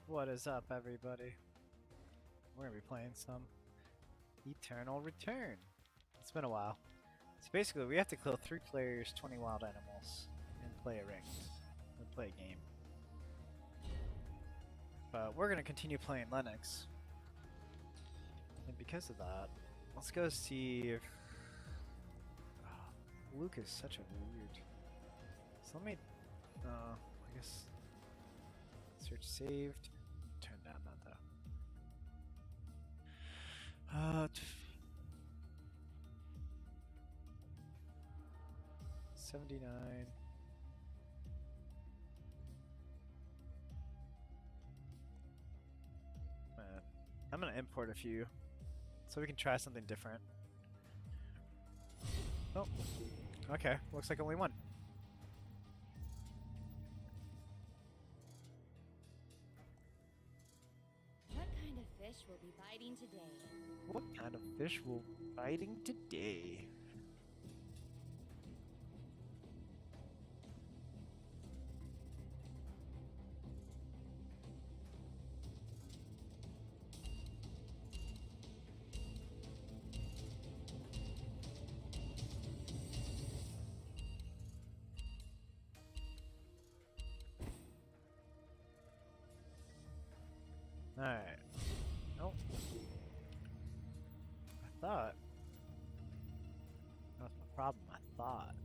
What is up, everybody? We're gonna be playing some Eternal Return. It's been a while. So basically, we have to kill 3 players, 20 wild animals, and play a ranked, and play a game. But we're gonna continue playing Linux. And because of that, let's go see if Luke is such a weird. So let me, I guess, search saved. Turn down that though. 79. I'm gonna import a few so we can try something different. Oh, okay. Looks like only one. What kind of fish will be biting today? What kind of fish will be biting today? Alright. Oh. I thought. That was my problem, I thought.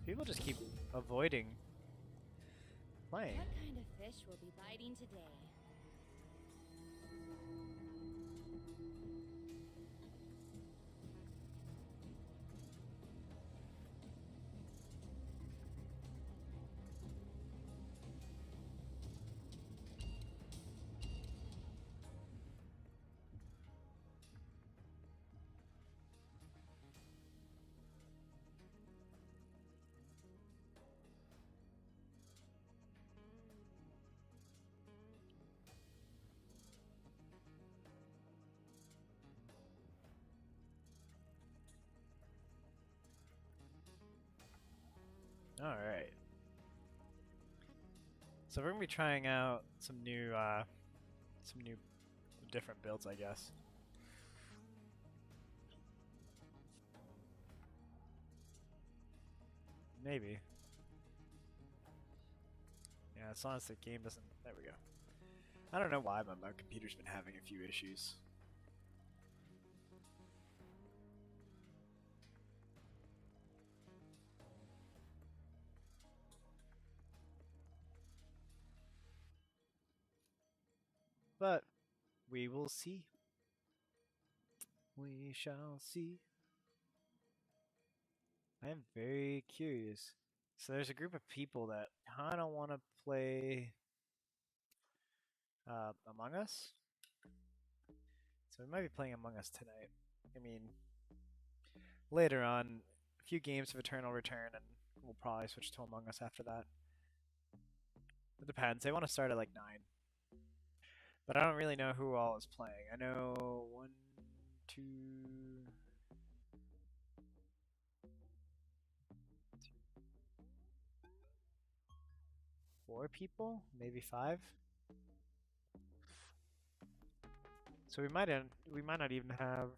People just keep avoiding playing. What kind of fish will be biting today? Alright. So we're gonna be trying out some new different builds, I guess. Maybe. Yeah, as long as the game doesn't... There we go. I don't know why, but my computer's been having a few issues. But we will see. We shall see. I am very curious. So there's a group of people that kind of want to play Among Us. So we might be playing Among Us tonight. I mean, later on, a few games of Eternal Return, and we'll probably switch to Among Us after that. It depends. They want to start at like 9. But I don't really know who all is playing. I know 1, 2, 4 people, maybe 5. So we might not even have.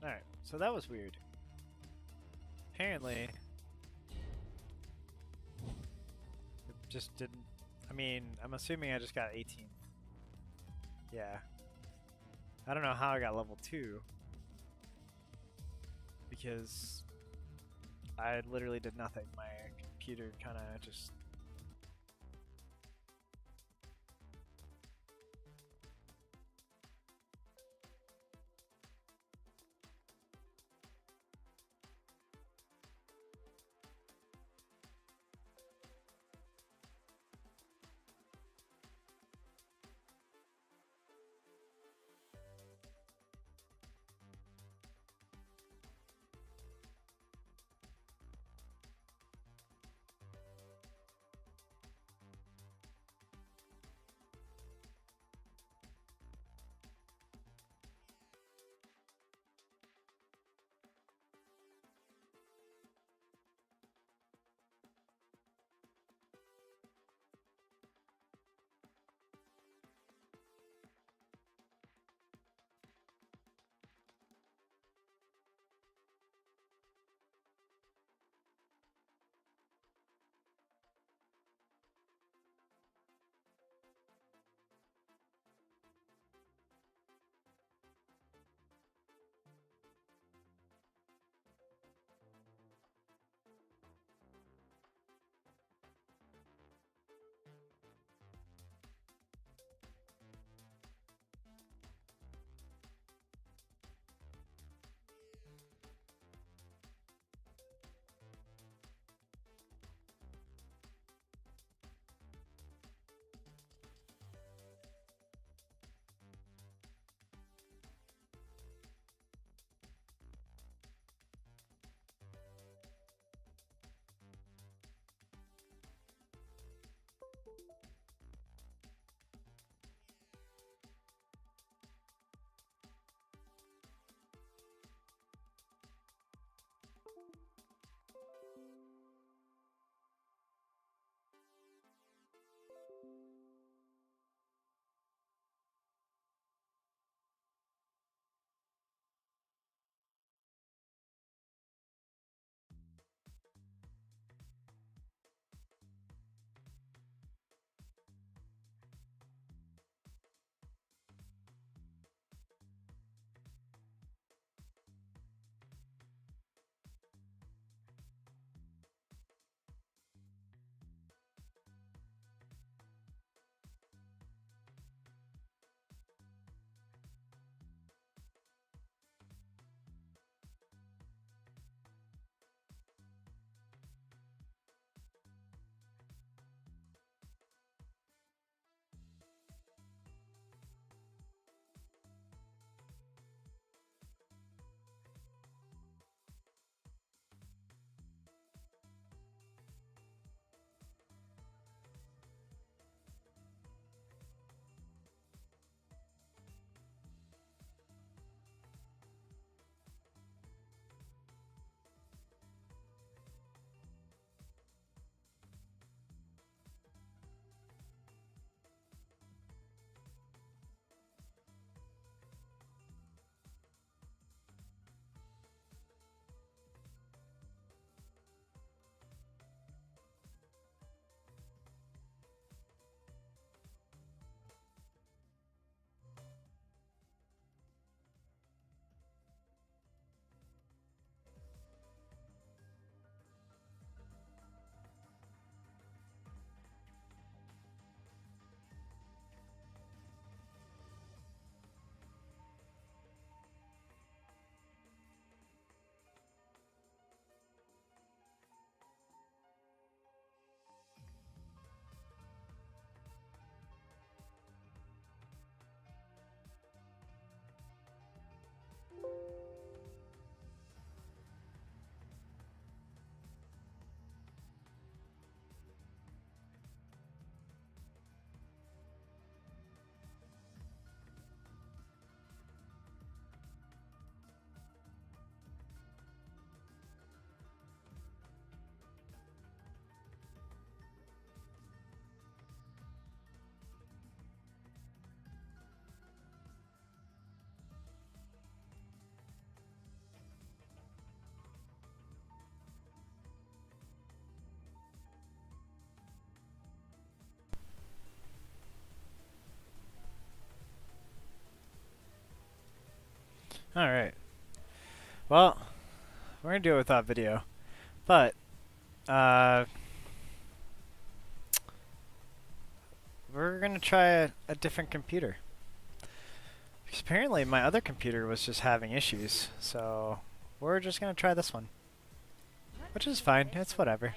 Alright, so that was weird. Apparently, it just didn't. I mean, I'm assuming I just got 18th. Yeah. I don't know how I got level 2. Because I literally did nothing. My computer kind of just. Alright. Well, we're gonna do it without video. But, we're gonna try a different computer. Because apparently my other computer was just having issues. So, we're just gonna try this one. Which is fine, it's whatever.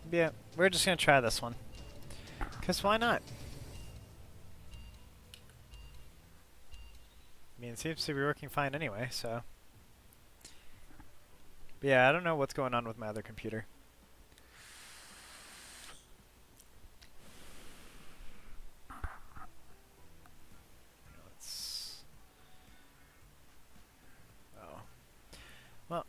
Yeah, we're just gonna try this one. Because why not? I mean, it seems to be working fine anyway, so. But yeah, I don't know what's going on with my other computer. Let's. Oh. Well.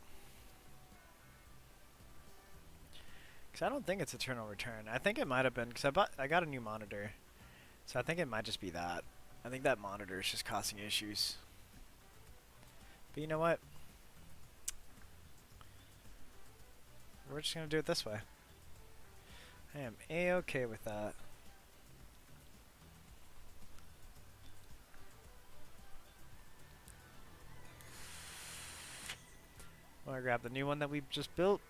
Because I don't think it's Eternal Return. I think it might have been, because I got a new monitor. So I think it might just be that. I think that monitor is just causing issues. But you know what? We're just going to do it this way. I am A-okay with that. I'm going to grab the new one that we just built.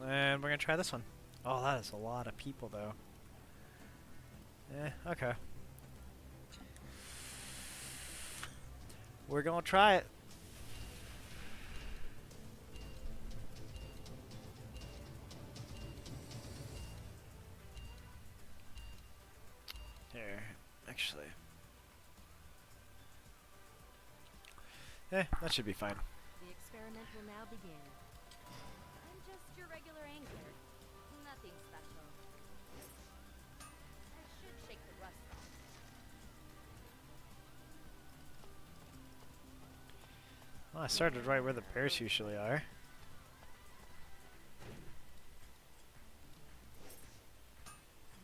And we're going to try this one. Oh, that is a lot of people, though. Okay. We're going to try it. Here, actually. That should be fine. The experiment will now begin. I'm just your regular angler. Nothing special. I should shake the rust off. Well, I started right where the bears usually are.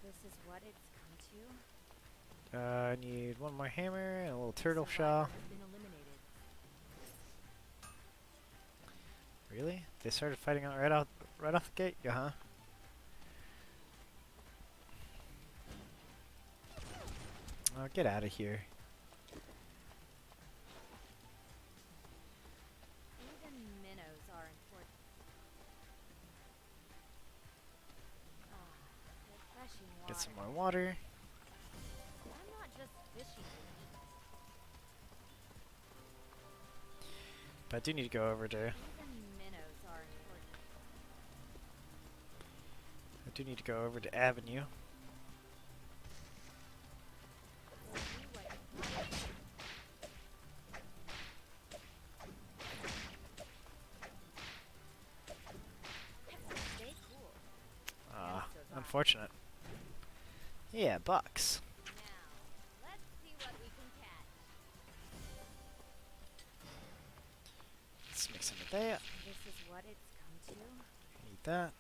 This is what it's come to. I need one more hammer and a little turtle shell. Really? They started fighting out right off the gate, huh? Oh, get out of here. Even minnows are important. Refreshing water. Get some more water. I'm not just fishing. But I do need to go over to... Even minnows are important. I do need to go over to Avenue. Unfortunate. Yeah, bucks. Now, let's see what we can catch. Let's mix some of that. This is what it's come to. Eat that.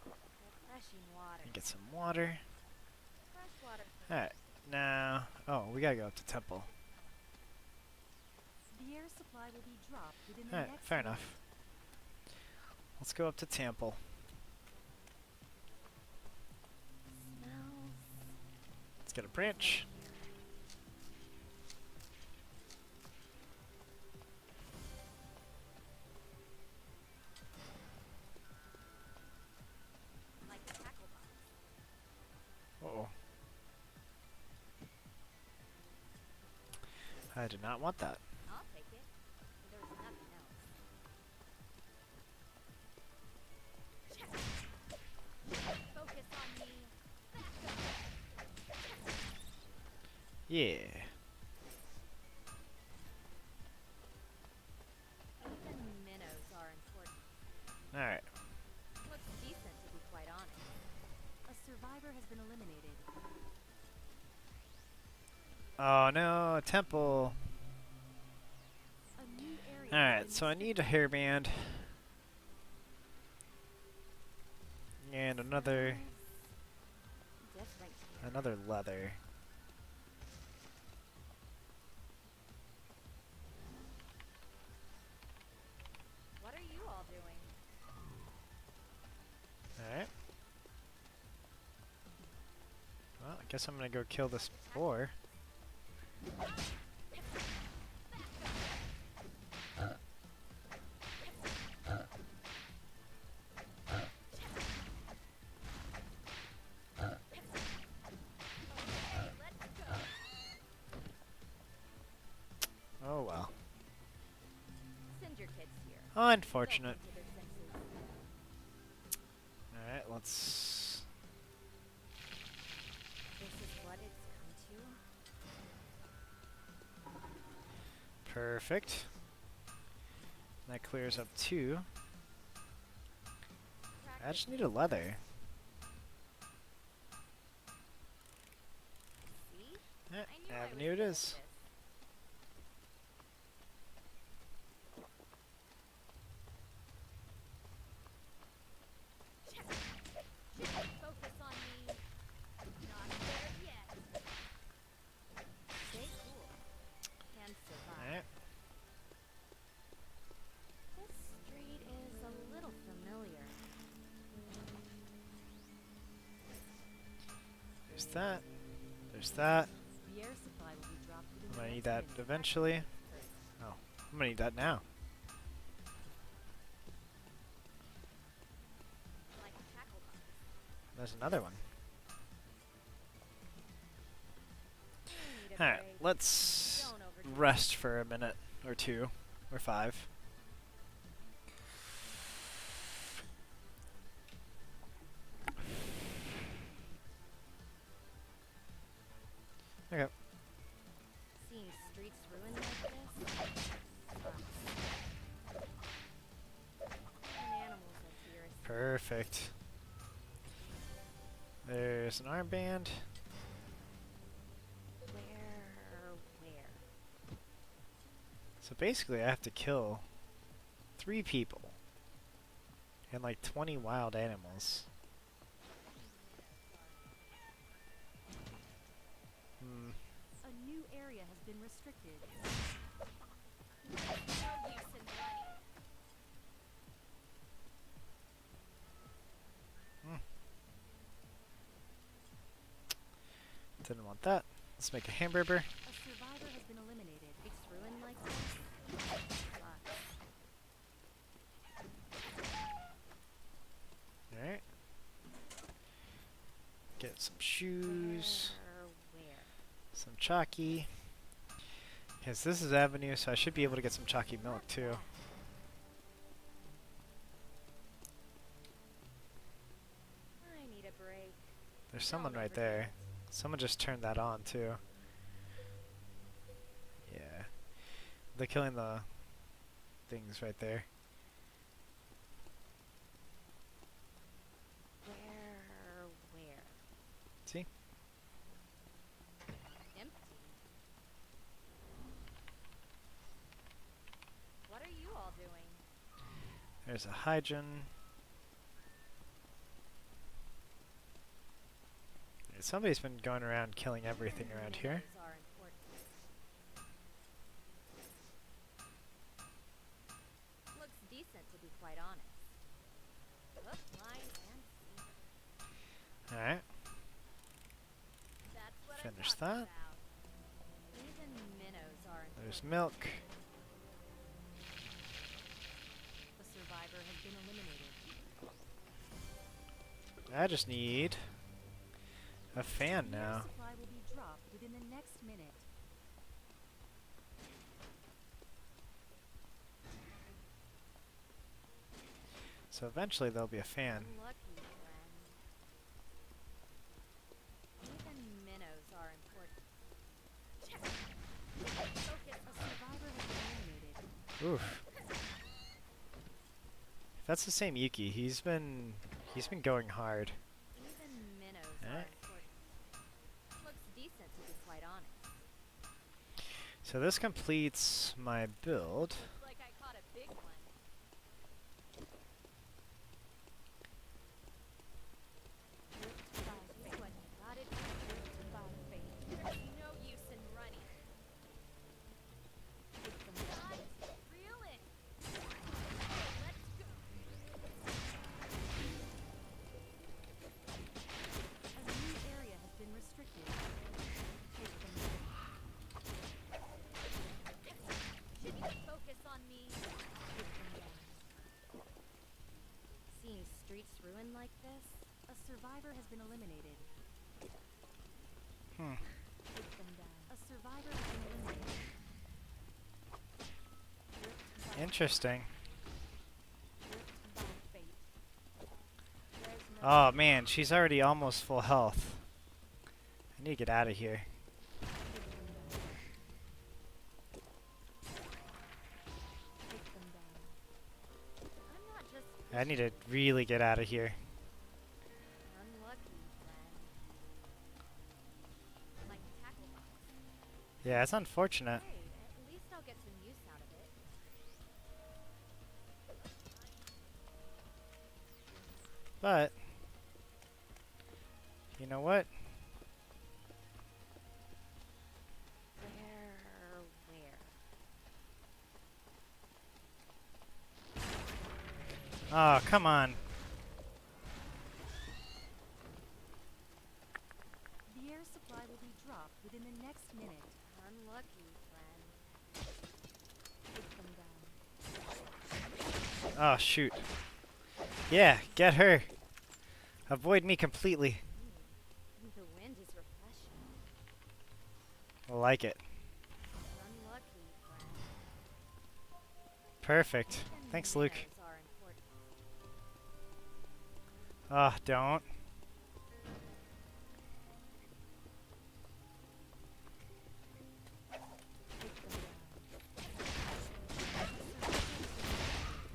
Refreshing water. And get some water. Fresh water. Alright, now... Oh, we gotta go up to Temple. The air supply will be dropped within the Alright, next fair enough. Let's go up to Temple. Smells Let's get a branch. like a tackle box. Uh-oh. I did not want that. I'll take it. There's nothing else. Focus on me. Yeah. Even minnows are important. Alright. Looks decent, to be quite honest. A survivor has been eliminated. Oh no, a temple. A new area Alright, so I need a hairband. And another Another leather. What are you all doing? Alright. Well, I guess I'm gonna go kill this boar. Oh well. Send your kids here. Unfortunate. They'll come to their senses. Alright, let's... This is what it's come to. Perfect. That clears up 2. I just need a leather. See? Eh, I knew I was avenue it good at is. this. Focus on me. Not there yet. Stay cool. Can survive. Alright. This street is a little familiar. There's that. There's that. The air supply will be dropped within I'm the gonna next need that minute. eventually. Oh, I'm gonna need that now. Like a tackle box. There's another one. I need a Alright, break. let's Don't overdo it. rest for a minute or 2 or 5. Okay. Seeing streets ruined like this sucks. And animals are here. Perfect. There's an armband. Where? So basically I have to kill 3 people. And like 20 wild animals. Hmm. A new area has been restricted. No use in running. Didn't want that. Let's make a hamburger. A survivor has been eliminated. It's ruined like this. Sucks. Alright. Get some shoes. Where? Some chalky. Because this is avenue, so I should be able to get some chalky milk too. I need a break. There's someone Don't right overdo there. it. Someone just turned that on too. Yeah. They're killing the things right there. Where? See? Empty. What are you all doing? There's a hydrant. Somebody's been going around killing everything around here. Minnows are important. Looks decent, to be quite honest. Hook, line, and sinker. Alright. That's what Finish I'm talking that. about. Even minnows are important. There's milk. A survivor has been eliminated. I just need a fan The air now. supply will be dropped within the next minute. So eventually there'll be a fan. Lucky friend. Even minnows are important. Focus. A survivor has been eliminated. Oof. If that's the same Yuki, he's been going hard. Even minnows Eh? are important. Looks decent, to be quite honest. So this completes my build. Looks like I caught a big one. Drift by what got it. streets ruined like this? A survivor has been eliminated. Hmm. Take them down. A survivor has been eliminated. Gripped by Interesting. Gripped by fate. There's no Oh man, she's already almost full health. I need to get out of here. Take them down. I'm not just I need to really get out of here. unlucky, friend. Like tackle box. Yeah, it's unfortunate. Hey, at least I'll get some use out of it. But you know what? Where? Oh, come on. The air supply will be dropped within the next minute. Unlucky, friend. Take them down. Oh, shoot. Yeah, get her. Avoid me completely. The wind is refreshing. I like it. Unlucky, friend. Perfect. Thanks, Luke. Manners are important. Oh, don't. Take them down.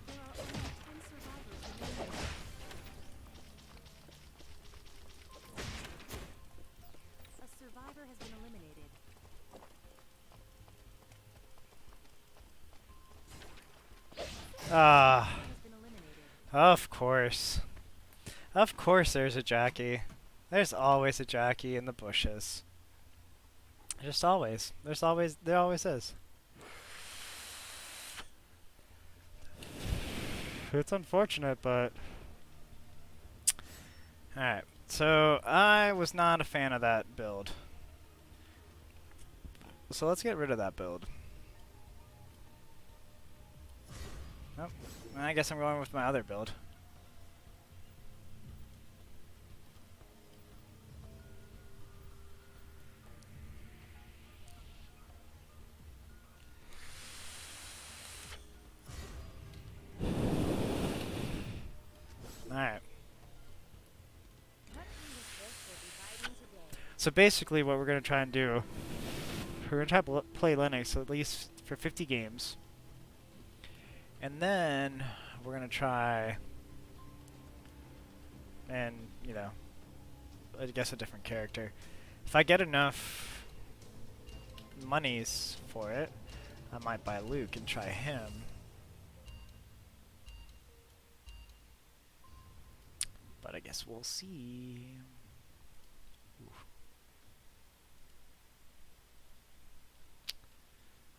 There are only 10 survivors remaining. A survivor has been eliminated. Ah, Has been eliminated. of course. Of course there's a Jackie. There's always a Jackie in the bushes. Just always. There always is. It's unfortunate, but... Alright, so I was not a fan of that build. So let's get rid of that build. Nope. I guess I'm going with my other build. Alright. What this will be hiding today? So basically what we're going to try and do, we're going to try to play Linux at least for 50 games. And then we're going to try and, you know, I guess a different character. If I get enough monies for it, I might buy Luke and try him. But I guess we'll see.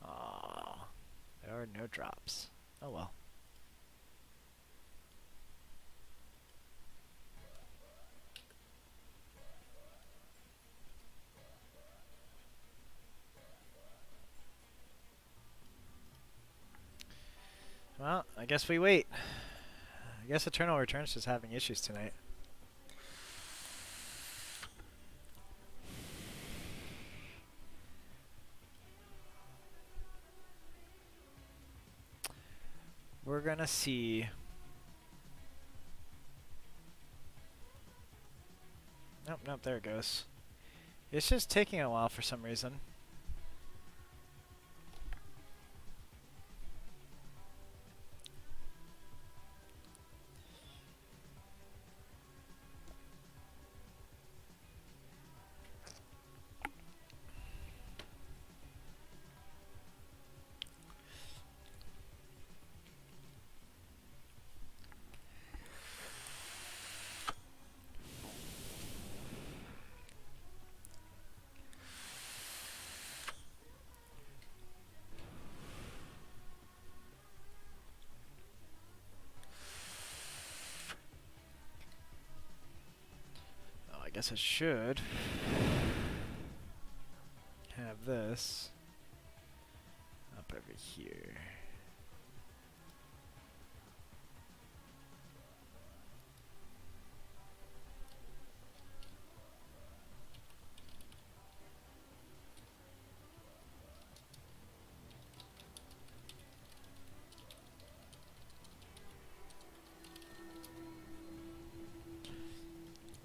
Ah, there are no drops. Oh well. Well, I guess we wait. I guess Eternal Returns is having issues tonight. We're gonna see. Nope, nope, there it goes. It's just taking a while for some reason. Oh, I guess I should have this up over here.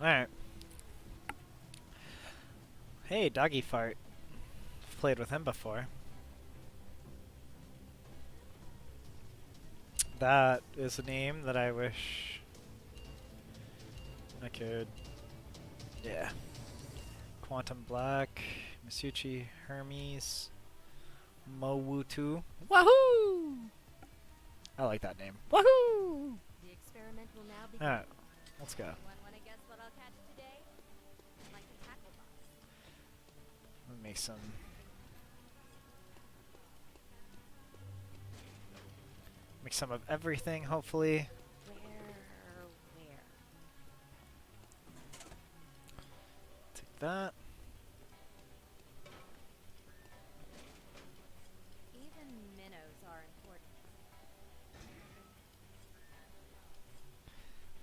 Alright. Hey, Doggy Fart. I've played with him before. That is a name that I wish I could. Yeah. Quantum Black, Masuchi, Hermes, Mowutu. Wahoo! I like that name. Wahoo! The experiment will now begin. Alright, let's go. Anyone want to guess what I'll catch today? Like a tackle box. Let me make some. Make some of everything, hopefully. Where? Take that. Even minnows are important.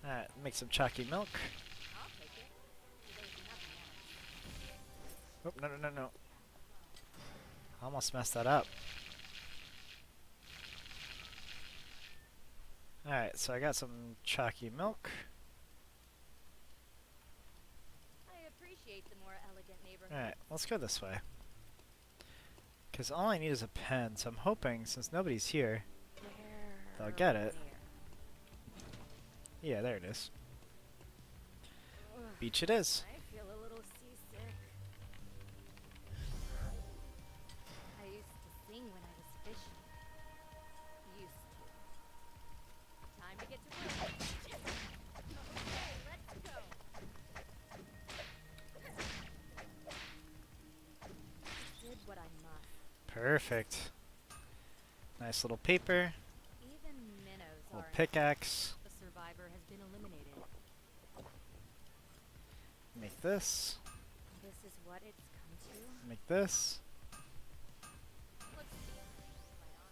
Alright, make some chalky milk. I'll take it. There's nothing else. Oh, no. I almost messed that up. Alright, so I got some chalky milk. I appreciate the more elegant neighborhood. Alright, let's go this way. Because all I need is a pen, so I'm hoping, since nobody's here, they'll get it. Yeah, there it is. Beach it is. I feel a little seasick. I used to sing when I was fishing. Used to. Time to get to work. Okay, let's go. Did what I must. Perfect. Nice little paper. Even minnows Little are. pickaxe. The survivor has been eliminated. Make this. This is what it's come to. Make this. Let's see. Right on.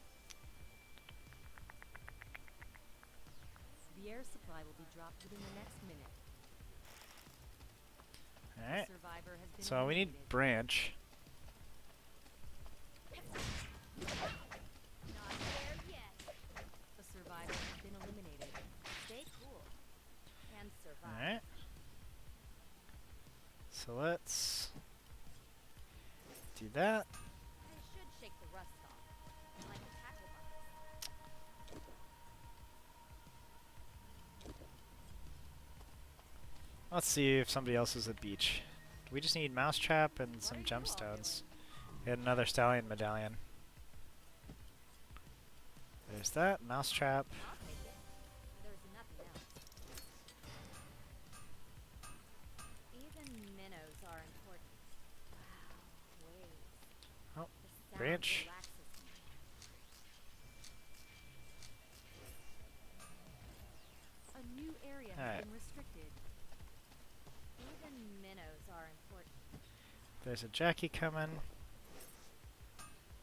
The air supply will be dropped within the next minute. Alright. Survivor has been So we need eliminated. branch. Not there yet. The survivor has been eliminated. Stay cool. And survive. Alright. So let's do that. I should shake the rust off. Like a tackle box. Let's see if somebody else is at beach. We just need mousetrap and some are you all gemstones. And another stallion medallion. There's that, mousetrap. I'll take it. There's nothing else. Even minnows are important. Wow, waves. Oh, The sound branch. relaxes me. A new area has Alright. been restricted. Even minnows are important. There's a Jackie coming.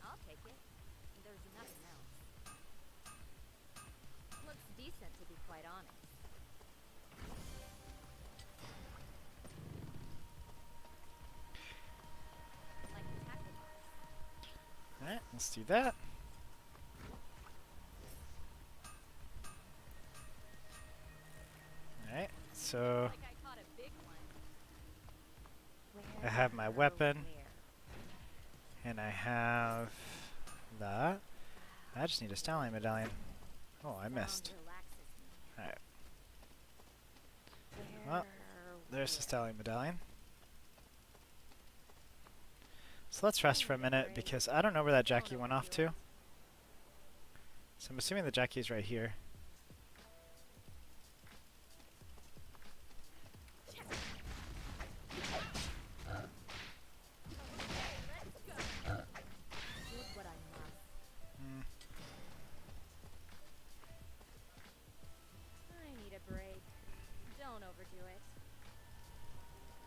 I'll take it. There's nothing else. Looks decent, to be quite honest. Like a tackle box. Alright, let's do that. Alright, so Like I caught a big one. I have my Where, weapon. where? and I have that. I just need a stallion medallion. Oh, I missed. Sound relaxes me. Alright, well, there's the Where? stallion medallion. So let's rest for a minute because I don't know where that Jackie went off to. So I'm assuming the Jackie's right here. Did what I must. Hmm. I need a break. Don't overdo it.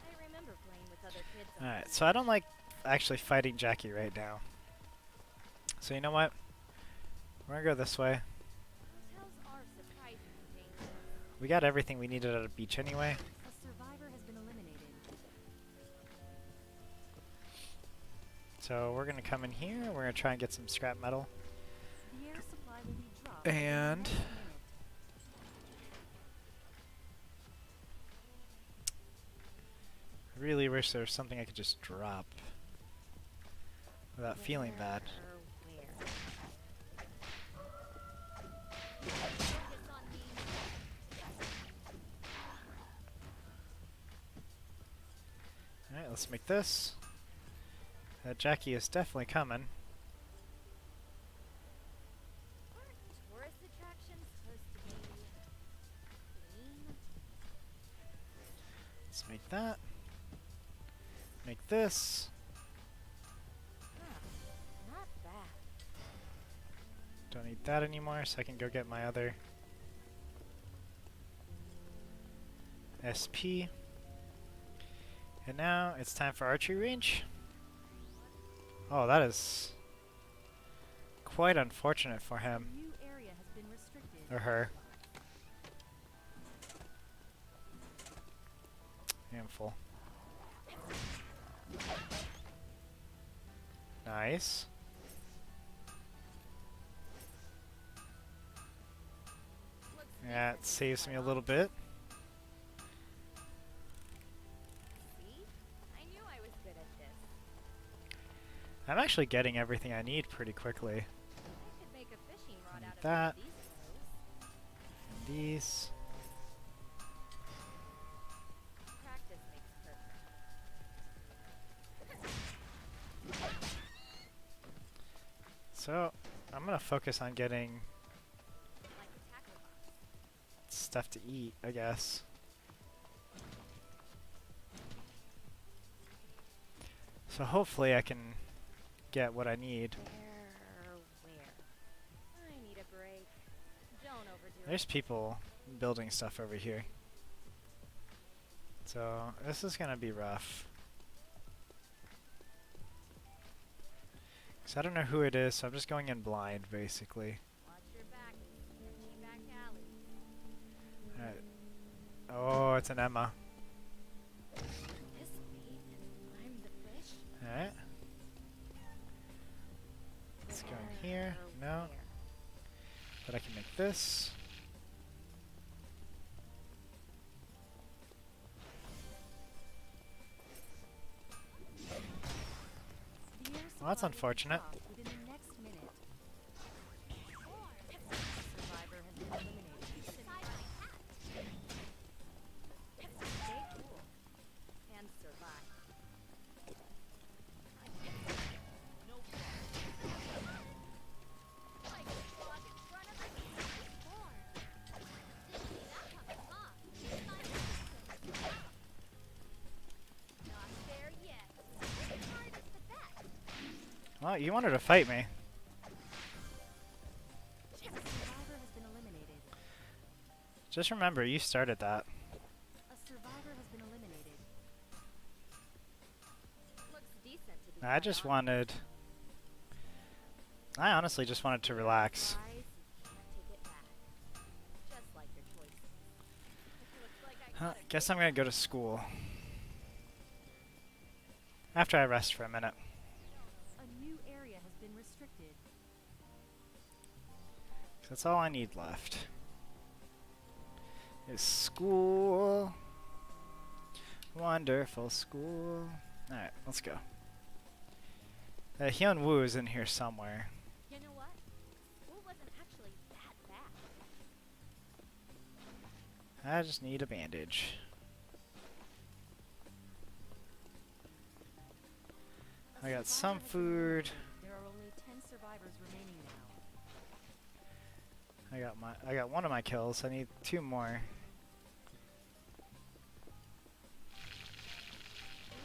I remember playing with other kids. on Alright, the so I don't like actually fighting Jackie right now. So you know what? We're gonna go this way. Hotels are surprisingly dangerous. We got everything we needed at a beach anyway. A survivor has been eliminated. So we're gonna come in here, we're gonna try and get some scrap metal. The air supply will be dropped within the And next minute. I really wish there was something I could just drop without feeling bad. Where? Focus on me. Alright, let's make this. Jackie is definitely coming. Aren't tourist attractions supposed to be clean? Let's make that. Make this. Huh. Not bad. Don't need that anymore, so I can go get my other SP. And now it's time for archery range. Oh, that is quite unfortunate for him. New area has been restricted. Or her. Handful. Nice. Looks Yeah, it decent. saves me a little bit. See? I knew I was good at this. I'm actually getting everything I need pretty quickly. I could make a fishing rod Need out of that. one of these clothes. These. Practice makes perfect. So, I'm gonna focus on getting Like a tackle box. stuff to eat, I guess. So hopefully I can get what I need. Where? I need a break. Don't overdo There's it. people building stuff over here. So this is gonna be rough. 'Cause I don't know who it is, so I'm just going in blind, basically. Watch your back. Sketchy back alley. Alright. Oh, it's an Emma. This way, and I'm the fish. Alright. Let's go in here. No. Where? But I can make this. The air Well, that's supply will be unfortunate. dropped within the next minute. Survivor has been eliminated. Stay cool. And survive. Like a frog in front of a storm. Didn't see that coming, huh? Not there yet. Which part is the best? Well, you wanted to fight me. Survivor has been eliminated. Just remember, you started that. A survivor has been eliminated. Looks decent to be I just quite honest. I honestly just wanted to relax. Prize, you can't take it back. Just like your choices. Looks like I got a Guess I'm gonna go to school. After I rest for a minute. A new area has been restricted. 'Cause that's all I need left. Is school. Wonderful school. Alright, let's go. Hyun Woo is in here somewhere. You know what? School wasn't actually that bad. I just need a bandage. A I got survivor some has been food. eliminated. There are only 10 survivors remaining now. I got one of my kills. I need 2 more.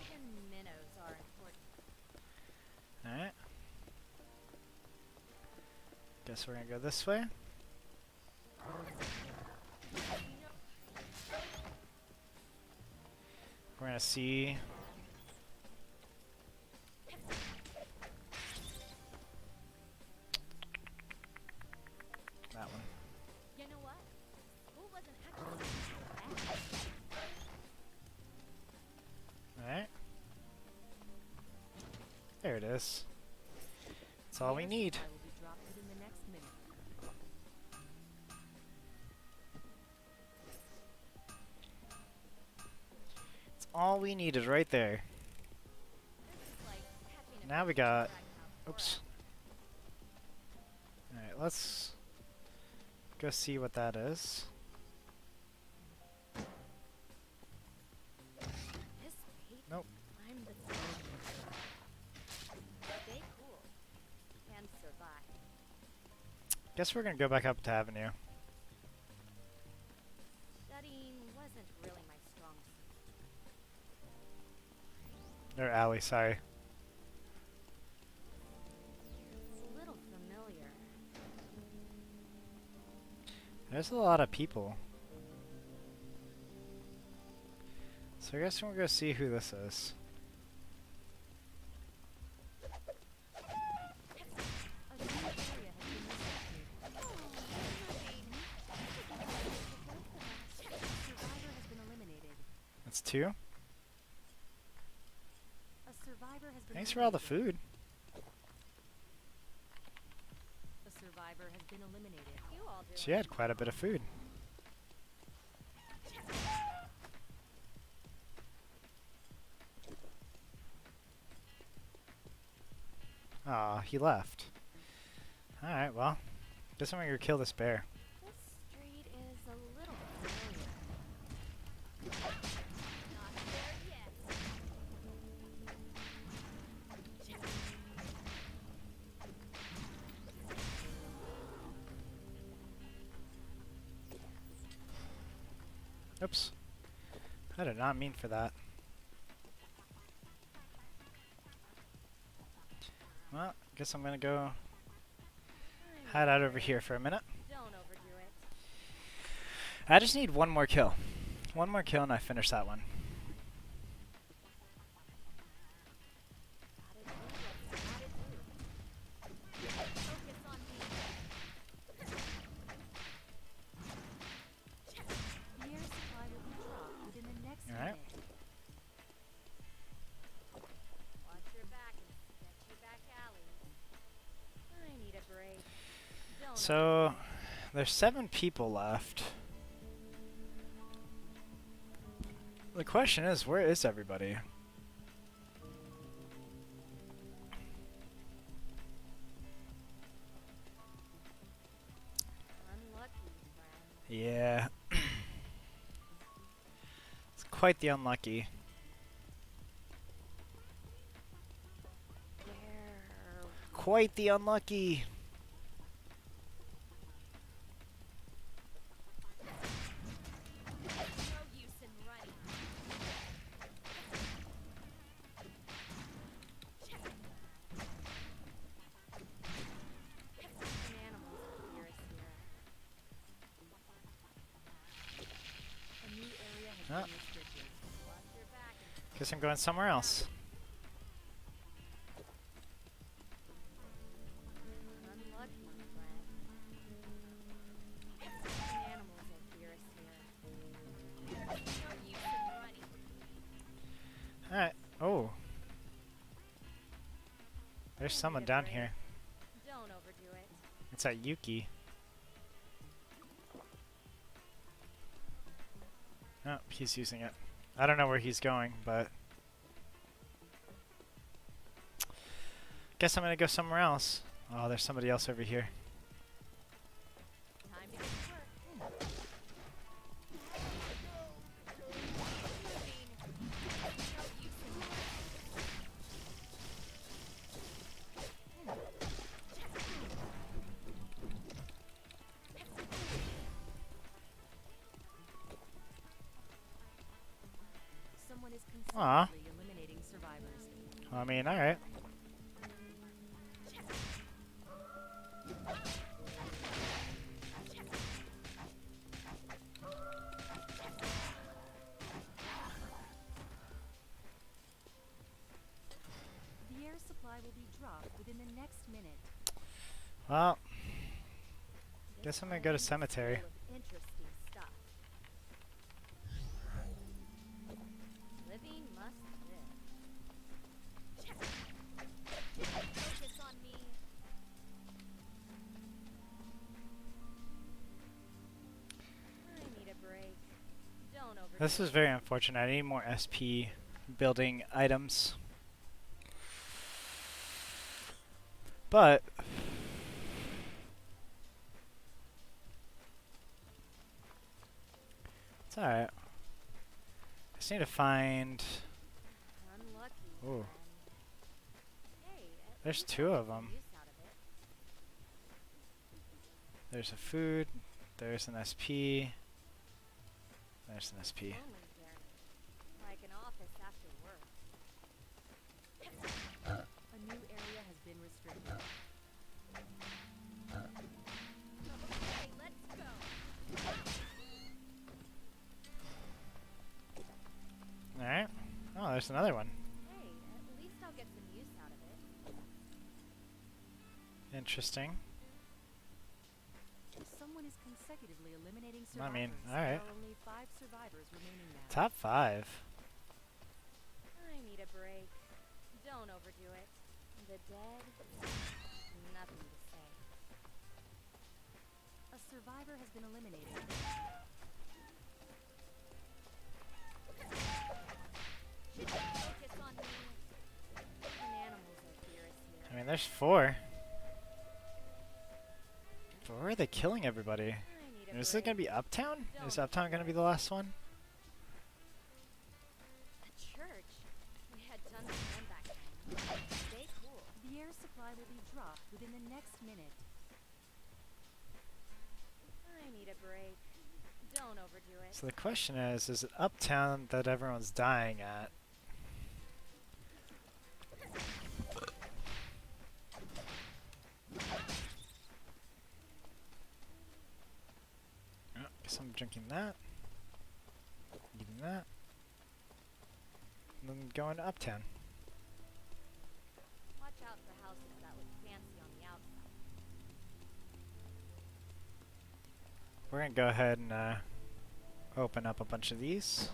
Even minnows are important. Alright. Guess we're gonna go this way. We're gonna see. That one. You know what? School wasn't actually that bad. Alright. There it is. That's all we The air need. supply will be dropped within the next minute. It's all we needed right there. This is like catching a Now we fish in a got... ragtop Oops. flora. Alright, let's go see what that is. This bait Nope. climbed the fish. Stay cool and survive. Guess we're gonna go back up to Avenue. Studying wasn't really my strong suit. Or Alley, sorry. It's a little familiar. There's a lot of people. So I guess we'll go see who this is. A new area has been survivor has been eliminated. That's 2. A survivor has been Thanks for all the eliminated. food. A survivor has been eliminated. You all do She had quite a bit of food. Aw, he left. Alright, well. Guess I'm gonna go kill this bear. This street is a little familiar. Not there yet. Oops. I did not mean for that. Well, guess I'm gonna go hide out over here for a minute. Don't overdo it. I just need one more kill. One more kill and I finish that one. Gotta do what's gotta do. Focus on me. The air supply will be dropped within the next Alright. minute. Watch your back and sketchy back alleys. I need a break. Don't So, there's 7 people left. The question is, where is everybody? unlucky, friend. Yeah. It's quite the unlucky. Where? Quite the unlucky. No use in running. An animal's appears here. A new area has Ah. been restricted. Watch your back and Guess I'm going somewhere else. unlucky, friend. An animal's appears here. No use in running. Alright. Oh. There's I someone need a down break. here. Don't overdo it. It's that Yuki. Oh, he's using it. I don't know where he's going, but... Guess I'm gonna go somewhere else. Oh, there's somebody else over here. Time to get to work. Moving. No use in running. Someone is Aw. consistently eliminating survivors. I mean, alright. The air supply will be dropped within the next minute. Well, This guess I'm gonna go to island is cemetery. full of interesting stuff. Living must live. Focus on me. I need a break. Don't overdo This is very unfortunate. I need more SP building items. But it's alright. I just need to find... Unlucky. Ooh. friend. Hey, at There's least two I'll of get some them. use out of it. There's a food. There's an SP. There's an SP. Only here. Like an office after work. A new area has been restricted. Okay, let's go. Alright. Oh, there's another one. Hey, at least I'll get some use out of it. Interesting. Someone is consecutively eliminating I survivors. mean, There alright. are only 5 survivors remaining now. Top 5. I need a break. Don't overdo it. The dead? Nothing to say. A survivor has been eliminated. Should we focus on me? Even animals are theorists here. I mean, there's 4. But where are they killing everybody? I need a Is it break. gonna be Uptown? Is Don't Uptown gonna be the last one? A church? We had tons of them back then. Stay cool. The air supply will be dropped within the next minute. I need a break. Don't overdo it. So the question is it Uptown that everyone's dying at? Oh, guess I'm drinking that. Eating that. And then going to Uptown. Watch out for houses that look fancy on the outside. We're gonna go ahead and open up a bunch of these.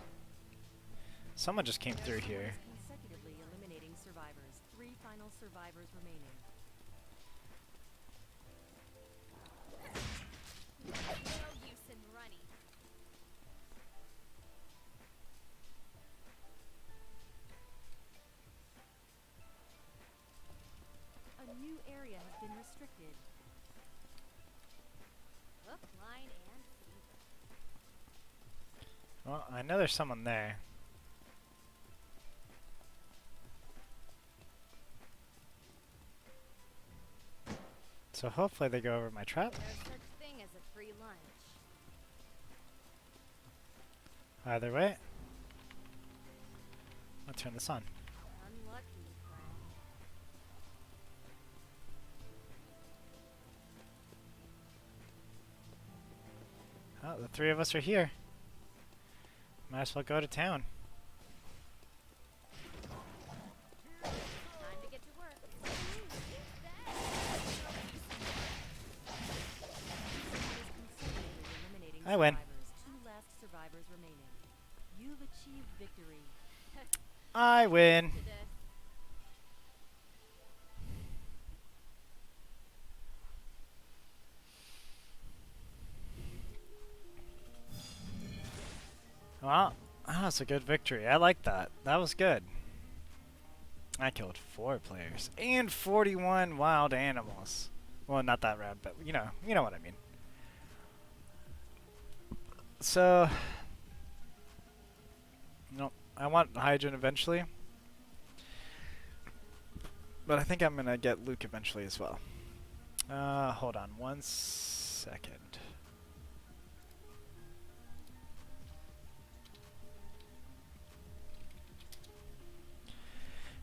Someone just came through Someone here. is consecutively eliminating survivors. 3 final survivors remaining. No use in running. A new area has been restricted. Hook, line, and sinker. Well, I know there's someone there. So hopefully they go over my trap. There's such thing as a free lunch. Either way. I'll turn this on. Unlucky, friend. Oh, the 3 of us are here. Might as well go to town. Time to get to work. Consecutively eliminating I win. survivors. 2 last survivors remaining. You've achieved victory. I win. To this. Well, that's a good victory. I like that. That was good. I killed 4 players and 41 wild animals. Well, not that rad, but you know what I mean. So, no, I want Hydrogen eventually, but I think I'm gonna get Luke eventually as well. Hold on 1 second.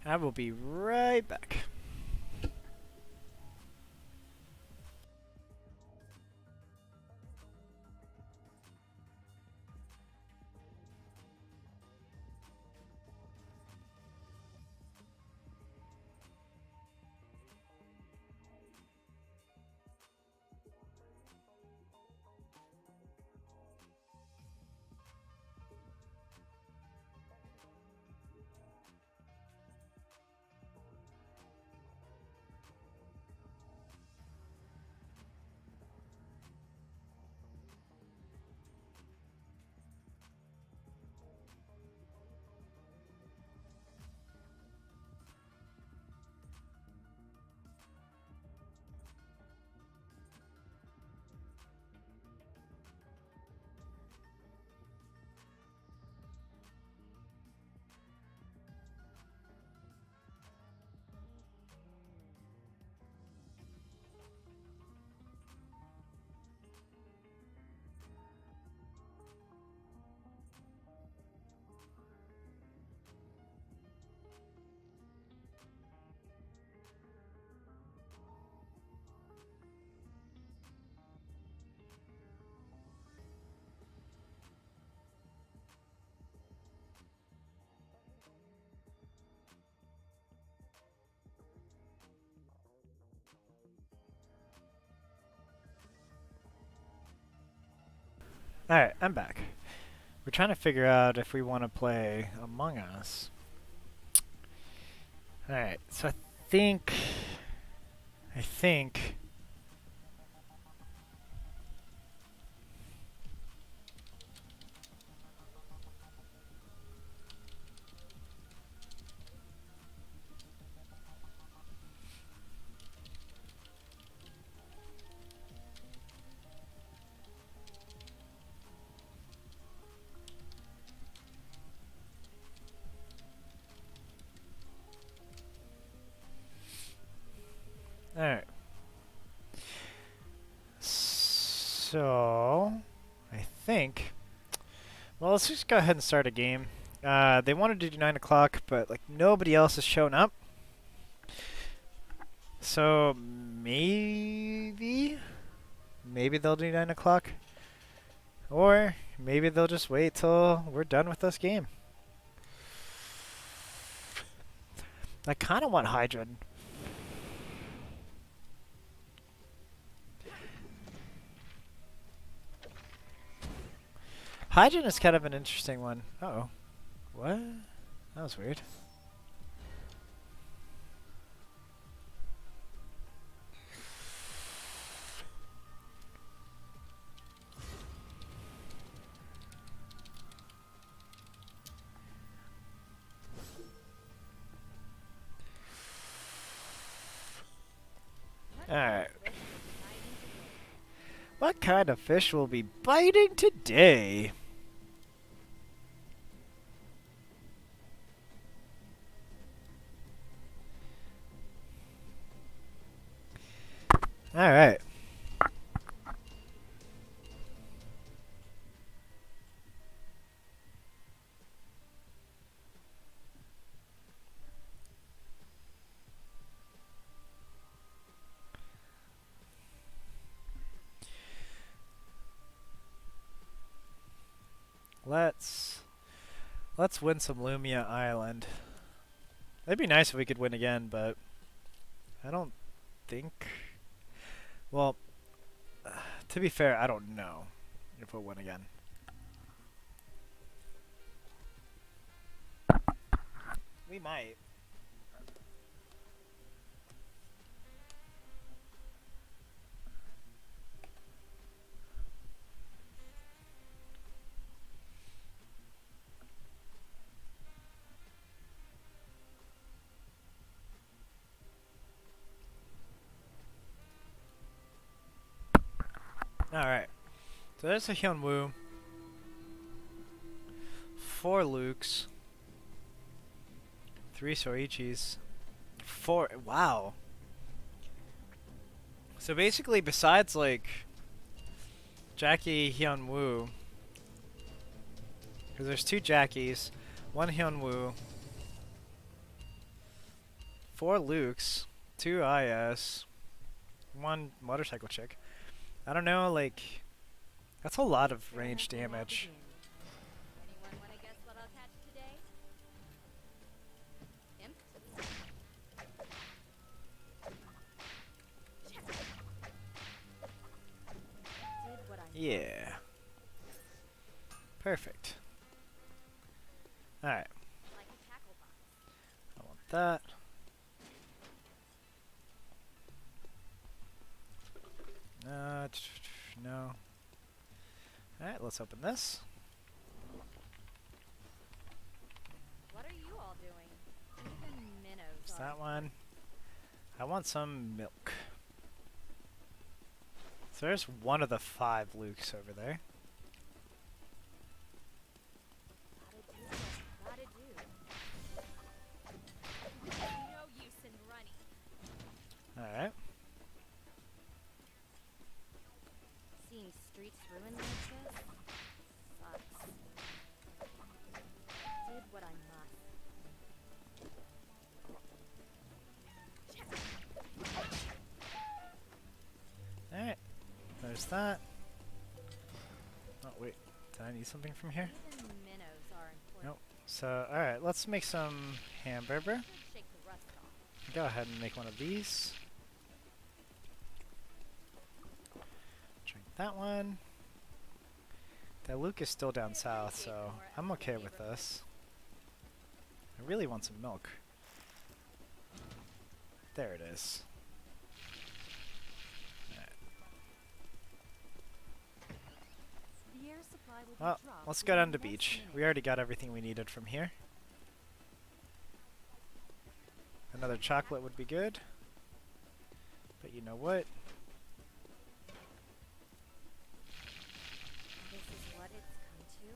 I will be right back. Alright, I'm back. We're trying to figure out if we want to play Among Us. Alright, so I think... Alright. So... I think... Well, let's just go ahead and start a game. They wanted to do 9 o'clock, but like nobody else has shown up. So maybe they'll do 9 o'clock. Or maybe they'll just wait till we're done with this game. I kind of want Hydra. Hydra is kind of an interesting one. Uh-oh. What? That was weird. Alright. What kind of fish will be biting today? Alright. Let's win some Lumia Island. It'd be nice if we could win again, but I don't think... Well, to be fair, I don't know if we'll win again. We might. Alright. So there's a Hyunwoo. 4 Lukes. 3 Soichis. 4... Wow. So basically, besides, like, Jackie, Hyunwoo... Because there's 2 Jackies, 1 Hyunwoo, 4 Lukes, 2 IS, 1 motorcycle chick. I don't know, like, that's a lot of range damage. Anyone want to guess what I'll catch today? Imp? Did what I Yeah. Perfect. Alright. like a tackle box. I want that. No. Alright, let's open this. What are you all doing? Even minnows There's are that one. I want some milk. So there's one of the 5 Lukes over there. Gotta do. No use in running. Alright. Seeing streets ruined like this sucks. Did what I must. Alright. There's that. Oh, wait. Did I need something from here? Even minnows are important. Nope. So, alright, let's make some hamburger. Should shake the rust off. Go ahead and make one of these. Drink that one. That Luke is still down south, so I'm okay with this. I really want some milk. There it is. The air supply will be Well, dropped let's go down to within the next beach. minute. We already got everything we needed from here. Another chocolate would be good. But you know what? This is what it's come to.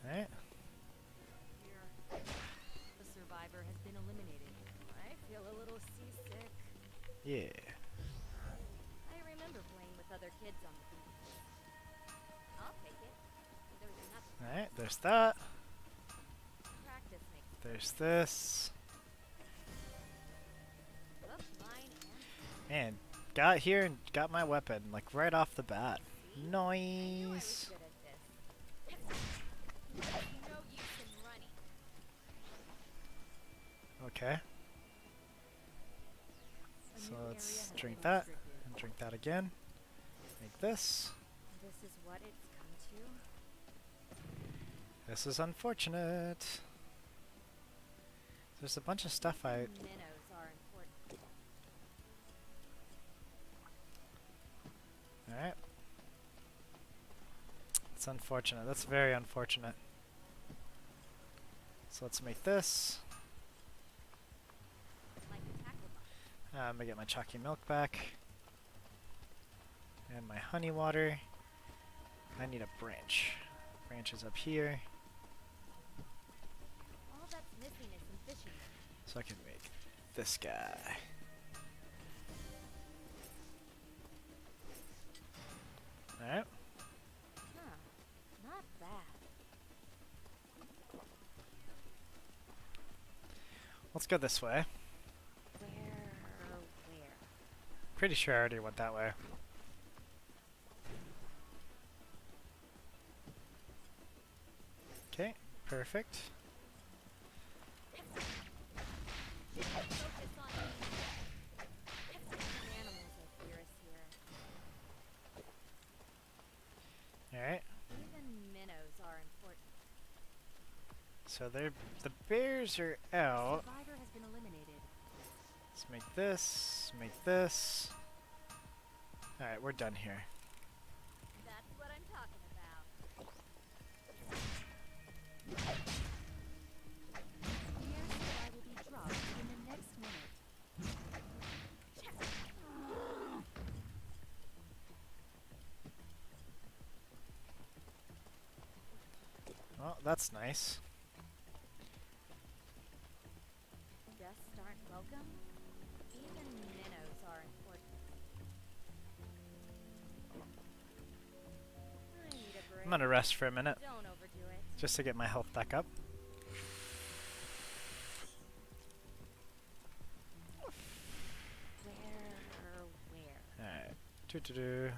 Alright. Here. The survivor has been eliminated. I feel a little seasick. Yeah. I remember playing with other kids on the beach. I'll take it. There's nothing. Alright, there's that. Practice makes There's this. Look, mine and Man, got here and got my weapon, like right off the bat. see? I knew I was Nice. good at this. No use in running. Okay, A so new area let's has drink been that, restricted. and drink that again. Make this. This is what it's come to. This is unfortunate. There's a bunch of stuff I... Minnows are important. Alright. It's unfortunate. That's very unfortunate. So let's make this. Like a tackle box. I'm gonna get my chalky milk back. And my honey water. I need a branch. Branch is up here. All that's missing is some fishing. So I can make this guy. Alright. Huh. Not bad. Let's go this way. Where? Pretty sure I already went that way. Okay, perfect. Focus on animals are fierce here. Alright. Even minnows are important. So the bears are out. Survivor has been eliminated. Let's make this, make this. Alright, we're done here. That's what I'm talking about. The air supply will be dropped within the next minute. Well, that's nice. Guests aren't welcome. Even minnows are important. I need a break. I'm gonna rest for a minute, Don't overdo it. just to get my health back up. Where? Alright. Doo-doo-doo.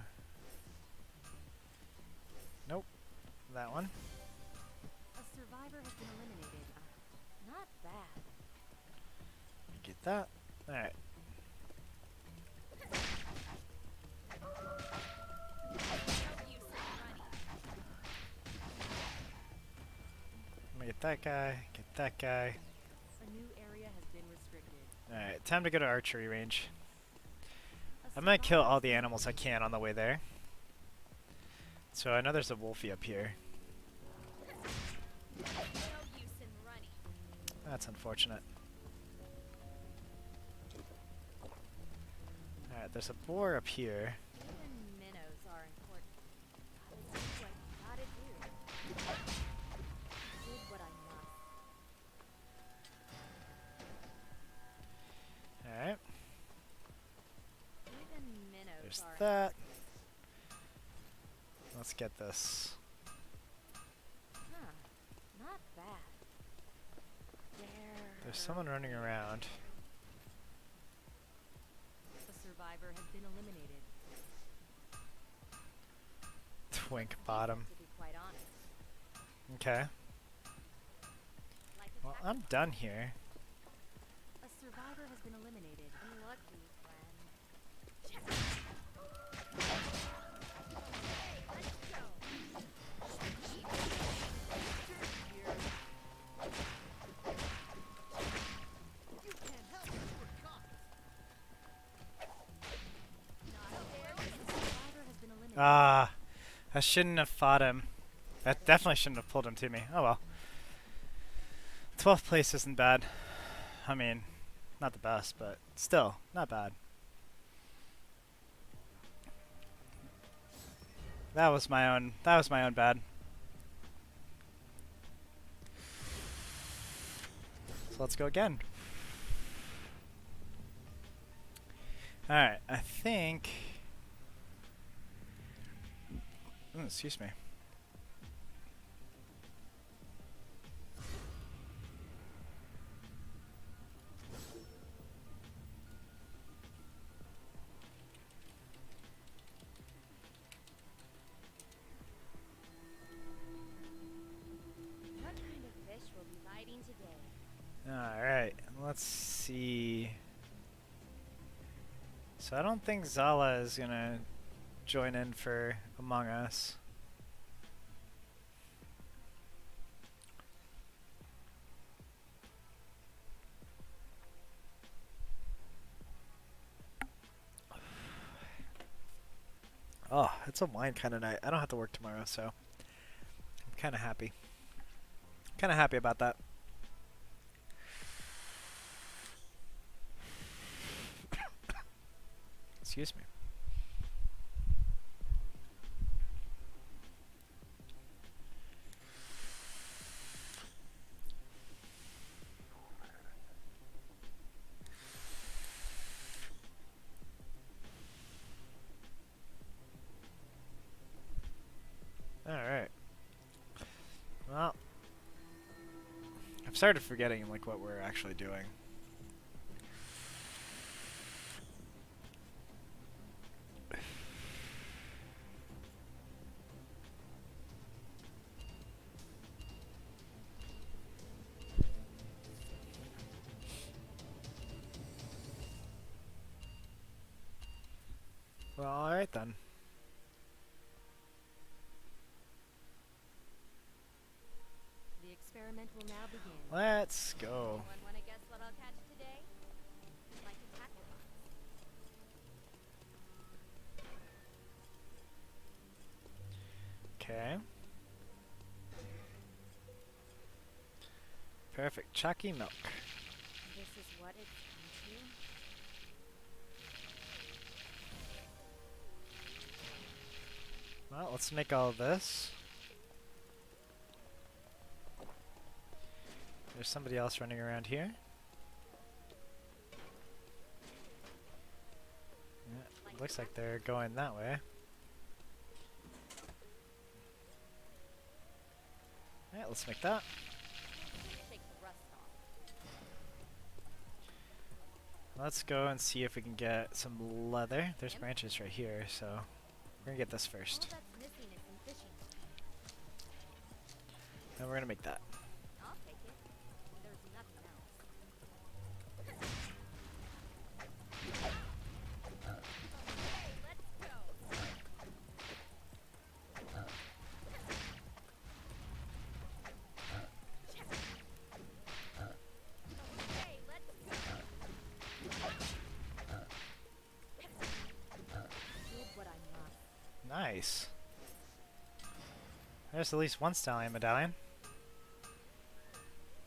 Nope. That one. A survivor has been eliminated. Not bad. Get that. Alright. No use in running. I'm gonna get that guy, get that guy. A new area has been restricted. Alright, time to go to archery range. A I'm gonna kill survivor all the animals I can on the way there. So I know there's a wolfie up here. No use in running. That's unfortunate. Alright, there's a boar up here. Even minnows are important. Gotta do what you gotta do. Did what I must. Alright, Even minnows there's are that. Let's get this. Huh. Not bad. Where? There's someone running around. A survivor has been eliminated. Twink bottom. To be quite honest. Okay. Like a Well, tackle I'm done here. A survivor has been eliminated. box. Lucky, friend. Ah, I shouldn't have fought him. I definitely shouldn't have pulled him to me. Oh well. 12th place isn't bad. I mean, not the best, but still, not bad. That was my own bad. So let's go again. Alright, I think... excuse me. What kind of fish will be biting today? Alright, let's see. So I don't think Zala is gonna join in for Among Us. Oh, it's a wine kind of night. I don't have to work tomorrow, so I'm kind of happy. Kind of happy about that. Excuse me. Alright. Well, I've started forgetting like what we're actually doing. Well, alright then. The experiment will now begin. Let's go. Anyone want to guess what I'll catch today? Like a tackle box. Okay. Perfect. Chalky milk. This is what it's come to. Well, let's make all of this. There's somebody else running around here. Yeah, looks like they're going that way. Alright, let's make that. Shake the rust off. Let's go and see if we can get some leather. There's branches right here, so we're gonna get this All first. that's missing is some fishing. And we're gonna make that. I'll take it. There's nothing else. Okay, let's go. Okay, let's go. Did what I must. Nice. There's at least one stallion medallion.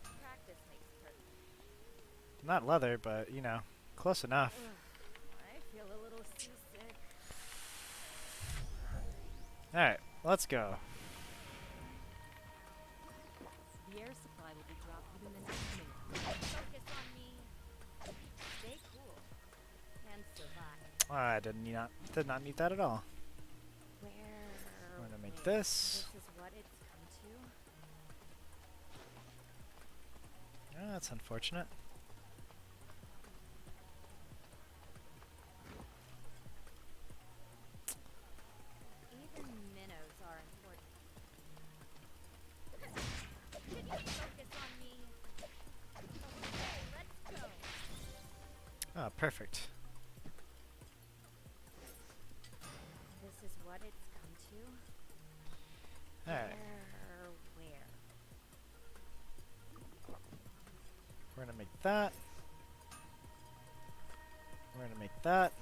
Practice makes perfect. Not leather, but you know, close enough. I feel a little seasick. Alright, let's go. The air supply will be dropped within the next minute. Focus on me. Stay cool. And survive. Oh, I did not need that at all. Where? I'm gonna make wait, this. This is what it's come to. Oh, that's unfortunate. Even minnows are important. Can you focus on me? Okay, let's go. Oh, perfect. This is what it's come to. Alright, Where? we're gonna make that. We're gonna make that.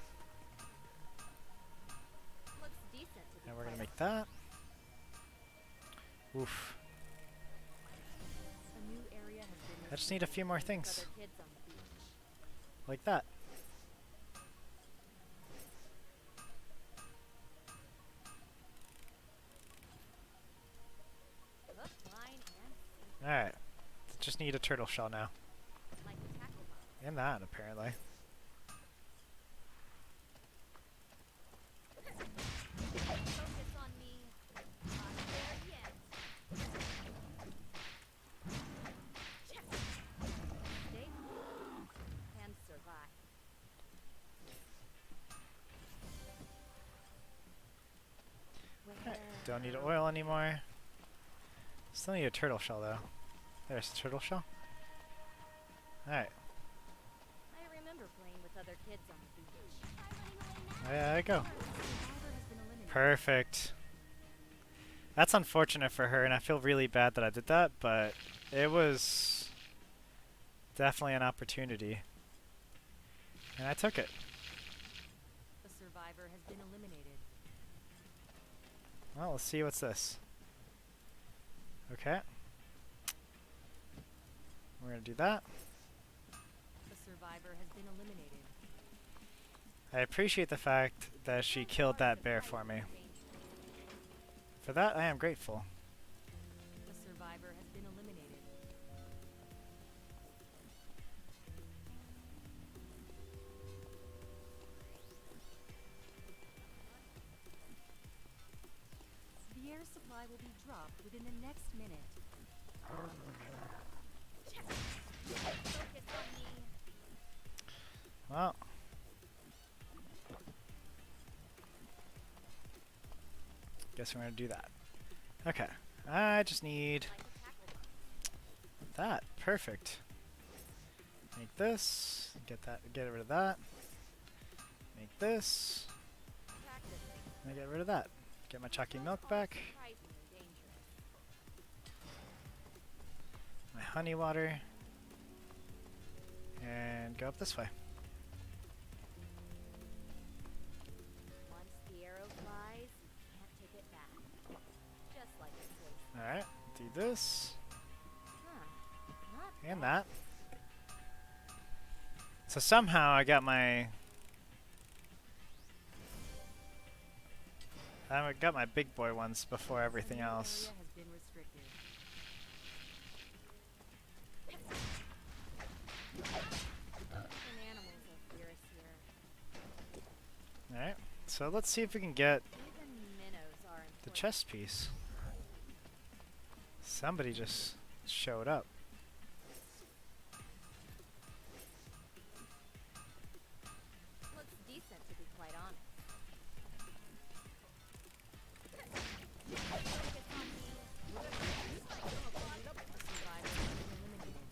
Looks decent to that. Oof. A new area has been I just need a few more things. other kids on the beach. Like that. Hook, line, and Alright. Just need a turtle shell now. like a tackle box. And that, apparently. Focus on me. Not there yet. Stay cool and survive. Alright, don't need oil anymore. Still need a turtle shell though. There's the turtle shell. Alright. I remember playing with other kids on the beach. There I go. Survivor has been eliminated. Perfect. That's unfortunate for her, and I feel really bad that I did that, but it was definitely an opportunity. And I took it. The survivor has been eliminated. Well, let's see what's this. Okay. We're gonna do that. The survivor has been eliminated. I appreciate the fact that she killed that bear for me. For that, I am grateful. The survivor has been eliminated. The air supply will be dropped within the next minute. Focus on me. Well. Guess we're gonna do that. Okay. I just need Like a tackle box. that. Perfect. Make this. Get rid of that. Make this. Practicing. And get rid of that. Get my chalky milk back. Surprisingly dangerous. My honey water. And go up this way. Once the arrow flies, you can't take it back. Just like a choice. Alright. Do this. Huh. Not And bad. that. So somehow I got my big boy ones before everything A new else. area has been restricted. Even animals are fierce here. Alright. So let's see if we can get Even minnows are the important. chest piece. Somebody just showed up. Looks decent, to be quite honest. Focus on me. The survivor has been eliminated.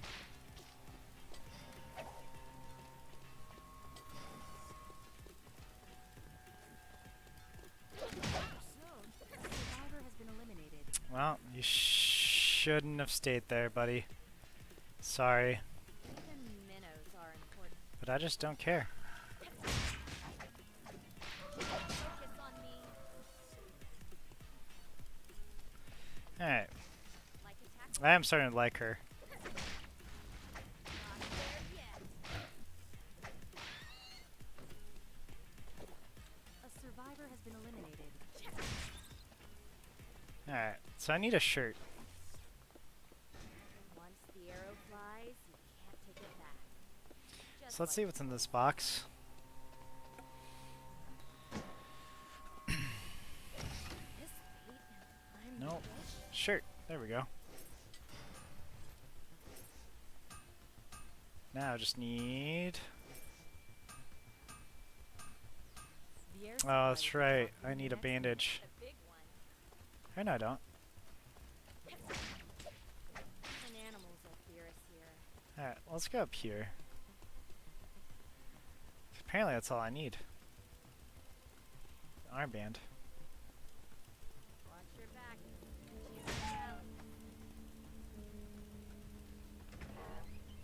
The survivor has been eliminated. Well, you shouldn't have stayed there, buddy. Sorry, Even minnows are important. but I just don't care. Focus on me. Alright. Like a tackle. I am starting to like her. Not there yet. A survivor has been eliminated. Alright, so I need a shirt. Once the arrow flies, you can't take it back. Just So let's see like what's in this box. this bait, and I'm the Nope. fish. Shirt. There we go. Now I just need... The air Oh, supply that's will be right. dropped I in need the a next bandage. minute. A big one. Oh, no, I don't. Even animals are fierce here. Alright, let's go up here. Apparently that's all I need. Armband. Watch your back. She's a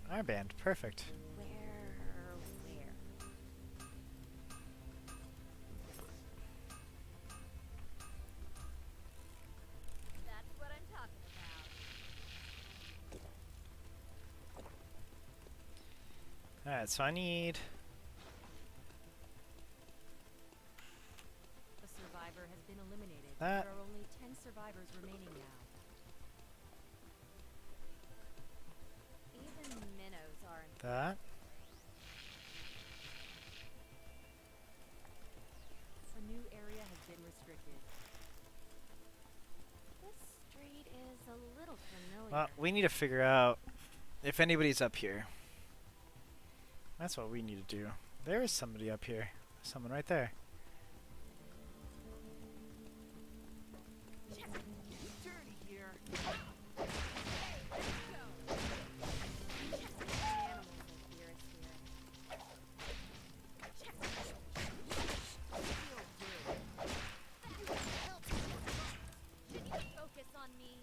challenge. Armband. Perfect. Where? Alright, so I need... A survivor has been eliminated. That. There are only 10 survivors remaining now. Even minnows aren't. That. A new area has been restricted. This street is a little familiar. Well, we need to figure out if anybody's up here. That's what we need to do. There is somebody up here. Someone right there. Dirty here. Focus on me.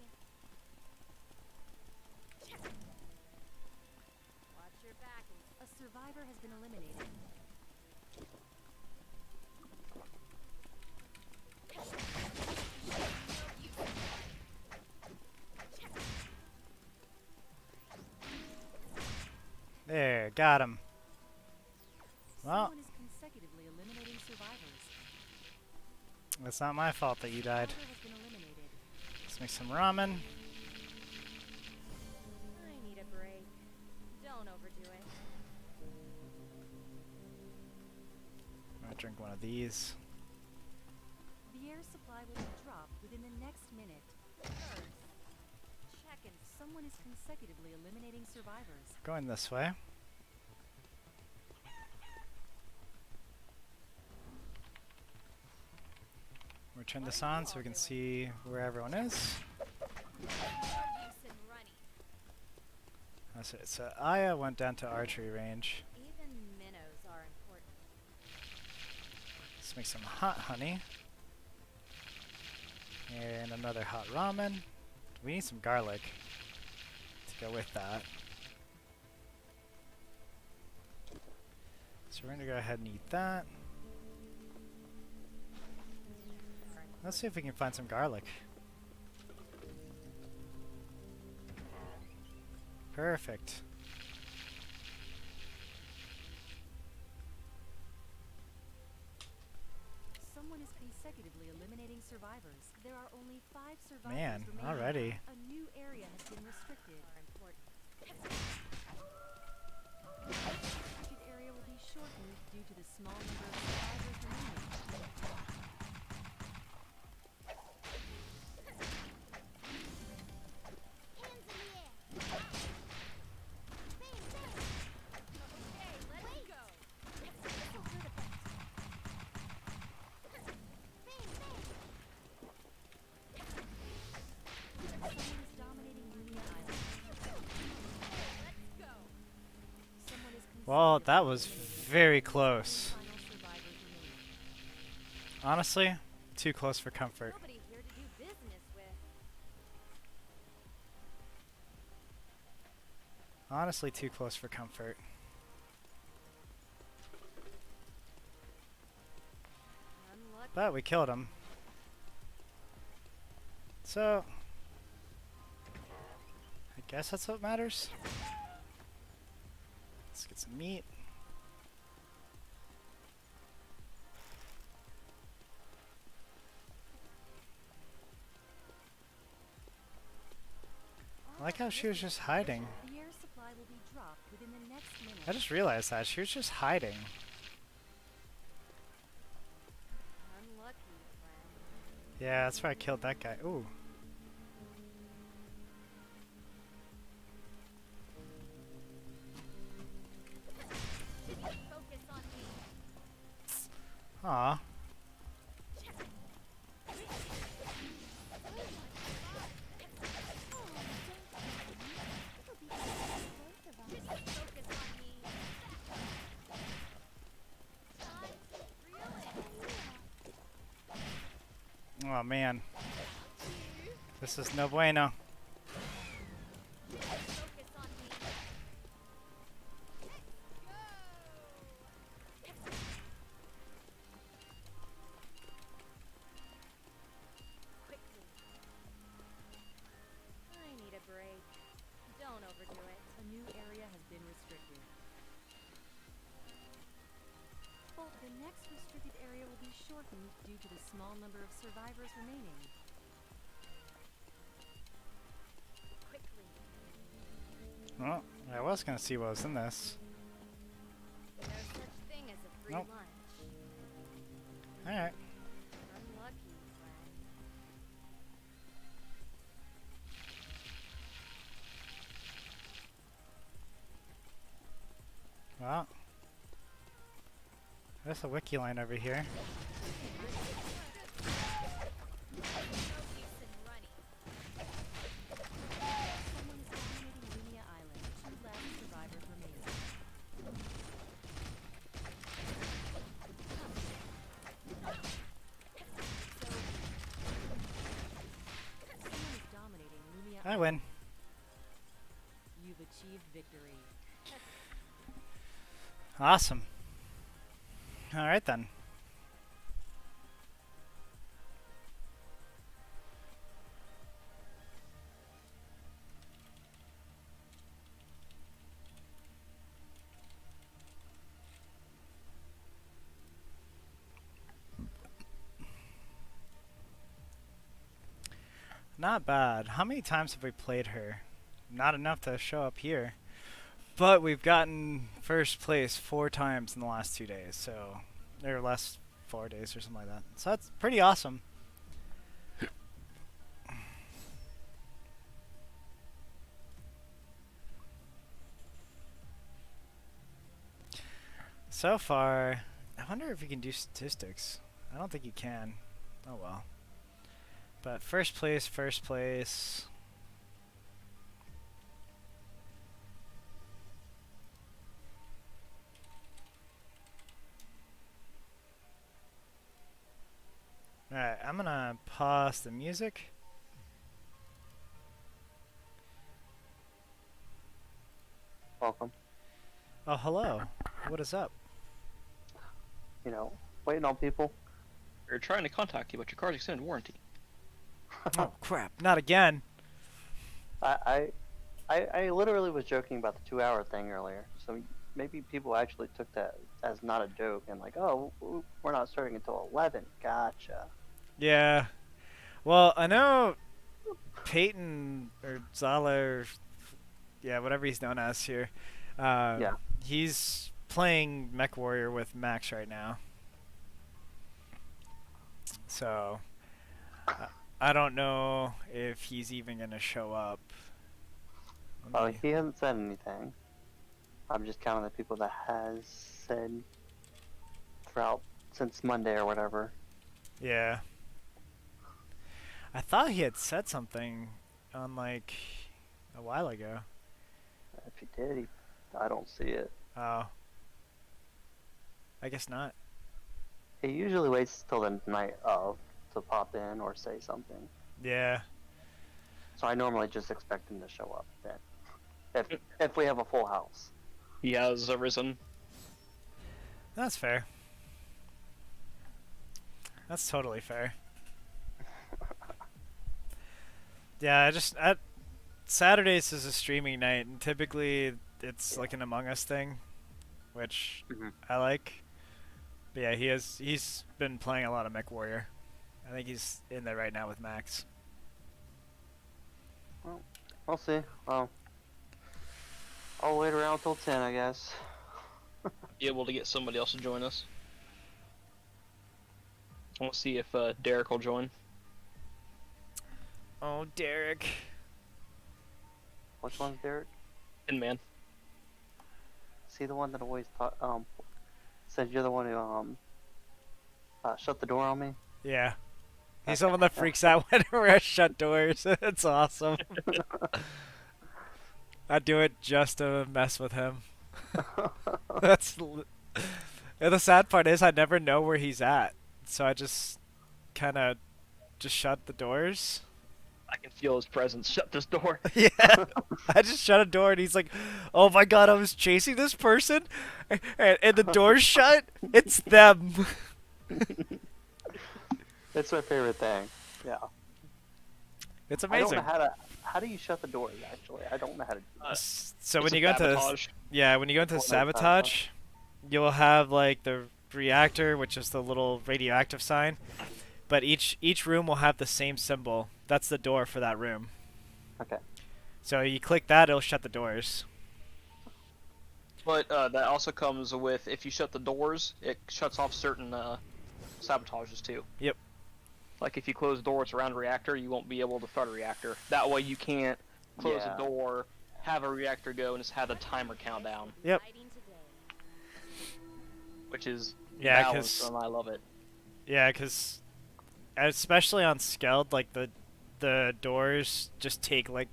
Watch your back. A survivor has been eliminated. There, got him. Well, Someone is consecutively eliminating survivors. it's not my fault that you died. Survivor has been eliminated. Let's make some ramen. I need a break. Don't overdo it. I'm gonna drink one of these. The air supply will be dropped within the next minute. First, check and Someone is consecutively eliminating survivors. Going this way. We'll turn this on so we can see where everyone is. no use in running. That's it. So Aya went down to archery range. Even minnows are important. Let's make some hot honey. And another hot ramen. We need some garlic to go with that. So we're gonna go ahead and eat that. Let's see if we can find some garlic. Perfect. Someone is consecutively eliminating survivors. There are only 5 survivors Man, remaining. already. A new area has been restricted. Are important. The restricted area will be shortened due to the small number of survivors remaining. Hands in the air. Bam, bam. Okay, let's go. This'll do the best. Bam, bam. Someone is dominating Union Island. Let's go. Someone is Well, that consecutively was eliminating. very close. Final survivors remaining. Honestly, too close for comfort. Nobody here to do business with. Honestly, too close for comfort. Unlucky. But we killed him. So, I guess that's what matters. Let's get some meat. I like how she was just hiding. The air supply will be dropped within the next minute. I just realized that. She was just hiding. Unlucky, friend. Yeah, that's why I killed that guy. Ooh. Focus on me. Aw. Focus on me. Time to reel it. Oh man. This is no bueno. Focus on me. Quickly. I need a break. Don't overdo it. A new area has been restricted. due to the small number of survivors remaining. Quickly. Well, I was gonna see what was in this. No such thing as a free Nope. lunch. Alright. Unlucky, friend. Well, there's a wiki line over here. No use in running. Someone is dominating Lumia Island. 2 last survivors remaining. Someone is dominating Lumia I win. You've achieved victory. Awesome. Alright then. Not bad. How many times have we played her? Not enough to show up here. But we've gotten first place 4 times in the last 2 days, so or last 4 days or something like that. So that's pretty awesome. So far, I wonder if you can do statistics. I don't think you can. Oh well. But first place, first place. Alright, I'm gonna pause the music. Welcome. Oh, hello. What is up? You know, waiting on people. We're trying to contact you, but your car's extended warranty. Oh, crap. Not again. I literally was joking about the 2-hour thing earlier. So maybe people actually took that as not a joke and like, oh, we're not starting until 11. Gotcha. Yeah. Well, I know Peyton or Zala or yeah, whatever he's known as here. Yeah. He's playing Mech Warrior with Max right now. So I don't know if he's even gonna show up. Oh, he hasn't said anything. I'm just counting the people that has said throughout since Monday or whatever. Yeah. I thought he had said something on like a while ago. If he did, I don't see it. Oh. I guess not. He usually waits till the night of to pop in or say something. Yeah. So I normally just expect him to show up then. If we have a full house. He has arisen. That's fair. That's totally fair. Yeah, Saturdays is a streaming night, and typically it's like an Among Us thing, which I like. But yeah, he's been playing a lot of Mech Warrior. I think he's in there right now with Max. Well, we'll see. Well, I'll wait around till 10, I guess. Be able to get somebody else to join us. I want to see if Derek will join. Oh, Derek. Which one's Derek? And man, Is he the one that always said you're the one who shut the door on me? Yeah. He's the one that freaks out whenever I shut doors. It's awesome. I do it just to mess with him. And the sad part is I never know where he's at. So I just kind of just shut the doors. I can feel his presence. Shut this door. Yeah. I just shut a door and he's like, oh my god, I was chasing this person and the door's shut. It's them. It's my favorite thing. Yeah. It's I amazing. don't know how do you shut the doors, actually? I don't know how to do that. So It's when a you go into sabotage. when you go into Well, no, sabotage, you'll have like the reactor, which is the little radioactive sign. But each room will have the same symbol. That's the door for that room. Okay. So you click that, it'll shut the doors. But that also comes with, if you shut the doors, it shuts off certain sabotages too. Yep. Like if you close doors around a reactor, you won't be able to start a reactor. That way you can't close Yeah. a door, have a reactor go, and just have the timer count down. Yep. Fighting today. Which is Yeah, balanced, 'cause- and I love it. Yeah, because especially on Skeld, like the doors just take like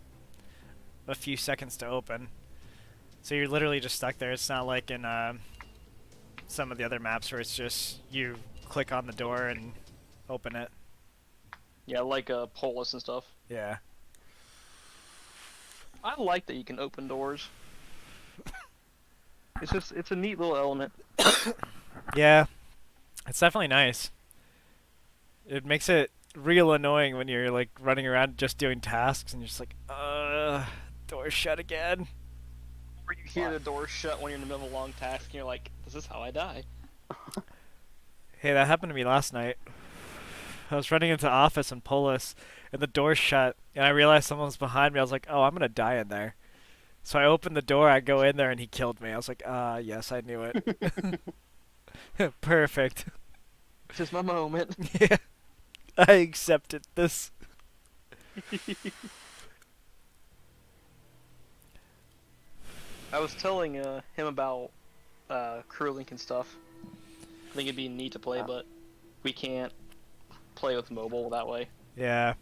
a few seconds to open. So you're literally just stuck there. It's not like in some of the other maps where it's just you click on the door and open it. Yeah, like Polus and stuff. Yeah. I like that you can open doors. It's a neat little element. Yeah. It's definitely nice. It makes it real annoying when you're like running around just doing tasks and you're just like, door shut again. Or you hear the door shut when you're in the middle of a long task, and you're like, "This is how I die." Hey, that happened to me last night. I was running into office in Polis, and the door shut, and I realized someone was behind me. I was like, oh, I'm gonna die in there. So I opened the door, I go in there, and he killed me. I was like, yes, I knew it. Perfect. This is my moment. Yeah. I accepted this. I was telling him about Crew Link and stuff. I think it'd be neat to play, but we can't play with mobile that way. Yeah.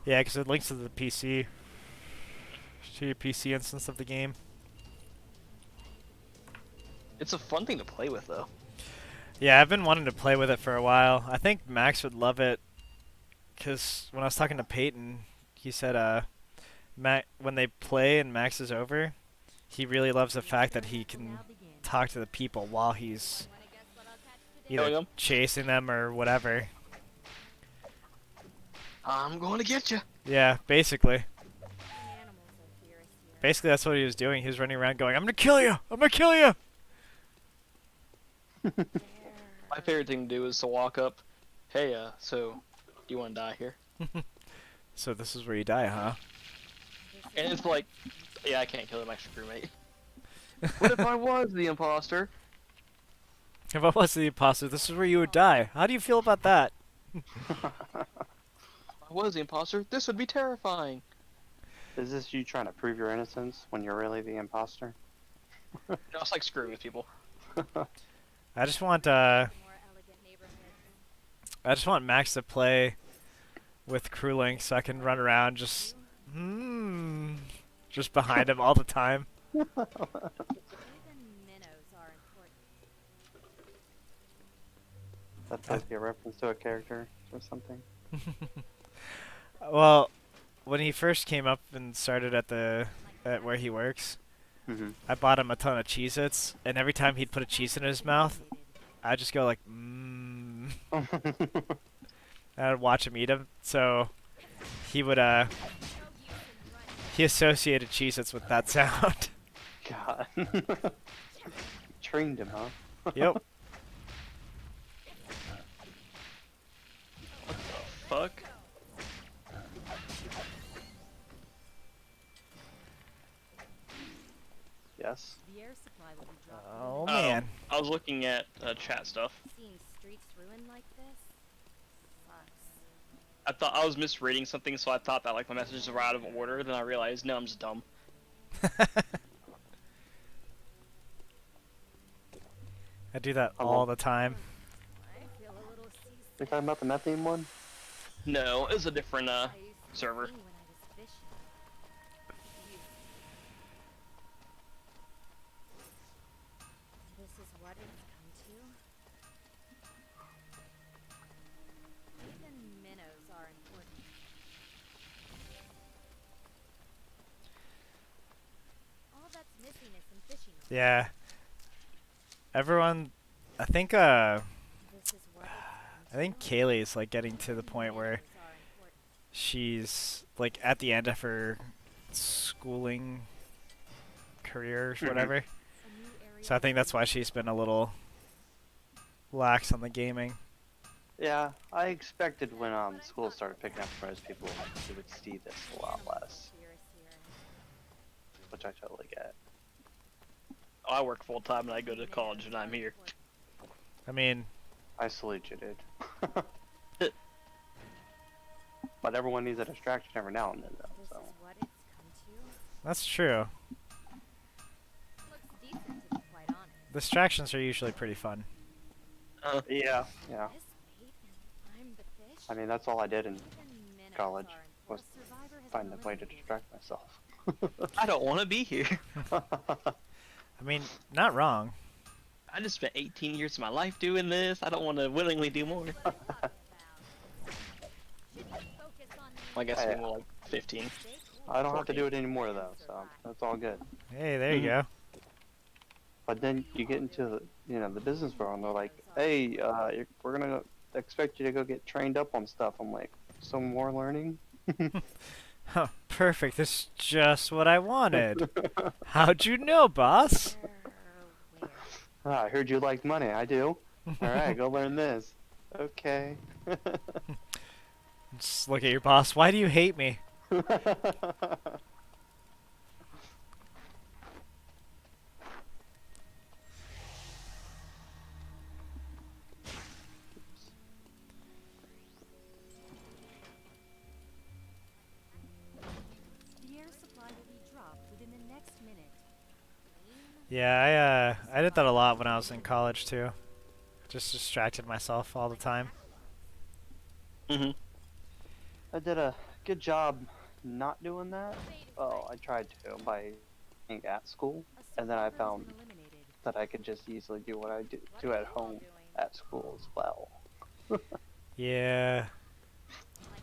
Yeah, because it links to the PC. To your PC instance of the game. It's a fun thing to play with, though. Yeah, I've been wanting to play with it for a while. I think Max would love it. Because when I was talking to Peyton, he said when they play and Max is over, he really loves the fact that he can talk to the people while he's Wanna guess what I'll catch today? either Killing 'em? chasing them or whatever. I'm going to get you. Yeah, basically. Animals are fierce here. Basically, that's what he was doing. He was running around going, I'm gonna kill you! I'm gonna kill you! My favorite thing to do is to walk up. Hey, so do you want to die here? So this is where you die, huh? And it's like, yeah, I can't kill an extra crewmate. What if I was the imposter? If I was the imposter, this is where you would die. How do you feel about that? If I was the imposter, this would be terrifying. Is this you trying to prove your innocence when you're really the imposter? No, it's like screwing with people. I just want More elegant neighborhoods. I just want Max to play with Crewlink so I can run around just behind him all the time. Even minnows are important. That's like a reference to a character or something. Well, when he first came up and started at where he works, Mm-hmm. I bought him a ton of Cheez-Its, and every time he'd put a cheese in his mouth, I'd just go like, mmm. I'd watch him eat them. So he would, he associated Cheez-Its with that sound. God. Trained him, huh? Yep. Fuck. Yes. The air supply will be dropped. Oh man. I was looking at chat stuff. Seeing streets ruined like this sucks. I thought I was misreading something, so I thought that like my messages were out of order. Then I realized, no, I'm just dumb. I do that all the time. I feel a little seasick. You talking about the methane one? No, it was a different I used to server. sing when I was fishing. This is what it's come to. Even minnows are important. All that's missing is some fishing. Yeah. Everyone, I think This is what it's I think Kaylee's like getting to the point where minnows are important. she's like at the end of her schooling career or whatever. A new area So I think that's why she's been a little lax on the gaming. Yeah, I expected when school started picking up for most people, we would see this a lot less, which I totally get. I work full time and I go to college and I'm here. I mean, I salute you, dude. But everyone needs a distraction every now and then, though. This So is what it's come to. that's true. Looks decent, to be quite honest. Distractions are usually pretty fun. yeah. This bait and I'm the fish. I mean, that's all I did in Even minnows college aren't. was A survivor has find been a way to eliminated. distract myself. I don't want to be here. I mean, not wrong. I just spent 18 years of my life doing this. I don't want to willingly do more. What are you talking about? Should you focus on I guess Hey. we more like 15. I don't have to do it anymore, though, so that's all good. Hey, there you go. But then you get into the, the business world, and they're like, "Hey, we're gonna expect you to go get trained up on stuff." I'm like, "Some more learning?" Huh, perfect. This is just what I wanted. How'd you know, boss? where? I heard you liked money. I do. All right, go learn this. Okay. Just look at your boss. Why do you hate me? The air supply will be dropped within the next minute. Yeah, I did that a lot when I was in college too. Just distracted myself all the time. Mm-hmm. I did a good job not doing that. Oh, I tried to by being at school, A and then I survivor has found been eliminated. that I could just easily do what I do at home at school as well. Yeah.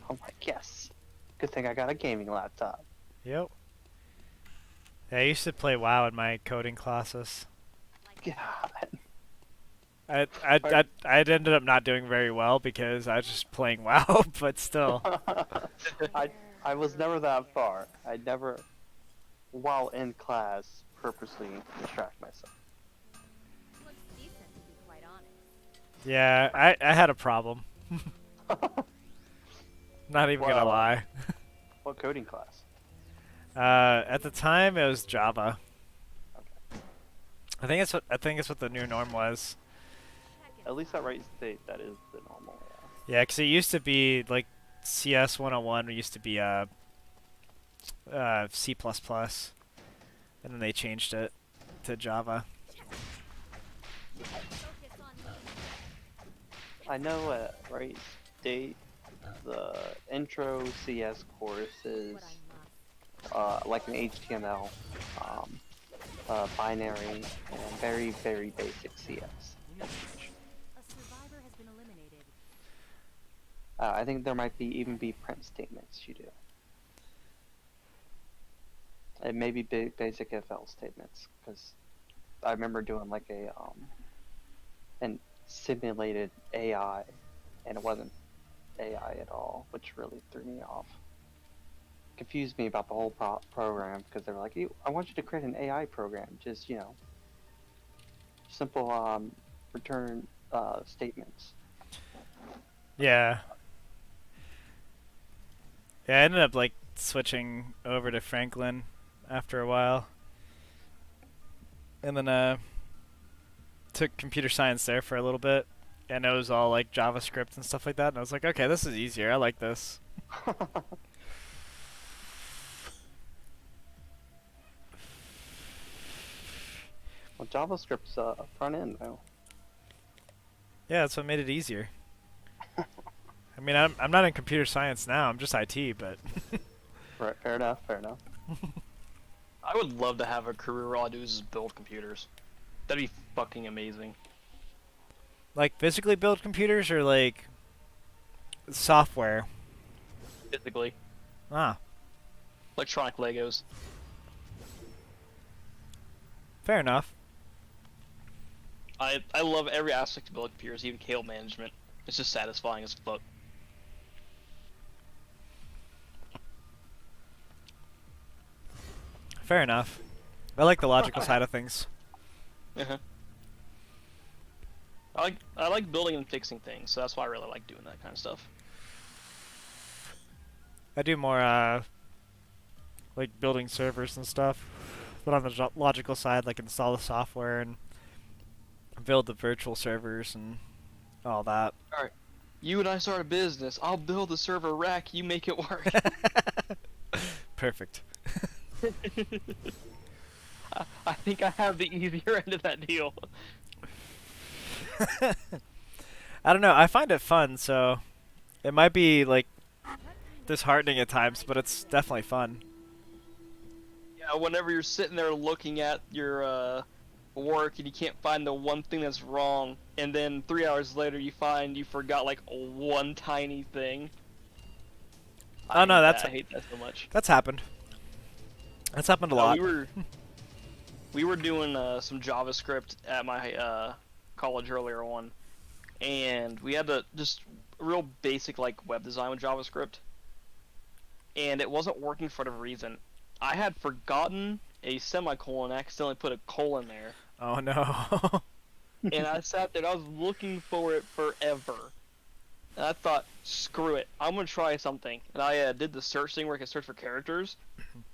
I'm like, yes. Good thing I got a gaming laptop. Yep. Yeah, I used to play WoW in my coding classes. God. I'd ended up not doing very well because I was just playing WoW, but still. I was never that far. I never, while in class, purposely distract myself. Looks decent, to be quite honest. Yeah, I had a problem. Not even gonna Well, lie. What coding class? At the time, it was Java. I think it's what the new norm was. At least at Wright State, that is the normal. Yeah, 'cause it used to be like CS 101 used to be C++, and then they changed it to Java. Focus on me. I know at Wright State, the intro CS course is What I must. like an HTML, binary, and very, very basic CS. A survivor has been eliminated. I think there might even be print statements you do. It may be basic if else statements, because I remember doing like an simulated AI, and it wasn't AI at all, which really threw me off. Confused me about the whole program, because they were like, I want you to create an AI program, just, simple return statements. Yeah. Yeah, I ended up like switching over to Franklin after a while. And then took computer science there for a little bit. And it was all like JavaScript and stuff like that. And I was like, okay, this is easier. I like this. Well, JavaScript's front end though. Yeah, that's what made it easier. I mean, I'm not in computer science now. I'm just IT, but Right, fair enough, fair enough. I would love to have a career where all I do is just build computers. That'd be fucking amazing. like physically build computers or like software. Physically. Ah, Electronic Legos. fair enough. I love every aspect of building computers, even cable management. It's just satisfying as fuck. Fair enough. I like the logical side of things. Uh-huh. I like building and fixing things, so that's why I really like doing that kind of stuff. I do more like building servers and stuff, but on the logical side, like install the software and build the virtual servers and all that. All right, you and I start a business. I'll build the server rack. You make it work. Perfect. I think I have the easier end of that deal. I don't know. I find it fun, so it might be like disheartening at times, but it's definitely fun. Yeah, whenever you're sitting there looking at your work and you can't find the one thing that's wrong, and then 3 hours later you find you forgot like one tiny thing. Oh no, I hate that so much. That's happened. That's happened a lot. We were doing some JavaScript at my college earlier on, and we had to just real basic like web design with JavaScript, and it wasn't working for whatever reason. I had forgotten a semicolon, accidentally put a colon there. Oh no. And I sat there and I was looking for it forever. And I thought, screw it, I'm gonna try something. And I did the search thing where I could search for characters,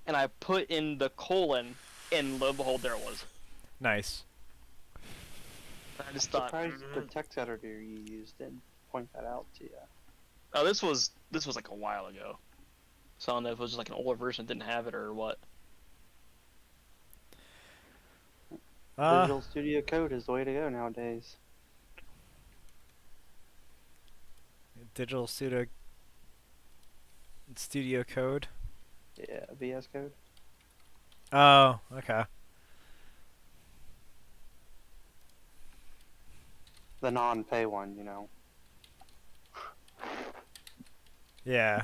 and I put in the colon, and lo and behold, there it was. Nice. I just thought, Surprised the text editor you used didn't point that out to you. oh, this was like a while ago. So I don't know if it was just like an older version that didn't have it or what. Visual Studio Code is the way to go nowadays. Digital Studio Code. Yeah, VS Code. Oh, okay. The non-pay one, you know. Yeah.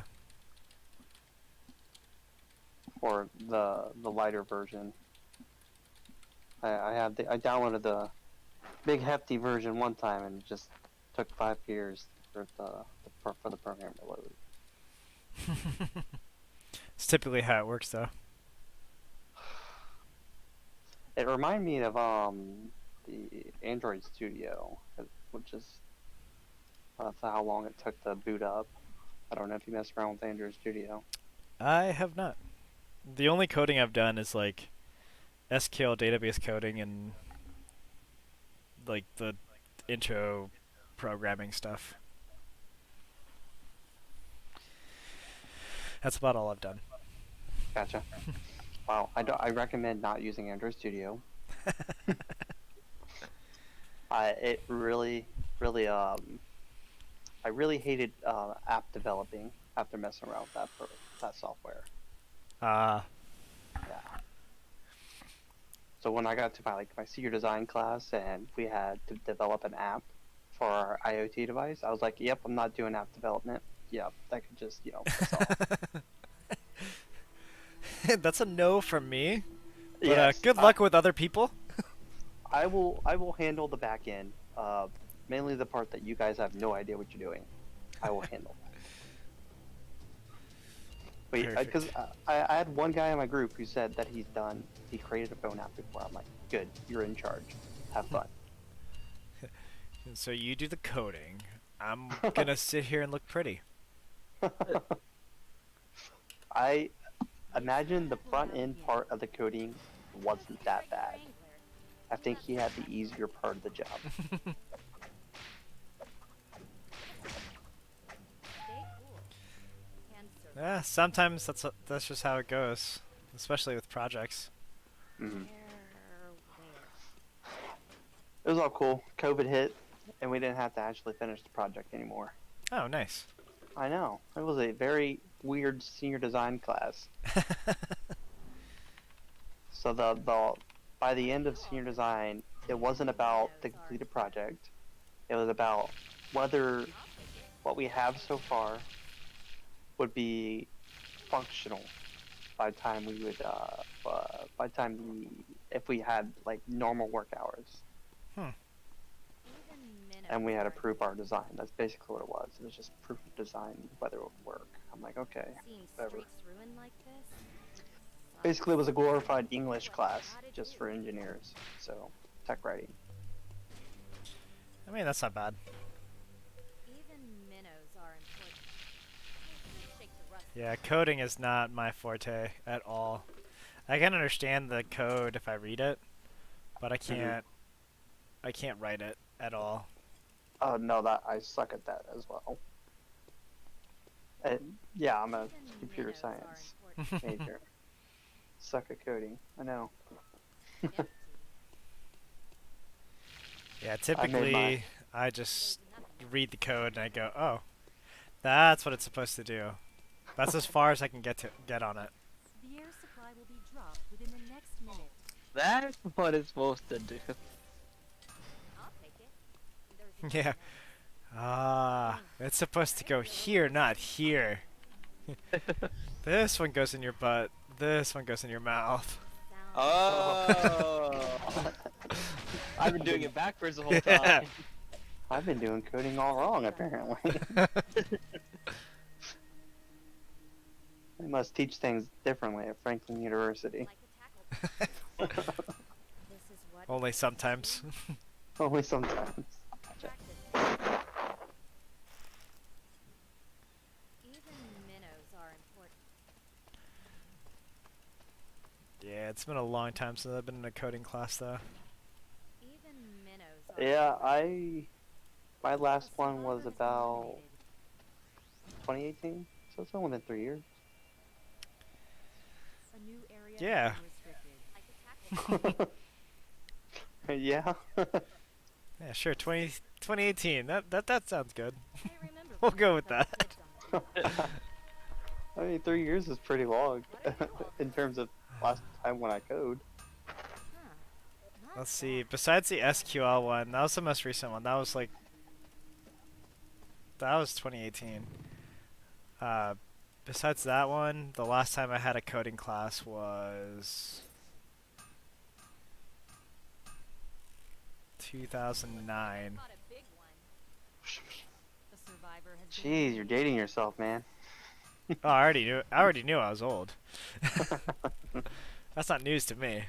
Or the lighter version. I downloaded the big hefty version one time and it just took 5 years for the program to load. It's typically how it works, though. It reminded me of the Android Studio, which is how long it took to boot up. I don't know if you messed around with Android Studio. I have not. The only coding I've done is like SQL database coding and like the intro programming stuff. That's about all I've done. Gotcha. Wow, I recommend not using Android Studio. It really, I really hated app developing after messing around with that software. Yeah. So when I got to my senior design class and we had to develop an app for our IoT device, I was like, yep, I'm not doing app development. Yep, that could just, piss off. That's a no from me. But Yes, good luck with other people. I will handle the back end, mainly the part that you guys have no idea what you're doing. I will handle that. Wait, because I had one guy in my group who said that he created a phone app before. I'm like, good, you're in charge. Have fun. So you do the coding. I'm gonna sit here and look pretty. I imagine the front end part of the coding wasn't that bad. I think he had the easier part of the job. Yeah, sometimes that's just how it goes, especially with projects. Mm-hmm. It was all cool. COVID hit, and we didn't have to actually finish the project anymore. Oh, nice. I know. It was a very weird senior design class. So by the end of senior design, it wasn't about the completed project. It was about whether what we have so far would be functional by the time we would if we had like normal work hours. And we had to prove our design. That's basically what it was. It was just proof of design, whether it would work. I'm like, okay, whatever. Basically, it was a glorified English class just for engineers. So tech writing. I mean, that's not bad. Even minnows are important. I should shake the rust. Yeah, coding is not my forte at all. I can understand the code if I read it, but I can't. I can't write it at all. Oh no, that I suck at that as well. Yeah, I'm a Even computer minnows are science important. major. Suck at coding. I know. Empty. Yeah, I typically I just There's nothing. read the code and I go, oh, that's what it's supposed to do. That's as far as I can get on it. The air supply will be dropped within the next minute. That's what it's supposed to do. I'll take it. There's Yeah. Ah, it's supposed to go here, not here. This one goes in your butt. This one goes in your mouth. Oh. I've been doing it backwards the whole Yeah. time. I've been doing coding all wrong apparently. They must teach things differently at Franklin University. like a tackle. This is what Only sometimes. Only sometimes. practice. Even minnows are important. Yeah, it's been a long time since I've been in a coding class though. Even minnows are Yeah, my last A one was survivor has been about eliminated. 2018, so it's only been 3 years. A new area Yeah. has been restricted. like a tackle. Yeah. Yeah, sure. 2018. That sounds good. I remember We'll playing go with other that. kids on the beach. I mean, 3 years is pretty long in terms of last time when I code. Huh. Not Let's see. bad. Besides the SQL one, that was the most recent one. That was 2018. Besides that one, the last time I had a coding class was 2009. Caught a big one. A survivor has been Jeez, you're eliminated. dating yourself, man. Oh, I already knew I was old. That's not news to me.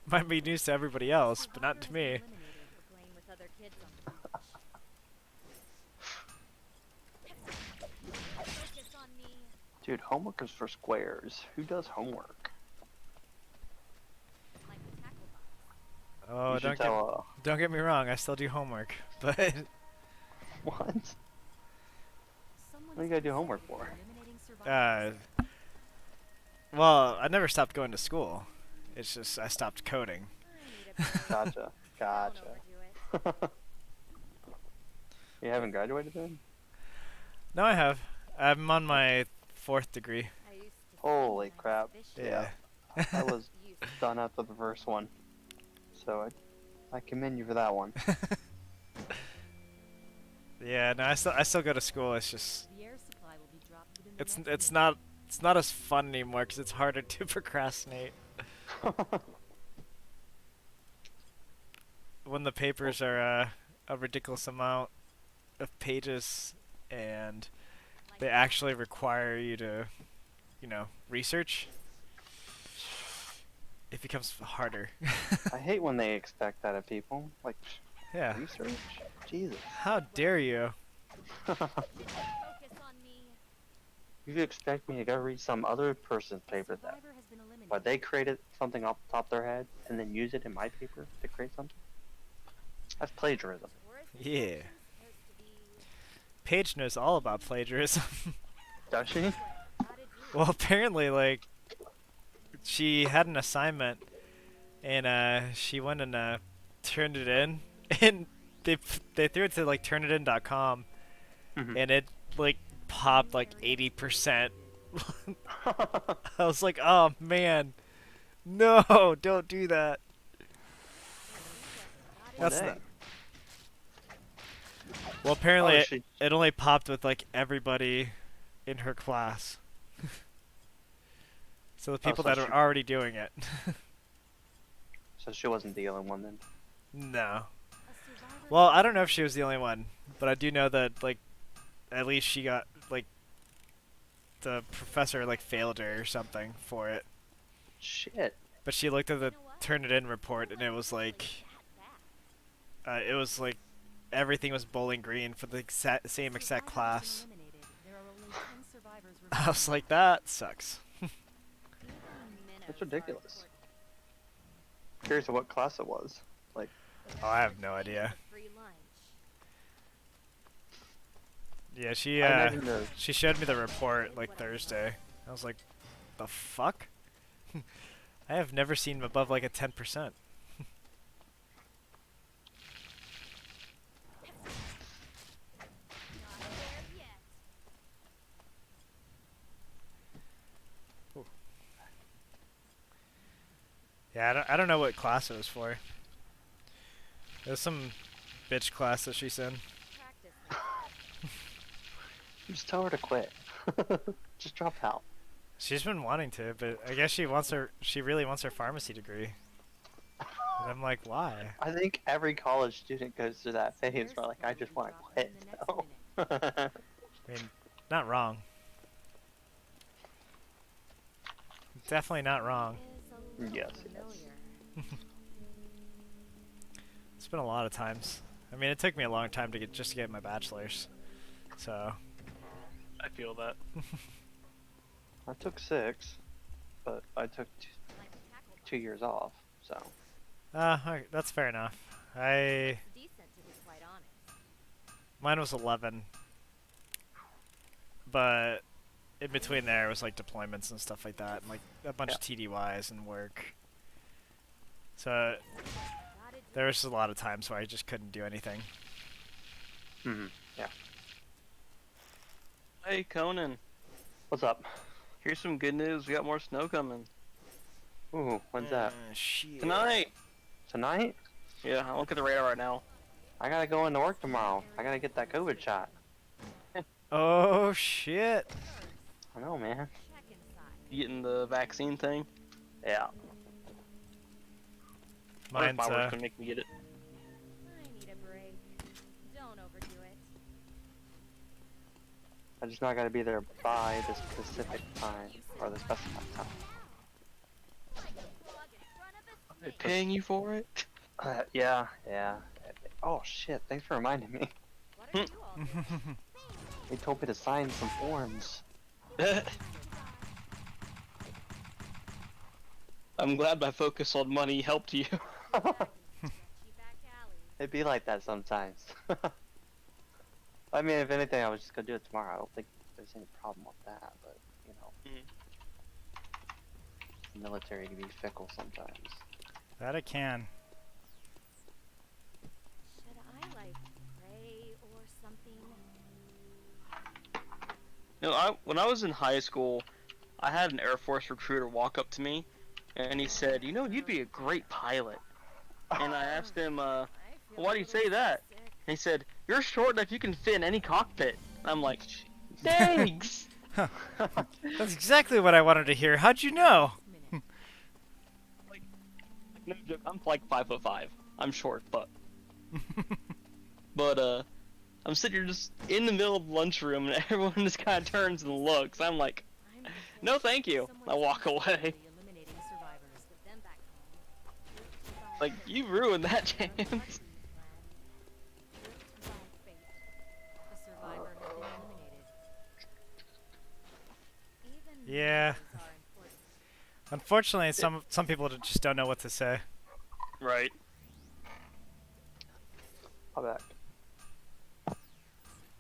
Might be news to everybody else, but not to Survivor me. has been eliminated. For playing with other kids on the beach. Focus on me. Dude, homework is for squares. Who does homework? Like a tackle box. Oh, You should tell, don't get me wrong. I still do homework, but what? Someone What do you is gotta do homework considering for? eliminating survivors. well, I never stopped going to school. It's just I stopped coding. I need a break. Gotcha. Don't Gotcha. overdo it. You haven't graduated then? No, I have. I'm on my 4th degree. I used to sing Holy when I was crap. fishing. Yeah. I was Used to. done after the first one. So I commend you for that one. Yeah, no, I still go to school. It's just The air supply will be dropped within the it's next minute. it's not as fun anymore because it's harder to procrastinate when the papers are a ridiculous amount of pages and they actually require you to, research. It becomes harder. I hate when they expect that of people. Like, Yeah. research? Jesus. How dare you? Focus on me. You expect me to go read some other person's paper that Survivor has been eliminated. why they created something off the top of their head and then use it in my paper to create something? That's plagiarism. Worth Yeah. it. Supposed to be. Paige knows all about plagiarism. Does she? How did you? Well, apparently, she had an assignment, and she went and turned it in, and they threw it to turnitin.com, Mhm. and it popped 80%. I was like, oh man, no, don't do that. That's Dang. not. Well, apparently Oh, she- it only popped with everybody in her class. So the people so that are she- already doing it. So she wasn't the only one then. No. A survivor Well, has I been don't know if she was the only one, but I do know that at least she got the professor failed her or something for it. Shit. But she looked at You the know what? turn it in report, and it was like everything was bowling green for the same exact class. I was like, that sucks. That's ridiculous. Curious of what class it was. Like, Oh, I have no idea. Yeah, I imagine the she showed me the report like Thursday. I was like, the fuck? I have never seen him above like a 10%. Yeah, I don't know what class it was for. It was some bitch class that she's in. just tell her to quit. Just drop out. She's been wanting to, but I guess she really wants her pharmacy degree. And I'm like, why? I think every college student goes through that phase where like I just want to quit. So. I mean, not wrong. Definitely not wrong. Yes. It's been a lot of times. I mean, it took me a long time to get my bachelor's. So. I feel that. I took 6, but I took 2 years off. So. Okay, that's fair enough. Mine was 11, but in between there was like deployments and stuff like that, and like a bunch of TDYs and work. So there was just a lot of times where I just couldn't do anything. Yeah. Hey, Conan. What's up? Here's some good news. We got more snow coming. Ooh, when's that? Shit. Tonight! Tonight? Yeah, I'll look at the radar right now. I gotta go into work tomorrow. I gotta get that COVID shot. Oh shit! I know, man. You getting the vaccine thing? Yeah. Mine's gonna make me get it. I need a break. Don't overdo it. I just know I gotta be there by the specific time, or the specified time. Are they paying you for it? Yeah. Oh shit, thanks for reminding me. What are you all doing? They told me to sign some forms. I'm glad my focus on money helped you. It'd be like that sometimes. I mean, if anything, I was just gonna do it tomorrow. I don't think there's any problem with that, but, you know. The military can be fickle sometimes. that I can. Should I like pray or something? You know, when I was in high school, I had an Air Force recruiter walk up to me, and he said, "You know, you'd be a great pilot." And I asked him, "Why do you say that?" And he said, "You're short enough you can fit in any cockpit." I'm like, "Thanks." That's exactly what I wanted to hear. How'd you know? No joke, I'm like 5'5". I'm short, but I'm sitting here just in the middle of the lunchroom, and everyone just kind of turns and looks. I'm like, "No, thank you." I walk away. Like, you ruined that chance. Yeah. Unfortunately, some people just don't know what to say. Right. I'll back.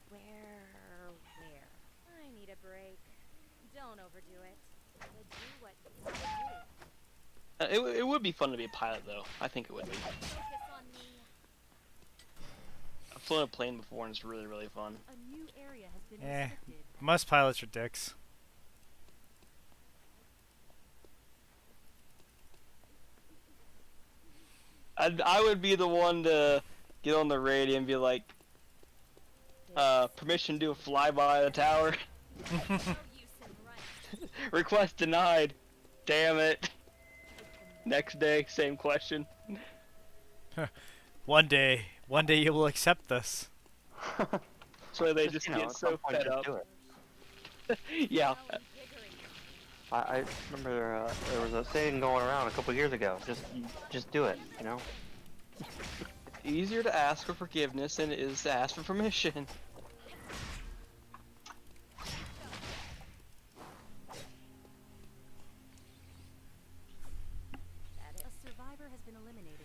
Where? I need a break. Don't overdo it. But do what you gotta do. It would be fun to be a pilot, though. I think it would be. Focus on me. I've flown a plane before, and it's really, really fun. A new area has been Eh, restricted. most pilots are dicks. I would be the one to get on the radio and be like, permission to do a flyby of the tower. No use in running. Request denied. Damn it. Next day, same question. One day you will accept this. So they just you know, get at some so point, fed just up. do it. Yeah. Well, invigorating. I remember there was a saying going around a couple years ago. Just do it, you know. Easier to ask for forgiveness than it is to ask for permission. A survivor has been eliminated.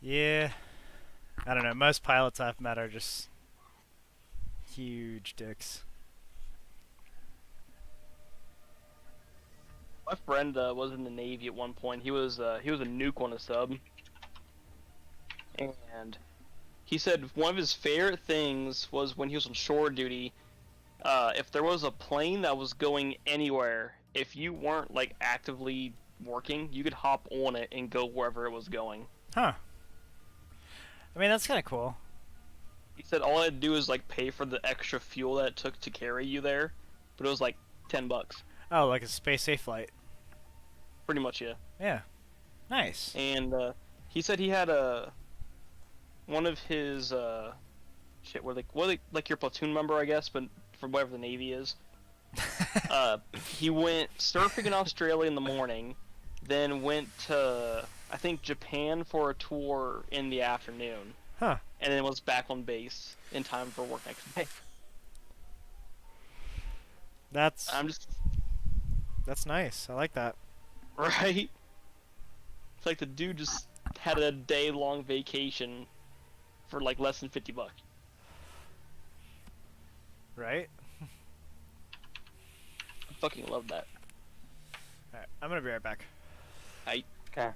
Yeah. I don't know. Most pilots I've met are just huge dicks. My friend was in the Navy at one point. He was a nuke on a sub, and he said one of his favorite things was when he was on shore duty. If there was a plane that was going anywhere, if you weren't like actively working, you could hop on it and go wherever it was going. Huh. I mean, that's kind of cool. He said all I had to do was like pay for the extra fuel that it took to carry you there, but it was like $10. Oh, like a space safe flight. Pretty much, yeah. Yeah. Nice. And he said he had one of his shit, like your platoon member, I guess, but from whatever the Navy is. He went surfing in Australia in the morning, then went to I think Japan for a tour in the afternoon. Huh. And then was back on base in time for work next day. That's That's nice. I like that. right. It's like the dude just had a day-long vacation for like less than $50. Right? I fucking love that. Alright, I'm gonna be right back. Okay.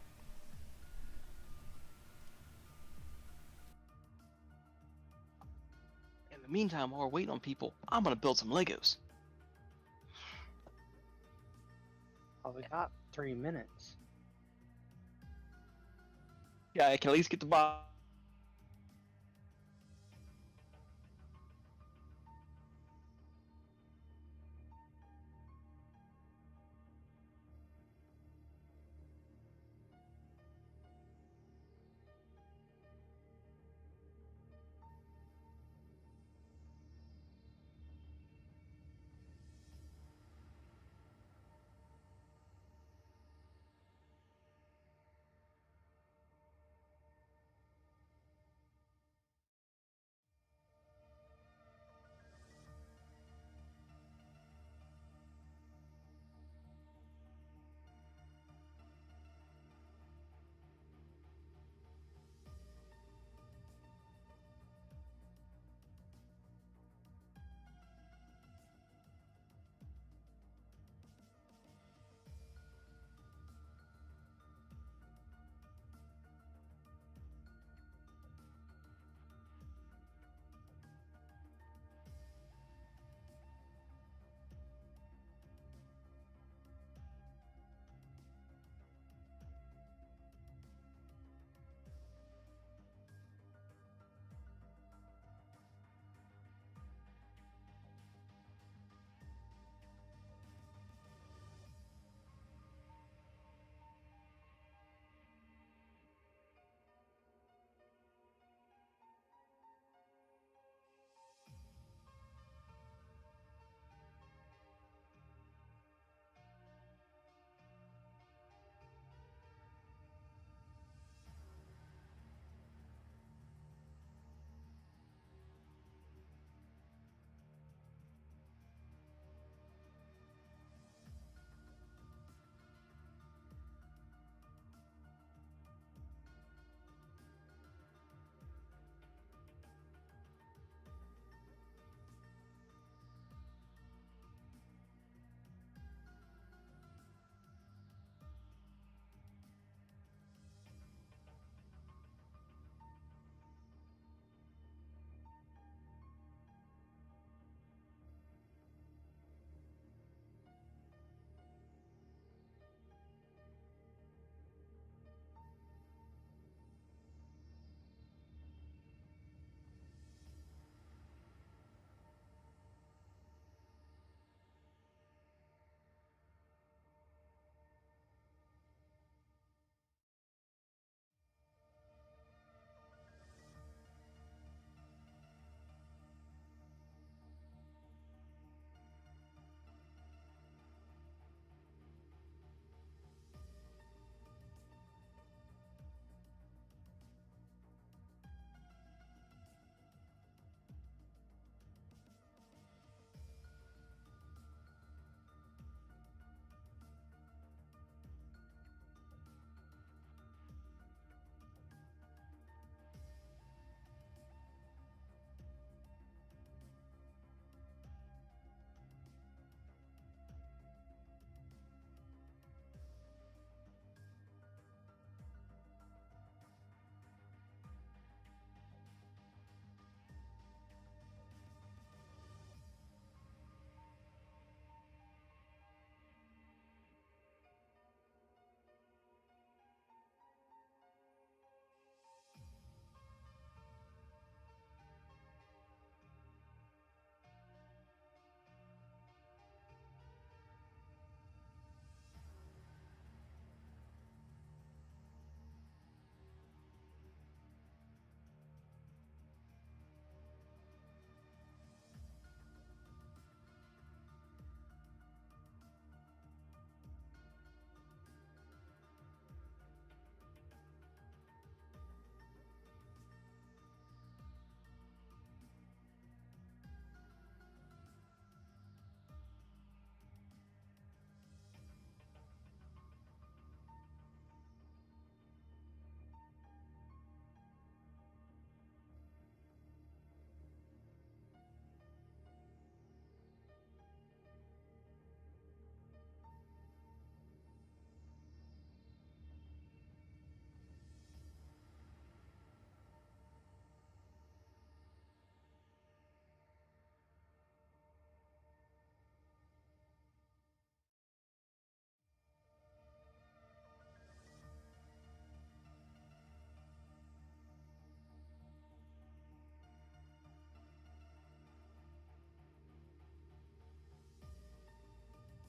In the meantime, while we're waiting on people, I'm gonna build some Legos. Well, we got 3 minutes. Yeah, I can at least get the box.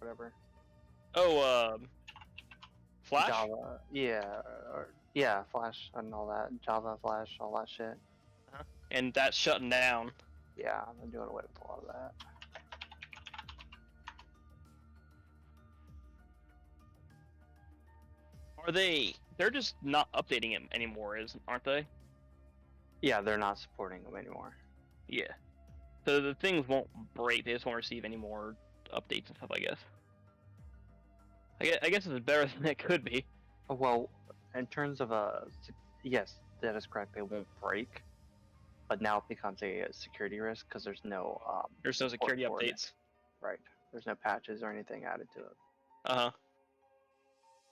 whatever. Oh, Flash. Java, yeah, yeah, Flash and all that, Java, Flash, all that shit. And that's shutting down. Yeah, I'm doing away with a lot of that. Are they? They're just not updating it anymore, aren't they? Yeah, they're not supporting them anymore. Yeah. So the things won't break. They just won't receive any more updates and stuff. I guess. I guess it's better than it could be. Well, in terms of yes, that is correct. They won't break, but now it becomes a security risk because there's no There's no security support for it. updates. Right. There's no patches or anything added to it. Uh-huh.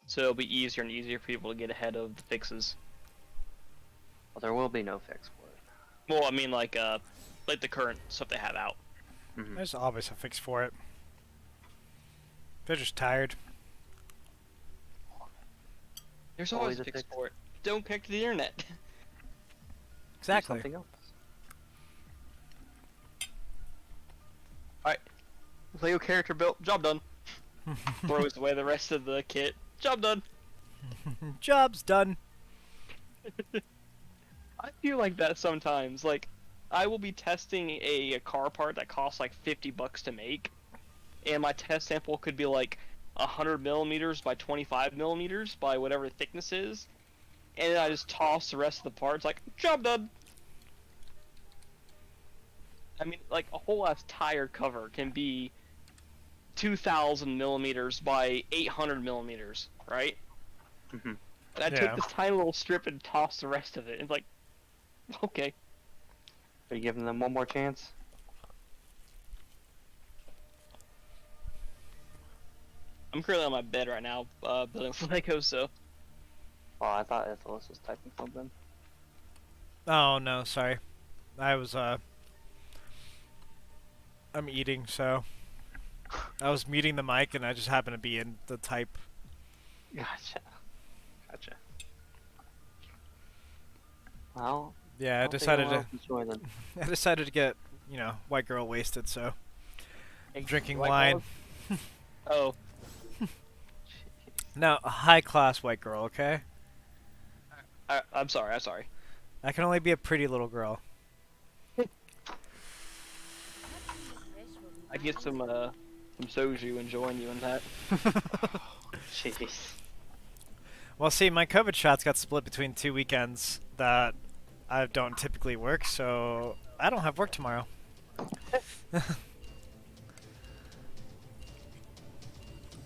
So it'll be easier and easier for people to get ahead of the fixes. Well, there will be no fix for it. Well, I mean, like the current stuff they have out. Mhm. There's always a fix for it. They're just tired. There's Always always a a fix fix. for it. Don't connect to the internet. Exactly. Something else. Alright. Lego character built. Job done. Throws away the rest of the kit. Job done. Job's done. I feel like that sometimes. Like, I will be testing a car part that costs like $50 to make, and my test sample could be like 100 millimeters by 25 millimeters by whatever the thickness is, and then I just toss the rest of the parts. Like, job done. I mean, like a whole ass tire cover can be 2,000 millimeters by 800 millimeters, right? Mhm. And I Yeah. took this tiny little strip and tossed the rest of it. It's like, okay. Are you giving them one more chance? I'm currently on my bed right now, building Lego, so. Oh, I thought Ithilus was typing something. Oh no, sorry. I was I'm eating, so I was muting the mic and I just happened to be in the type. Gotcha. Gotcha. Well, Yeah, I don't think decided anyone to else is joining. I decided to get, white girl wasted, so I'm drinking White wine. Oh, No, a high class white girl, okay? I'm sorry. I can only be a pretty little girl. I get some soju and join you in that. Jeez. Well, see, my COVID shots got split between 2 weekends that I don't typically work, so I don't have work tomorrow. I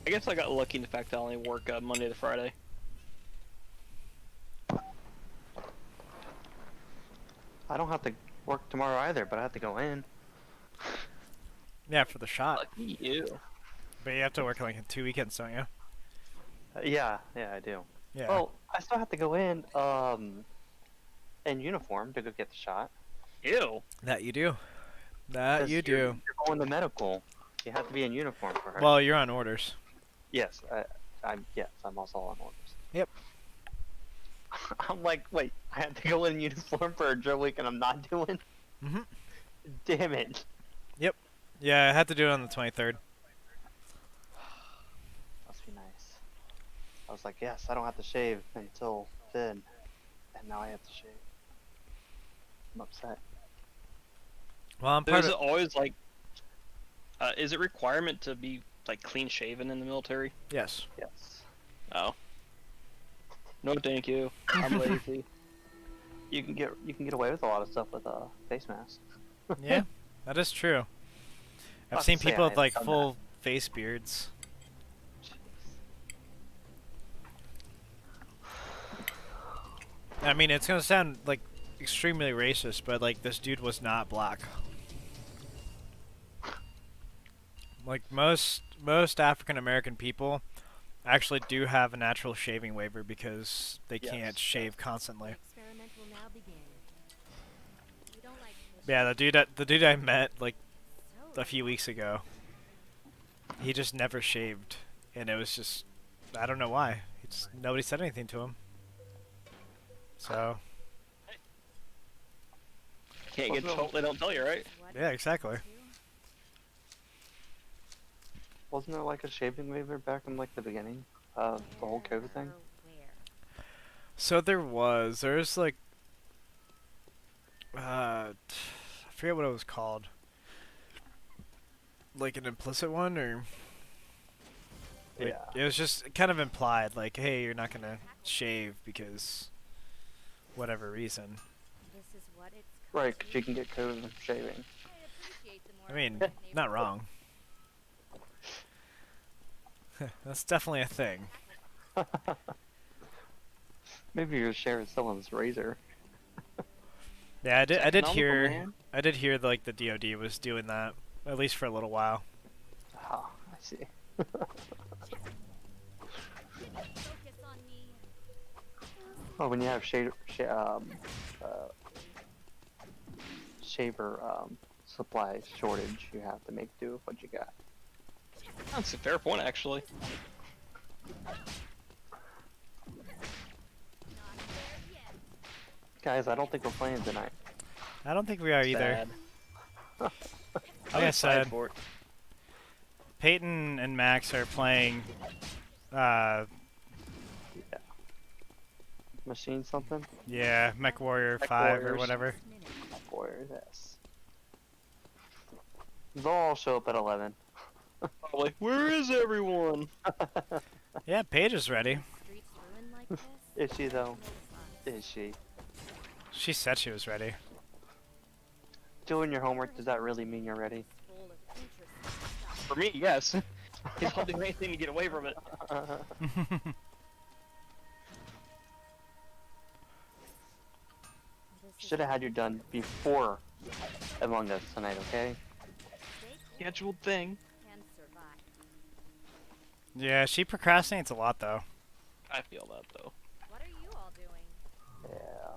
guess I got lucky in the fact that I only work Monday to Friday. I don't have to work tomorrow either, but I have to go in. Yeah, for the shot. Lucky you. But you have to work like in 2 weekends, don't you? Yeah, I do. Yeah. Well, I still have to go in uniform to go get the shot. Ew. That you do. That 'Cause you do. You're going to medical. You have to be in uniform for her. Well, you're on orders. Yes, I'm also on orders. Yep. I'm like, wait, I have to go in uniform for a drill week and I'm not doing? Mhm. Damn it. Yeah, I had to do it on the 23rd. Must be nice. I was like, yes, I don't have to shave until then. And now I have to shave. I'm upset. Well, I'm part There's of. always like, is it requirement to be like clean shaven in the military? Yes. Yes. Oh. No, thank you. I'm lazy. You can get away with a lot of stuff with a face mask. Yeah, that is true. I've Not seen to say people I with like haven't done full face beards. I mean, it's gonna sound like extremely racist, but like this dude was not black. Like most African American people actually do have a natural shaving waiver because they Yes. can't shave constantly. Experiment will now begin. You don't like fish, Yeah, the dude I met like so a few weeks ago, he just never shaved, and it was just I don't know why. Nobody said anything to him. So Can't get told they don't tell you, right? what yeah, exactly. to? Wasn't there like a shaving waiver back in like the beginning of the whole COVID thing? Where? So there's like, I forget what it was called. Like an implicit one, or like, Yeah. it was just kind of implied, like, hey, you're not gonna shave because whatever reason. This is what it's come Right, 'cause to? you can get COVID from shaving. I appreciate the more I mean, efficient not neighborhood. wrong. That's definitely a thing. Maybe you're sharing someone's razor. Yeah, I did economical, hear, man. I did hear like the DoD was doing that, at least for a little while. Ah, I see. Focus on me. Oh, when you have shaver supply shortage, you have to make do with what you got. That's a fair point, actually. Not there yet. Guys, I don't think we're playing tonight. I don't think we are either. Sad. Like I'm I excited said, for it. Peyton and Max are playing. Yeah. Machine something? Yeah, Mech Warrior Mech 5 or Warriors. whatever. Warriors, yes. They'll all show up at 11. Probably. Where is everyone? Yeah, Paige is ready. Streets ruined like this? Is she though? No fun. Is she? She said she was ready. Doing your homework, does that really mean you're ready? Full of interesting stuff. For me, yes. I'll do anything to get away from it. This is Should have had you done before Among Us tonight, okay? stay cool Scheduled thing. and survive. Yeah, she procrastinates a lot though. I feel that though. What are you all doing? Yeah.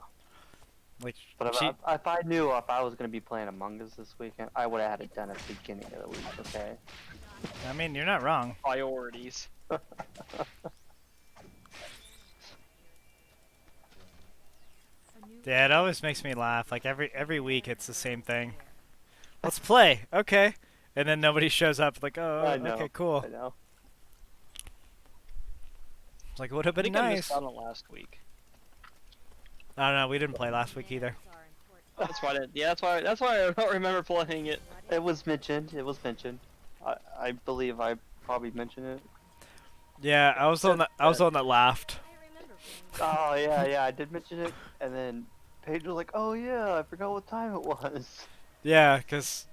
Like But if, she, if I knew if I was going to be playing Among Us this weekend, I would have had it done at the beginning of the week, okay? I mean, you're not wrong. Priorities. A new Yeah, it always makes me laugh. Like every week, it's the same thing. Let's play, okay? And then nobody shows up. Like, oh, I know. okay, cool. I know. It's like, would have I been think I nice. missed out on last week. I don't know. We didn't play last week either. Manners are important. That's why I didn't. Yeah, that's why I don't remember playing it. What It was mentioned. It was mentioned. I believe I probably mentioned it. Yeah, I was the one that laughed. I remember playing Oh, yeah, I did mention it. And then Paige was like, oh, yeah, I forgot what time it was. Yeah, cause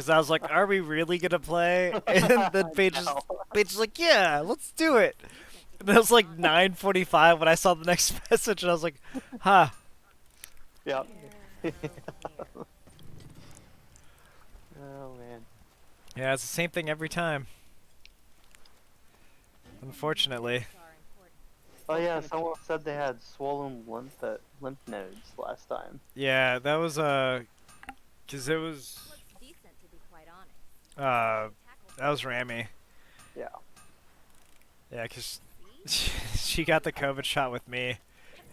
I was like, are we really gonna play? And then Paige know. was like, yeah, let's do it. And it was like 9:45 when I saw the next message, and I was like, huh. Yep. here. Oh, man. Yeah, it's the same thing every time. Unfortunately. Manners are important. Oh, yeah, someone said they had swollen lymph nodes last time. Yeah, that was cause it was Looks decent to be quite honest. that Tackle was Rami. Yeah. Yeah, cause see? she got the COVID shot with me.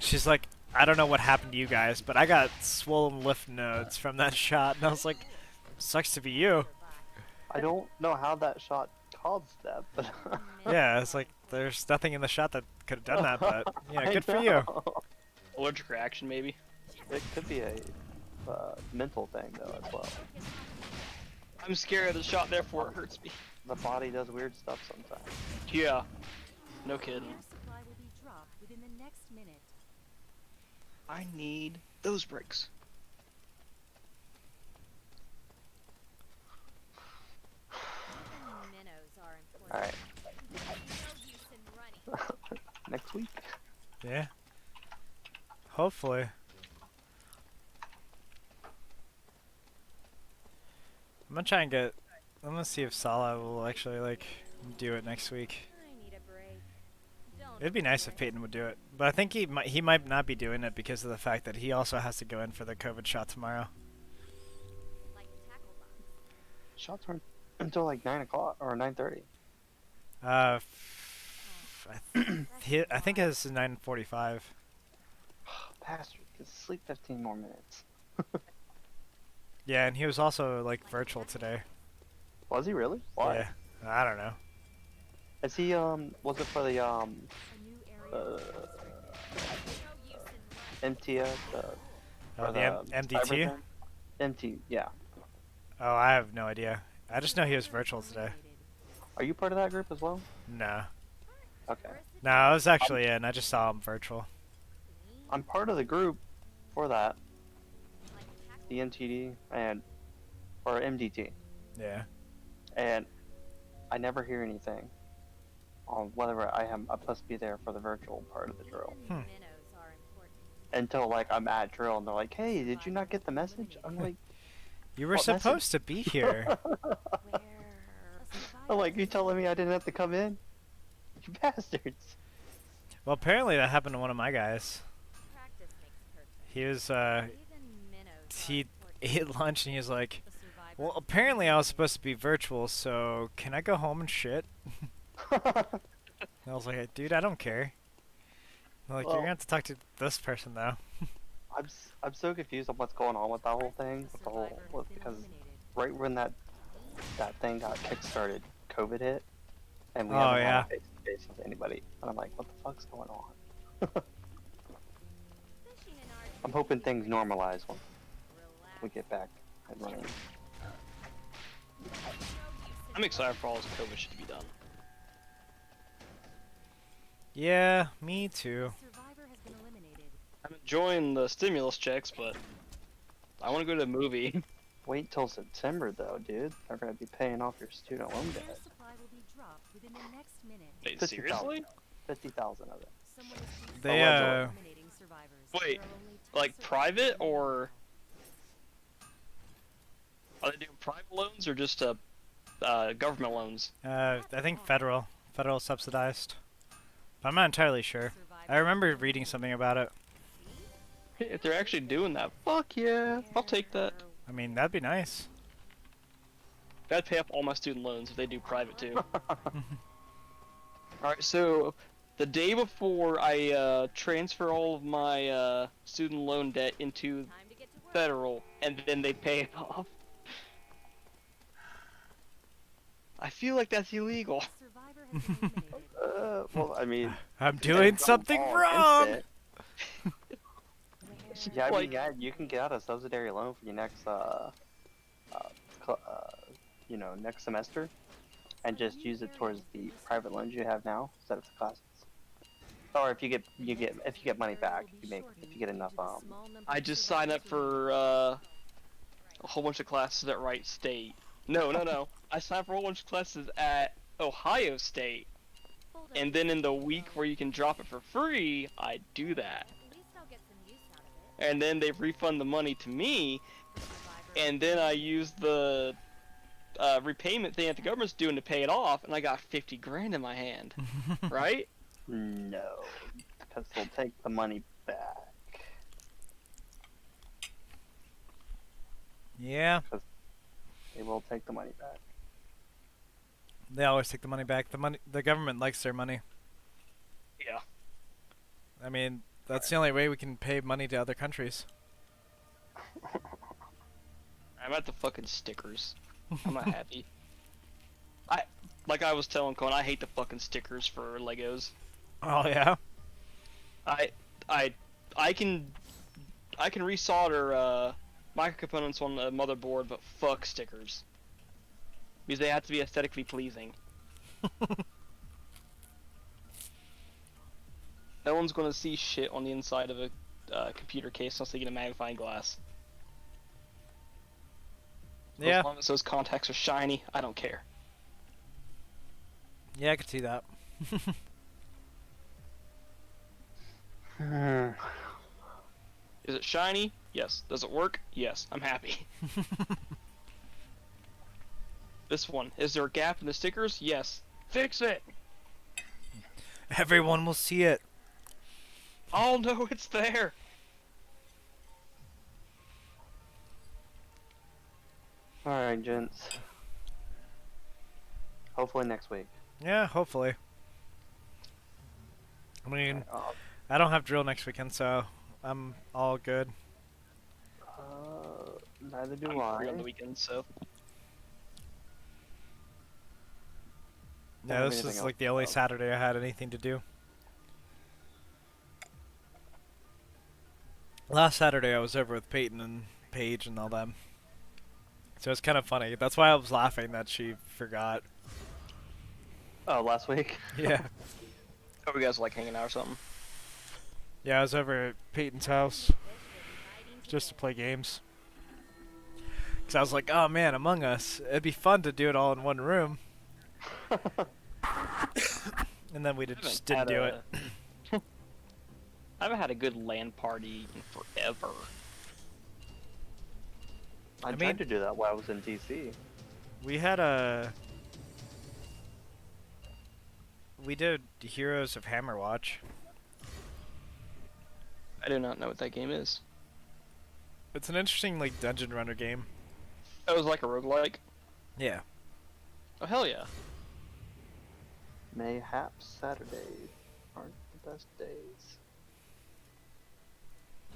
She's like, I don't know what happened to you guys, but I got swollen lymph nodes from that shot, and I was like, sucks to be you. I don't know how that shot caused that, but... Yeah, it's like there's nothing in the shot that could have done that, but yeah, I good for you. know. Allergic reaction, maybe. It could be a mental thing, though, as well. I'm scared of the shot, therefore it hurts me. The body does weird stuff sometimes. Yeah. No kidding. air supply will be dropped within the next minute. I need those brakes. Even minnows are important. Alright, No use in running. next week. Yeah. Hopefully. I'm gonna try and get. I'm gonna see if Salah will actually like do it next week. I need a break. Don't It'd be nice if Peyton would do it, but I think he might not be doing it because of the fact that he also has to go in for the COVID shot tomorrow. like tackle box. Shots aren't until like 9 o'clock or 9:30. I think it's 9:45. Bastard, just sleep 15 more minutes. Yeah, and he was also like virtual today. Was he really? Why? Yeah. I don't know. Is he was it for the A new area will be restricted. MTS Oh, or the MDT? cyber thing? MT, yeah. Oh, I have no idea. I just know he was virtual today. Are you part of that group as well? Nah. Okay. No, I was actually in. I just saw him virtual. I'm part of the group for that. The MTD and or MDT. Yeah. And I never hear anything on whether I'm supposed to be there for the virtual part of the drill. Minnows are important. Until like I'm at drill and they're like, "Hey, did you not get the message?" I'm like, You were What message? supposed to be here. Where? I'm like, you telling me I didn't have to come in? You bastards. Well, apparently that happened to one of my guys. Practice makes perfect. He was, Even minnows are he important. ate lunch and he was like, The survivor well, has apparently I was been supposed to be virtual, so can I go home and shit? And I was like, dude, I don't care. They're like, you're Well- gonna have to talk to this person, though. I'm so confused on what's going on with that whole thing. The With the whole, survivor has with, been because eliminated. right when that thing got kickstarted, COVID hit, and we Oh, haven't yeah. had face to face with anybody. And I'm like, what the fuck's going on? Fishing in our I'm hoping things normalize when we relax. get back and running. I'm excited for all this COVID shit to be done. Yeah, me too. The survivor has been eliminated. I'm enjoying the stimulus checks, but I want to go to a movie. Wait till September though, dude. They're gonna be paying off your student loan Air debt. supply will be dropped within the next minute. Wait, 50,000. seriously? 50,000 of it. Someone is being They, eliminating survivors. Wait, There are only 10 like survivors private remaining. or are they doing private loans or just government loans? I think federal subsidized. But I'm not entirely sure. I remember reading something about it. If they're actually doing that, fuck yeah, I'll take that. I mean, that'd be nice. That'd pay off all my student loans if they do private too. Alright, so the day before I transfer all of my student loan debt into Time to get to work. federal, and then they pay it off. I feel like that's illegal. The survivor has been eliminated. Well, I mean, I'm doing something all wrong! against it. Yeah, I mean, yeah, you can get out a subsidiary loan for your next, you know, next semester, and just use it towards the private loans you have now instead of the classes. Or if you get money back, if you get enough. I just signed up for a whole bunch of classes at Wright State. No. I signed up for a whole bunch of classes at Ohio State, Hold up. and then in the week where you can drop it for free, I do that. At least I'll get some use out of it. And then they refund the money to me, The survivor and then I use the repayment thing that the government's doing to pay it off, and I got 50 grand in my hand, right? No, because they'll take the money back. Yeah, They will take the money back. they always take the money back. The government likes their money. Yeah. I mean, that's the only way we can pay money to other countries. I'm at the fucking stickers. I'm not happy. Like I was telling Cohen, I hate the fucking stickers for Legos. Oh yeah. I can resolder microcomponents on the motherboard, but fuck stickers. Because they have to be aesthetically pleasing. No one's gonna see shit on the inside of a computer case unless they get a magnifying glass. Yeah. As long as those contacts are shiny, I don't care. Yeah, I could see that. Is it shiny? Yes. Does it work? Yes. I'm happy. This one. Is there a gap in the stickers? Yes. Fix it! Everyone will see it. Oh no, it's there! Alright, gents. Hopefully next week. Yeah, hopefully. I mean, Uh, I don't have drill next weekend, so I'm all good. neither do I'm free I. on the weekend, so. Yeah, have this anything is else like the to only talk. Saturday I had anything to do. Last Saturday I was over with Peyton and Paige and all them. So it's kind of funny. That's why I was laughing that she forgot. Oh, last week. Yeah. Are you guys like hanging out or something? Yeah, I was over at Peyton's house Fish will be biting just to today. play games. Because I was like, oh man, Among Us. It'd be fun to do it all in one room. And then we just didn't do it. I haven't had a good LAN party in forever. I mean- tried to do that while I was in DC. We did Heroes of Hammerwatch. I do not know what that game is. It's an interesting like dungeon runner game. Oh, it was like a roguelike? Yeah. Oh, hell yeah. Mayhaps Saturdays aren't the best days.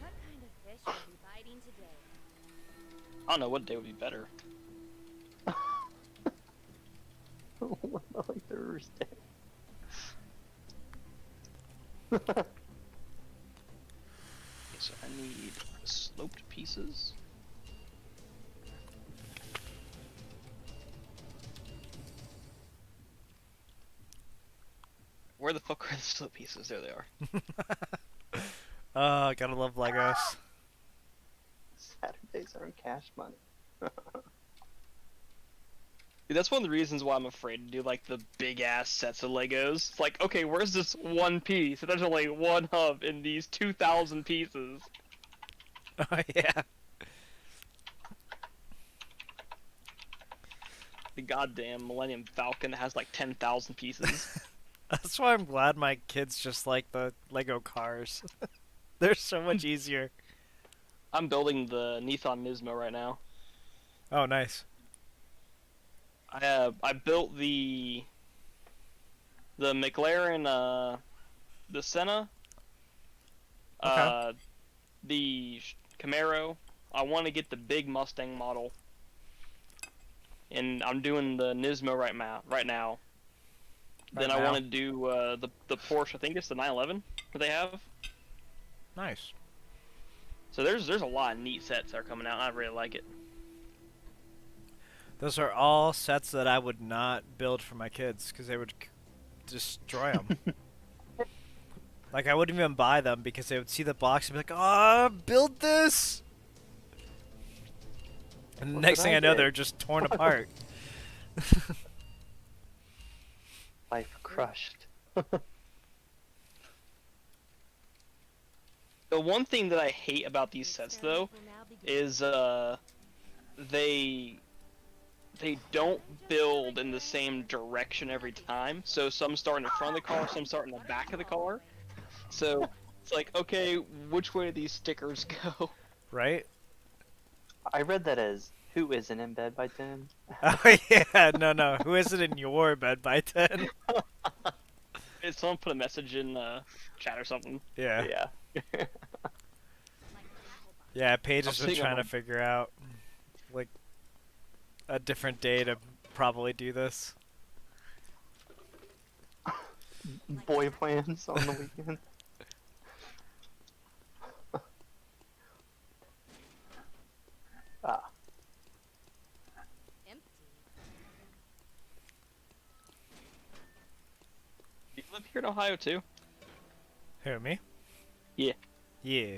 What kind of fish will be biting today? I don't know what day would be better. What about like Thursday? Okay, so I need sloped pieces. Where the fuck are the sloped pieces? There they are. Oh, gotta love Legos. Saturdays aren't cash money. Dude, that's one of the reasons why I'm afraid to do like the big ass sets of Legos. It's like, okay, where's this one piece? And there's only one hub in these 2,000 pieces. Oh yeah. The goddamn Millennium Falcon has like 10,000 pieces. That's why I'm glad my kids just like the Lego cars. They're so much easier. I'm building the Nissan Nismo right now. Oh, nice. I built the McLaren the Senna, Okay. the Camaro. I want to get the big Mustang model, and I'm doing the Nismo right now. Then I want to do the Porsche. I think it's the 911 that they have. Nice. So there's a lot of neat sets that are coming out. And I really like it. Those are all sets that I would not build for my kids because they would destroy them. Like I wouldn't even buy them because they would see the box and be like, "Ah, build this!" And the What next did thing I I know, get? they're just torn apart. Life crushed. The one thing that I hate about these sets though is they don't build in the same direction every time. So some start in the front of the car, some start in the back of the car. So it's like, okay, which way do these stickers go? Right? I read that as who isn't in bed by 10? Oh yeah, no. Who is it in your bed by 10? Did someone put a message in chat or something? Yeah. Yeah. Yeah, Paige I'm has been seeing trying to them. figure out like a different day to probably do this. Boy plans on the weekend. Ah, Empty. Do you live here in Ohio too? Who, me? Yeah. Yeah.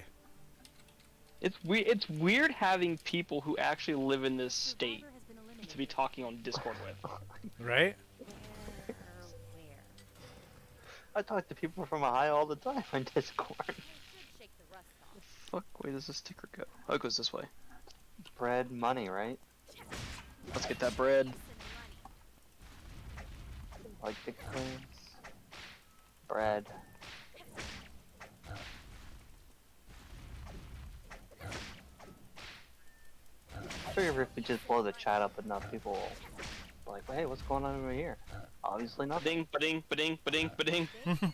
It's weird having people who actually live in this state Survivor has been eliminated. to be talking on Discord with. Right? Where? I talk to people from Ohio all the time on Discord. They should shake the rust off. Fuck, where does this sticker go? Oh, it goes this way. Bread money, right? Let's get that bread. Like Bitcoins. Bread. I figure if we just blow the chat up enough, people will be like, hey, what's going on over here? Obviously nothing. Ba-ding, ba-ding, ba-ding, ba-ding, ba-ding.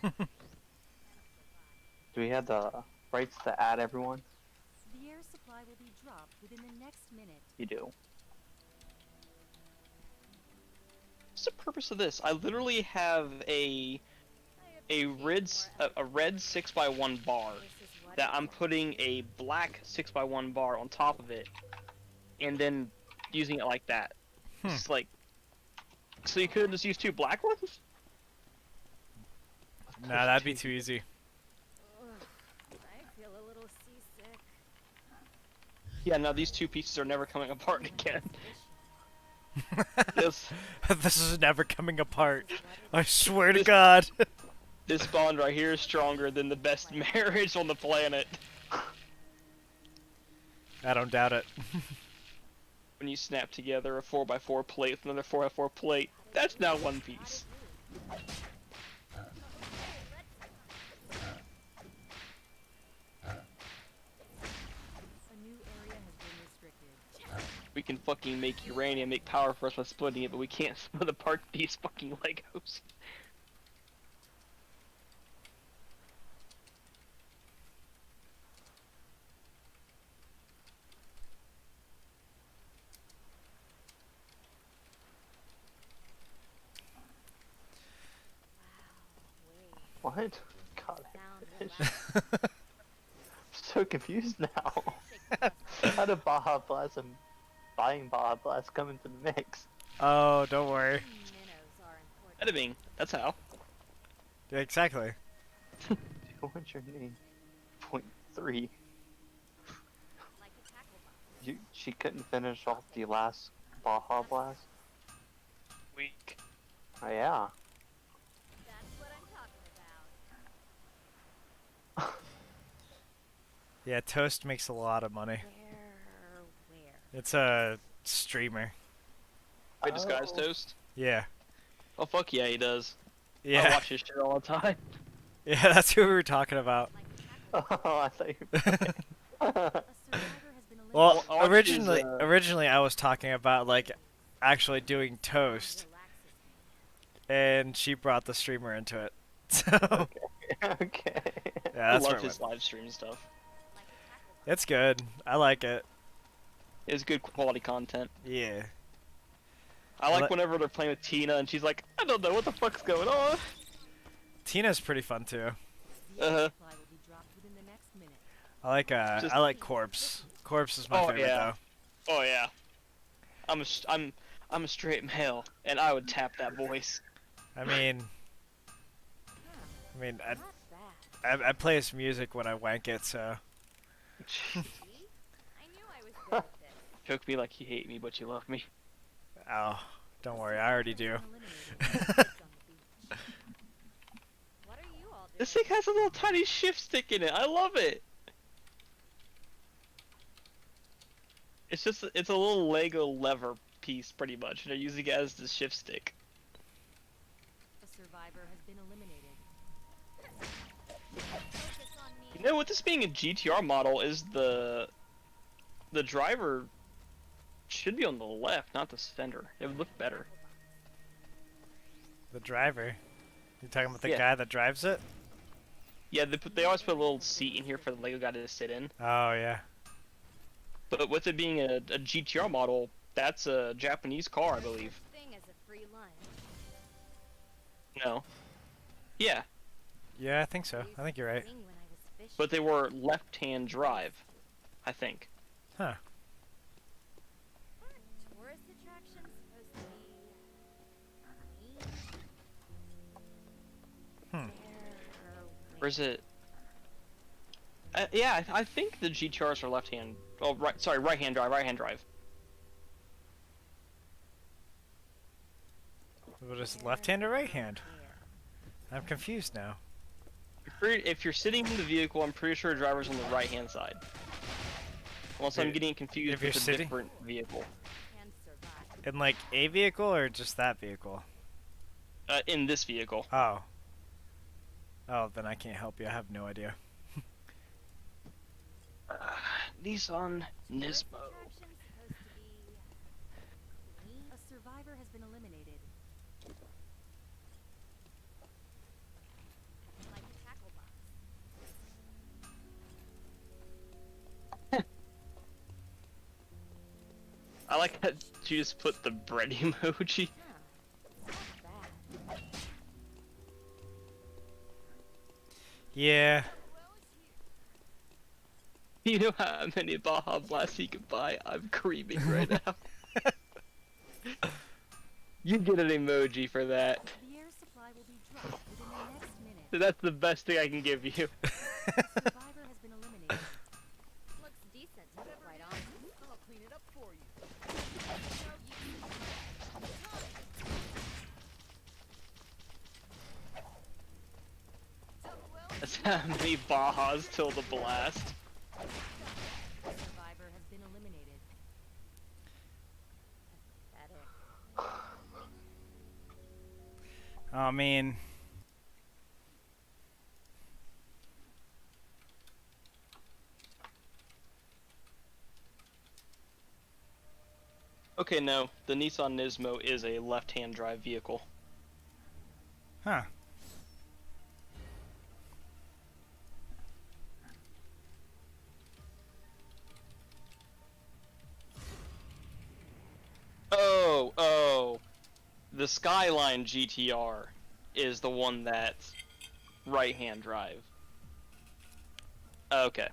Do we have the rights to add everyone? The air supply will be dropped within the next minute. You do. what's the purpose of this? I literally have a red 6x1 bar that I'm putting a black 6x1 bar on top of it, and then using it like that. It's like, so you could just use 2 black ones? Nah, that'd be too easy. Ugh, I feel a little seasick. Yeah, no, these 2 pieces are never coming apart again. This This is never coming apart. I swear to God. this bond right here is stronger than the best marriage on the planet. I don't doubt it. When you snap together a 4x4 plate with another 4x4 plate, that's now one piece. A new area has been restricted. We can fucking make uranium, make power for us by splitting it, but we can't split apart these fucking Legos. What? God, Sounds I'm so confused now. How did Baja Blast and buying Baja Blast come into the mix? Oh, don't worry. minnows are important. Editing, that's how. Yeah, exactly. What's your name? Point 3. Like a tackle box. She couldn't finish off the last Baja Blast? Weak. Oh yeah. That's what I'm talking about. Yeah, Toast makes a lot of money. Where? It's a streamer. Wait, Disguise Oh. Toast? Yeah. Oh fuck yeah, he does. I Yeah. watch his shit all the time. Yeah, that's who we were talking about. Like a tackle Oh, I thought you A survivor has been eliminated. Well, I'll watch originally, his, originally I was talking about like actually doing Toast, and she brought the streamer into it. So Okay. yeah, I that's love where it his went. live stream stuff. It's good. I like it. It's good quality content. Yeah. I like Let- whenever they're playing with Tina and she's like, I don't know what the fuck's going on. Tina's pretty fun too. The Uh-huh. supply will be dropped within the next minute. I like Corpse. Corpse is my Oh, favorite yeah. Oh yeah. I'm a straight male, and I would tap that voice. though. I mean, Not bad. I play his music when I wank it, so See? I knew I was good at this. Joke me like you hate me, but you love me. oh, don't worry, I already do. What are you all doing? This thing has a little tiny shift stick in it. I love it. It's a little Lego lever piece, pretty much. They're using it as the shift stick. A survivor has been eliminated. Focus on me. You know, with this being a GTR model, is the driver should be on the left, not the fender. It would look better. The driver. You talking about the Yeah. guy that drives it? Yeah, they always put a little seat in here for the Lego guy to sit in. Oh yeah. But with it being a GTR model, that's a Japanese car, I believe. Thing as a free lunch. No. Yeah, Yeah, I think so. I think you're right. Thing when I was fishing. but they were left-hand drive, I think. Huh. Aren't tourist attractions supposed to be clean? Hmm. Or is it? Yeah, I think the GTRs are left-hand. Oh, right. Sorry, right-hand drive. Right-hand drive. What is it, left hand or right hand? I'm confused now. If you're sitting in the vehicle, I'm pretty sure the driver's on the right-hand side. Unless I'm If- getting confused if you're with a sitting- different vehicle. Can survive. In like a vehicle or just that vehicle? In this vehicle. Oh. Oh, then I can't help you. I have no idea. Nissan Tourist Nismo. attractions supposed to be clean? A survivor has been eliminated. Like a tackle box. I like that you just put the bread emoji. Huh. Yeah. You know how many Baja Blasts you can buy? I'm creaming right now. You get an emoji for that. The air supply will be dropped within the next minute. That's the best thing I can give you. The survivor has been eliminated. Looks decent, to be quite honest. I'll clean it up for you. That's how many Bajas till the blast. The survivor has been eliminated. Pathetic. I mean, Okay, no. The Nissan Nismo is a left-hand drive vehicle. huh. Oh. The Skyline GTR is the one that's right-hand drive. Okay.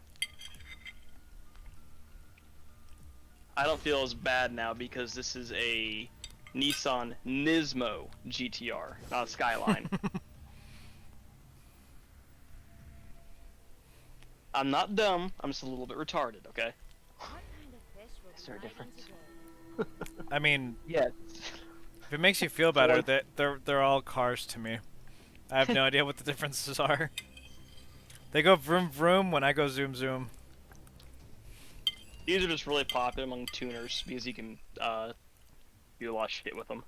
I don't feel as bad now because this is a Nissan Nismo GTR, not a Skyline. I'm not dumb, I'm just a little bit retarded, okay? What kind of fish will Is be there a biting difference? today? I mean, Yes. if it makes you feel better, they're all cars to me. I have no idea what the differences are. They go vroom vroom when I go zoom zoom. These are just really popular among tuners because you can do a lot of shit with them.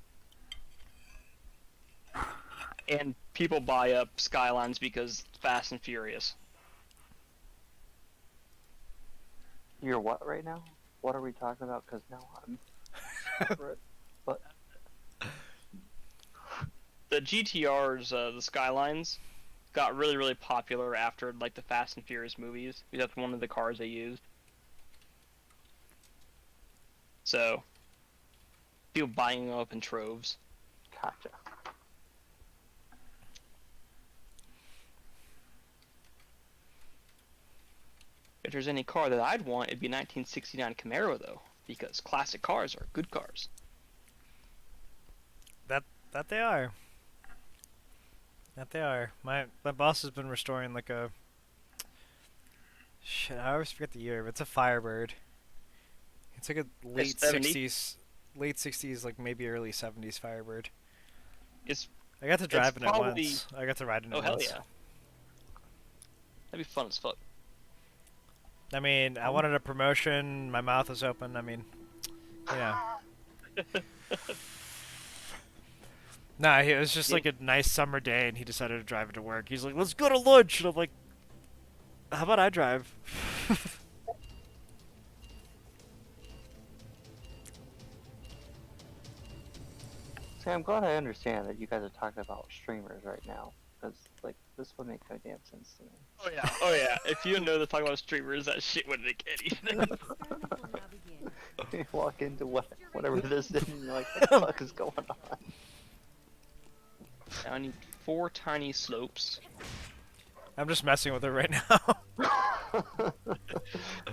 And people buy up Skylines because Fast and Furious. You're what right now? What are we talking about? Because now I'm separate. But The GTRs, the Skylines, got really, really popular after like the Fast and Furious movies because that's one of the cars they used. So, people buying them up in troves. gotcha. If there's any car that I'd want, it'd be 1969 Camaro though, because classic cars are good cars. That they are. That they are. My boss has been restoring like a shit. I always forget the year, but it's a Firebird. It's like a late 70? '60s, like maybe early '70s Firebird. It's I got to drive in it probably- once. I got to ride in it oh hell once. yeah, that'd be fun as fuck. I mean, I wanted a promotion. My mouth was open. I mean, yeah. Nah, it was just like a nice summer day, and he decided to drive it to work. He's like, "Let's go to lunch," and I'm like, "How about I drive?" See, I'm glad I understand that you guys are talking about streamers right now. Because, like, this would make no damn sense to me. Oh yeah. If you know they're talking about streamers, that shit wouldn't make any sense. The experiment will now begin. You walk into whatever this is, and you're like, what the fuck is going on? I need 4 tiny slopes. I'm just messing with her right now.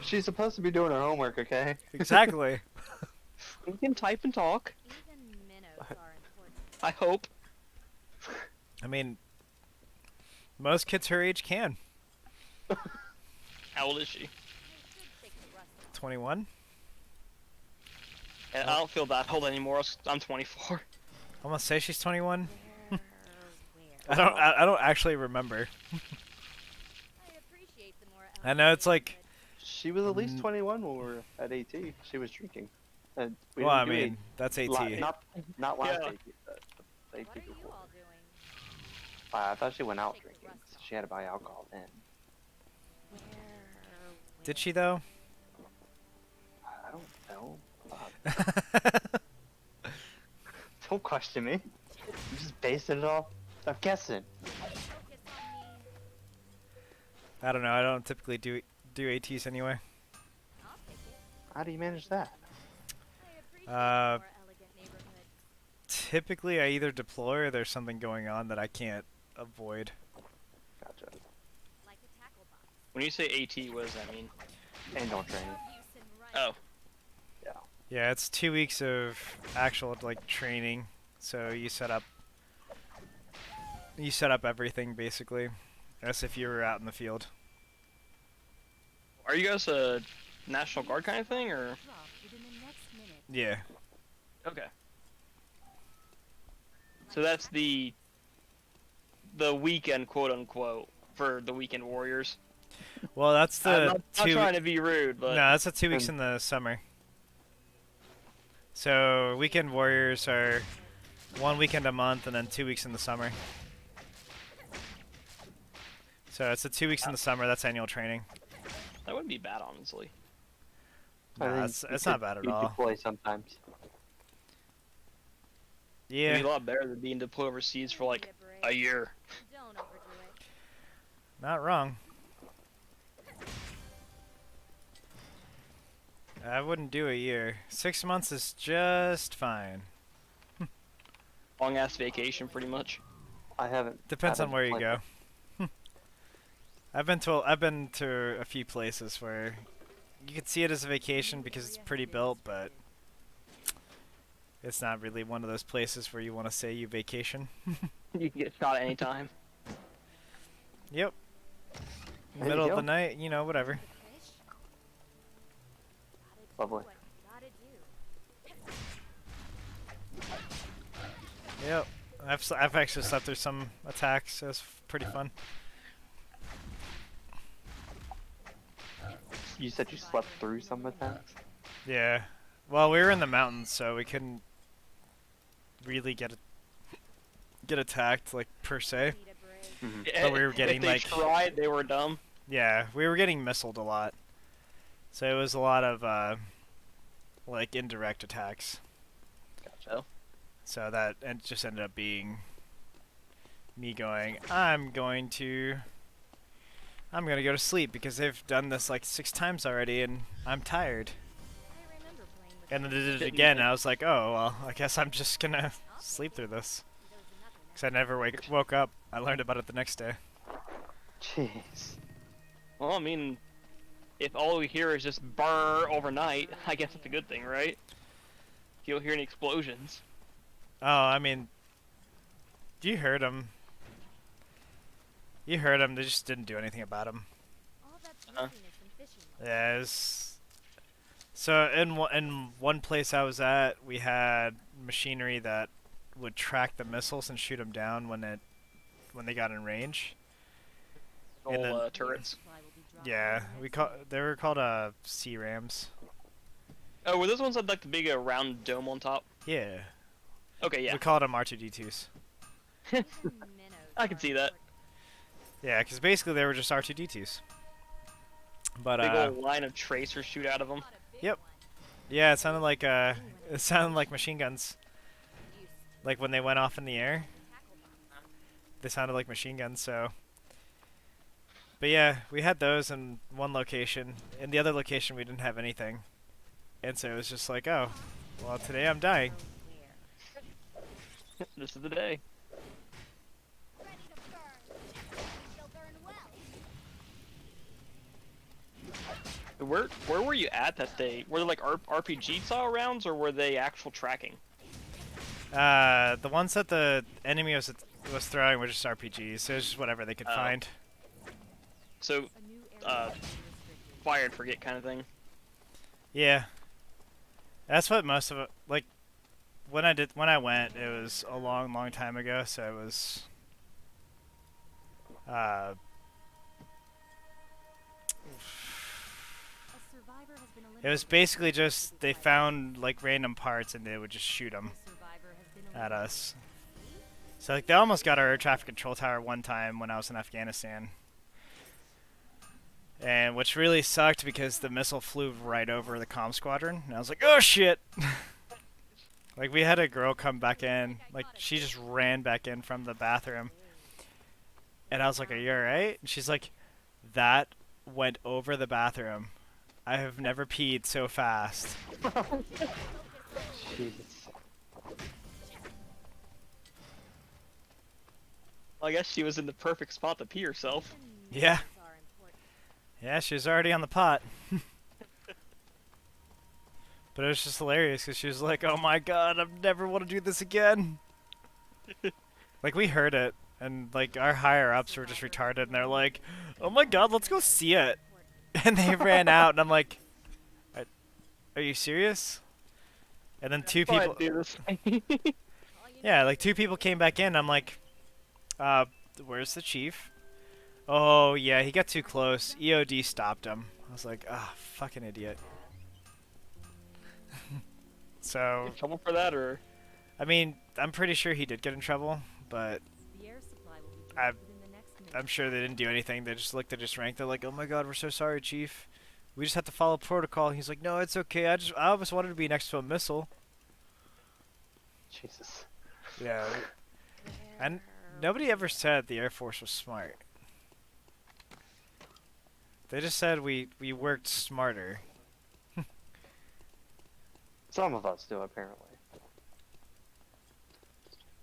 She's supposed to be doing her homework, okay? Exactly. We can type and talk. Even minnows are important. I hope. I mean, most kids her age can. How old is she? I should take the rest of 21. And I don't feel that old anymore. I'm 24. I'm gonna say she's 21. where. I don't actually remember. I appreciate the more I know it's like, She was at least 21 when we were at AT. She was drinking. And we well, I didn't do mean, that's AT. not last Yeah. AT, but the AT What are you before. all doing? I thought she went out Take the drinking. rest So off. she had to buy alcohol then. Did she though? I don't know. Fuck. Don't question me. I'm just basing it off. I'm guessing. Focus on me. I don't know. I don't typically do ATs anyway. I'll take it. How do you manage that? I appreciate Uh, the more elegant neighborhood. Typically, I either deploy or there's something going on that I can't avoid. Gotcha. When you say AT, what does that mean? Annual training. Oh. Yeah, it's 2 weeks of actual like training. So you set up everything basically, as if you were out in the field. Are you guys a National Guard kind of thing, or? Drop within the next minute. Yeah. Okay. So that's the weekend, quote unquote, for the weekend warriors. Well, that's I'm the not trying to be rude, but No, that's the 2 weeks in the summer. So weekend warriors are 1 weekend a month, and then 2 weeks in the summer. So it's the 2 weeks in the summer. That's annual training. that wouldn't be bad, honestly. I No, think it's you not could bad at be all. Deploy sometimes. Yeah. It'd be a lot better than being deployed overseas for like a year. Don't overdo it. Not wrong. I wouldn't do a year. 6 months is just fine. Long ass vacation, pretty much. I haven't. Depends on haven't where you deployed. go. I've been to a few places where you could see it as a vacation because it's pretty built, but it's not really one of those places where you want to say you vacation. You can get shot at any time. Yep. There you Middle of go. the night, you know, whatever. Fish? Gotta do Lovely. what you gotta do. Yep. I've actually slept through some attacks, so it's pretty fun. You said you slept through some attacks. Yeah. Well, we were in the mountains, so we couldn't really get attacked, like, per se. Need a break. But we were getting, if they like- tried, they were dumb. Yeah, we were getting missiled a lot. So it was a lot of, like, indirect attacks. Gotcha. So that and just ended up being me going, I'm gonna go to sleep because they've done this like 6 times already and I'm tired. I remember playing with And then they them. did it again and I was like, oh, well, I guess I'm just gonna sleep through this. There was another Because I never woke up. I learned about it the next day. Jeez. Well, I mean, if all we hear is just burr overnight, I guess it's a good thing, right? If you don't hear any explosions. Oh, I mean, you heard them. You heard them, they just didn't do anything about them. All that's Uh-huh. missing is some fishing. Yeah, it was... So in one place I was at, we had machinery that would track the missiles and shoot them down when they got in range. All And then- turrets. Supply will be dropped Yeah, within the next they were called C-rams. Oh, were those ones that had like the big round dome on top? Yeah, Okay, yeah. we called them R2D2s. Minnows I can are see that. important. Yeah, because basically they were just R2D2s. But Big old line of tracers shoot out of them. Not a big Yep. one. yeah, it sounded like machine guns. Used Like when they went off in the air, to tackle them. they sounded like machine guns. So. But yeah, we had those in one location. In the other location, we didn't have anything. And so it was just like, oh, well, today I'm dying. Where? This is the day. Ready to burn. They'll burn well. Where were you at that day? Were they like RPG style rounds, or were they actual tracking? The ones that the enemy was throwing were just RPGs. So it was just whatever they could Oh. find. So, A new area will be restricted. fire and forget kind of thing. Yeah. That's what most of it, like, when I went, it was a long, long time ago, so it was, A survivor has been it was eliminated. basically just, they found, like, random parts and they would just shoot them A survivor has been at eliminated. us. So, like, they almost got our air traffic control tower one time when I was in Afghanistan. And which really sucked because the missile flew right over the comm squadron, and I was like, oh shit! Like, we had a girl come back in, like, she just ran back in from the bathroom. And I was like, are you alright? And she's like, that went over the bathroom. I have never peed so fast. Jeez. Well, I guess she was in the perfect spot to pee herself. Yeah. Are important. Yeah, she was already on the pot. But it was just hilarious because she was like, "Oh my god, I never want to do this again." Like we heard it, and like our higher ups were just retarded, and they're like, "Oh my god, let's go see it," and they ran out, and I'm like, "Are you serious?" And then two Fine, people, do this. yeah, like two people came back in. I'm like, where's the chief? Oh yeah, he got too close. EOD stopped him. I was like, ah, fucking idiot. So, In trouble for that, or I mean, I'm pretty sure he did get in trouble, but The air supply will be I- dropped within the next minute. I'm sure they didn't do anything. They just looked at his rank. They're like, "Oh my god, we're so sorry, chief. We just have to follow protocol." He's like, "No, it's okay. I always wanted to be next to a missile." Jesus. Yeah. And nobody ever said the Air Force was smart. They just said we worked smarter. Some of us do, apparently.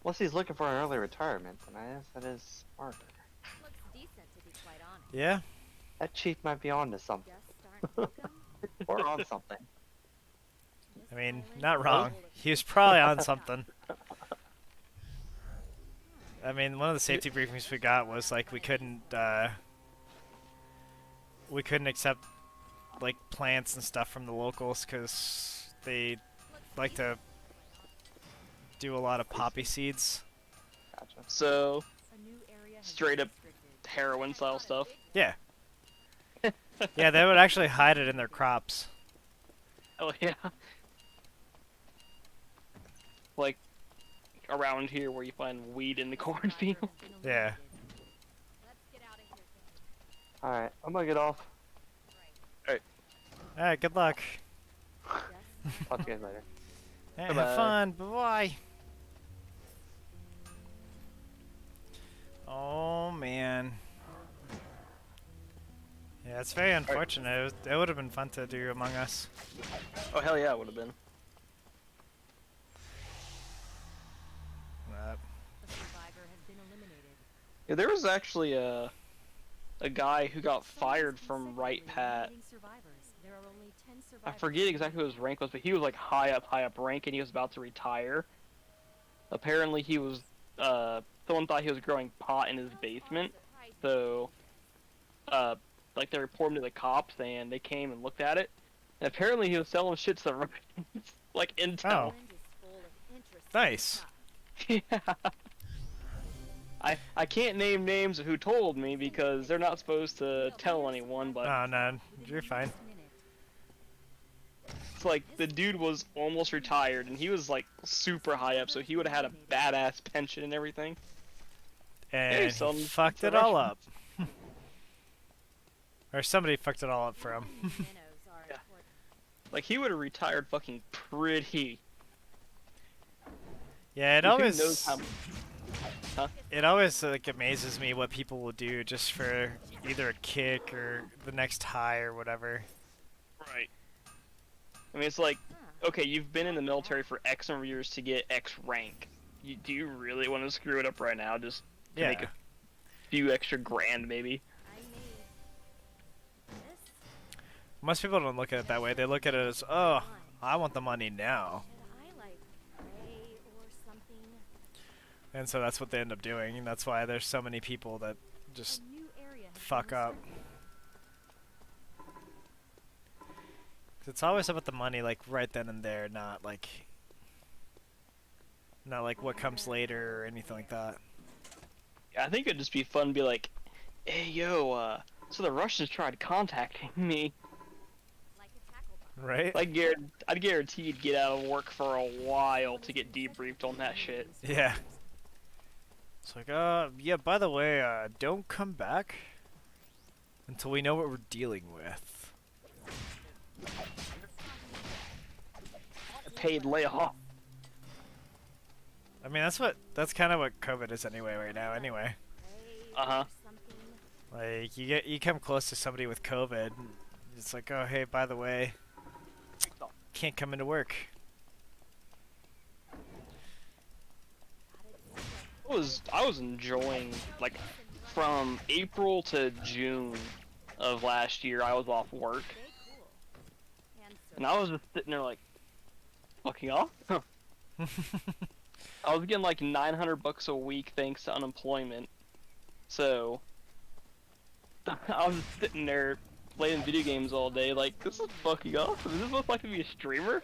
Unless he's looking for an early retirement, then I guess that is smarter. Looks decent, to be quite honest. Yeah. That chief might be on to something. Just starting to come. Or on something. I mean, not wrong. He was probably on something. I mean, one of the safety briefings we got was like we couldn't accept like plants and stuff from the locals because they like to do a lot of poppy seeds. Gotcha. so A new area has straight been up restricted. heroin style stuff. Yeah. Yeah, they would actually hide it in their crops. Oh yeah. Like around here where you find weed in the cornfield. Yeah. Let's get out of here then. Alright, I'm gonna get off. Alright, good luck. Just Talk to you guys later. Hey, Bye-bye. have fun. Bye-bye. Oh, man. Yeah, it's very unfortunate. It would have been fun to do Among Us. Oh hell yeah, it would have been. Uh, A survivor has been eliminated. Yeah, there was actually a guy who got fired Police from said Right they were Pat. eliminating survivors. There are only 10 I survivors forget exactly what his rank was, but he was like high up rank, and he was about to retire. Apparently, he was someone thought he was growing pot in his basement, so like they reported him to the cops, and they came and looked at it. And apparently, he was selling shit to the Russians, like in town. Island is full of interesting Nice. stuff. Yeah. I can't name names of who told me because they're not supposed to tell anyone, but oh, no, you're fine. it's like the dude was almost retired and he was like super high up, so he would have had a badass pension and everything. And some- he fucked some it all Russian. up. Or somebody fucked it all up for him. Minnows are Yeah. important. Like he would have retired fucking pretty. Yeah, Who knows how? it always like amazes me what people will do just for either a kick or the next high or whatever. Right. I mean, it's like, okay, you've been in the military for X number of years to get X rank. Do you really want to screw it up right now just to Yeah. make a few extra grand, maybe? I need this. Most people don't look at it that way. They look at it as, oh, I want the money now. Should I like pray or something? And so that's what they end up doing, and that's why there's so many people that just A new area has fuck been up. restricted. 'Cause it's always about the money, like right then and there, not like what comes later or anything like that. Yeah, I think it'd just be fun to be like, hey, yo, so the Russians tried contacting me. Like a tackle box. Right? Like, I'd guarantee you'd get out of work for a while to get debriefed on that shit. Yeah. It's like, yeah, by the way, don't come back until we know what we're dealing with. Paid layoff. I mean, that's kind of what COVID is anyway right now anyway. Pray Uh-huh. or something. Like, you come close to somebody with COVID, and it's like, oh, hey, by the way, can't come into work. I was enjoying, like, from April to June, of last year, I was off work, Stay cool. And and I was just sitting there like, fucking off. I was getting like $900 a week thanks to unemployment, so I was just sitting there playing video games all day. Like, this is fucking awesome. Is this what it's like to be a streamer?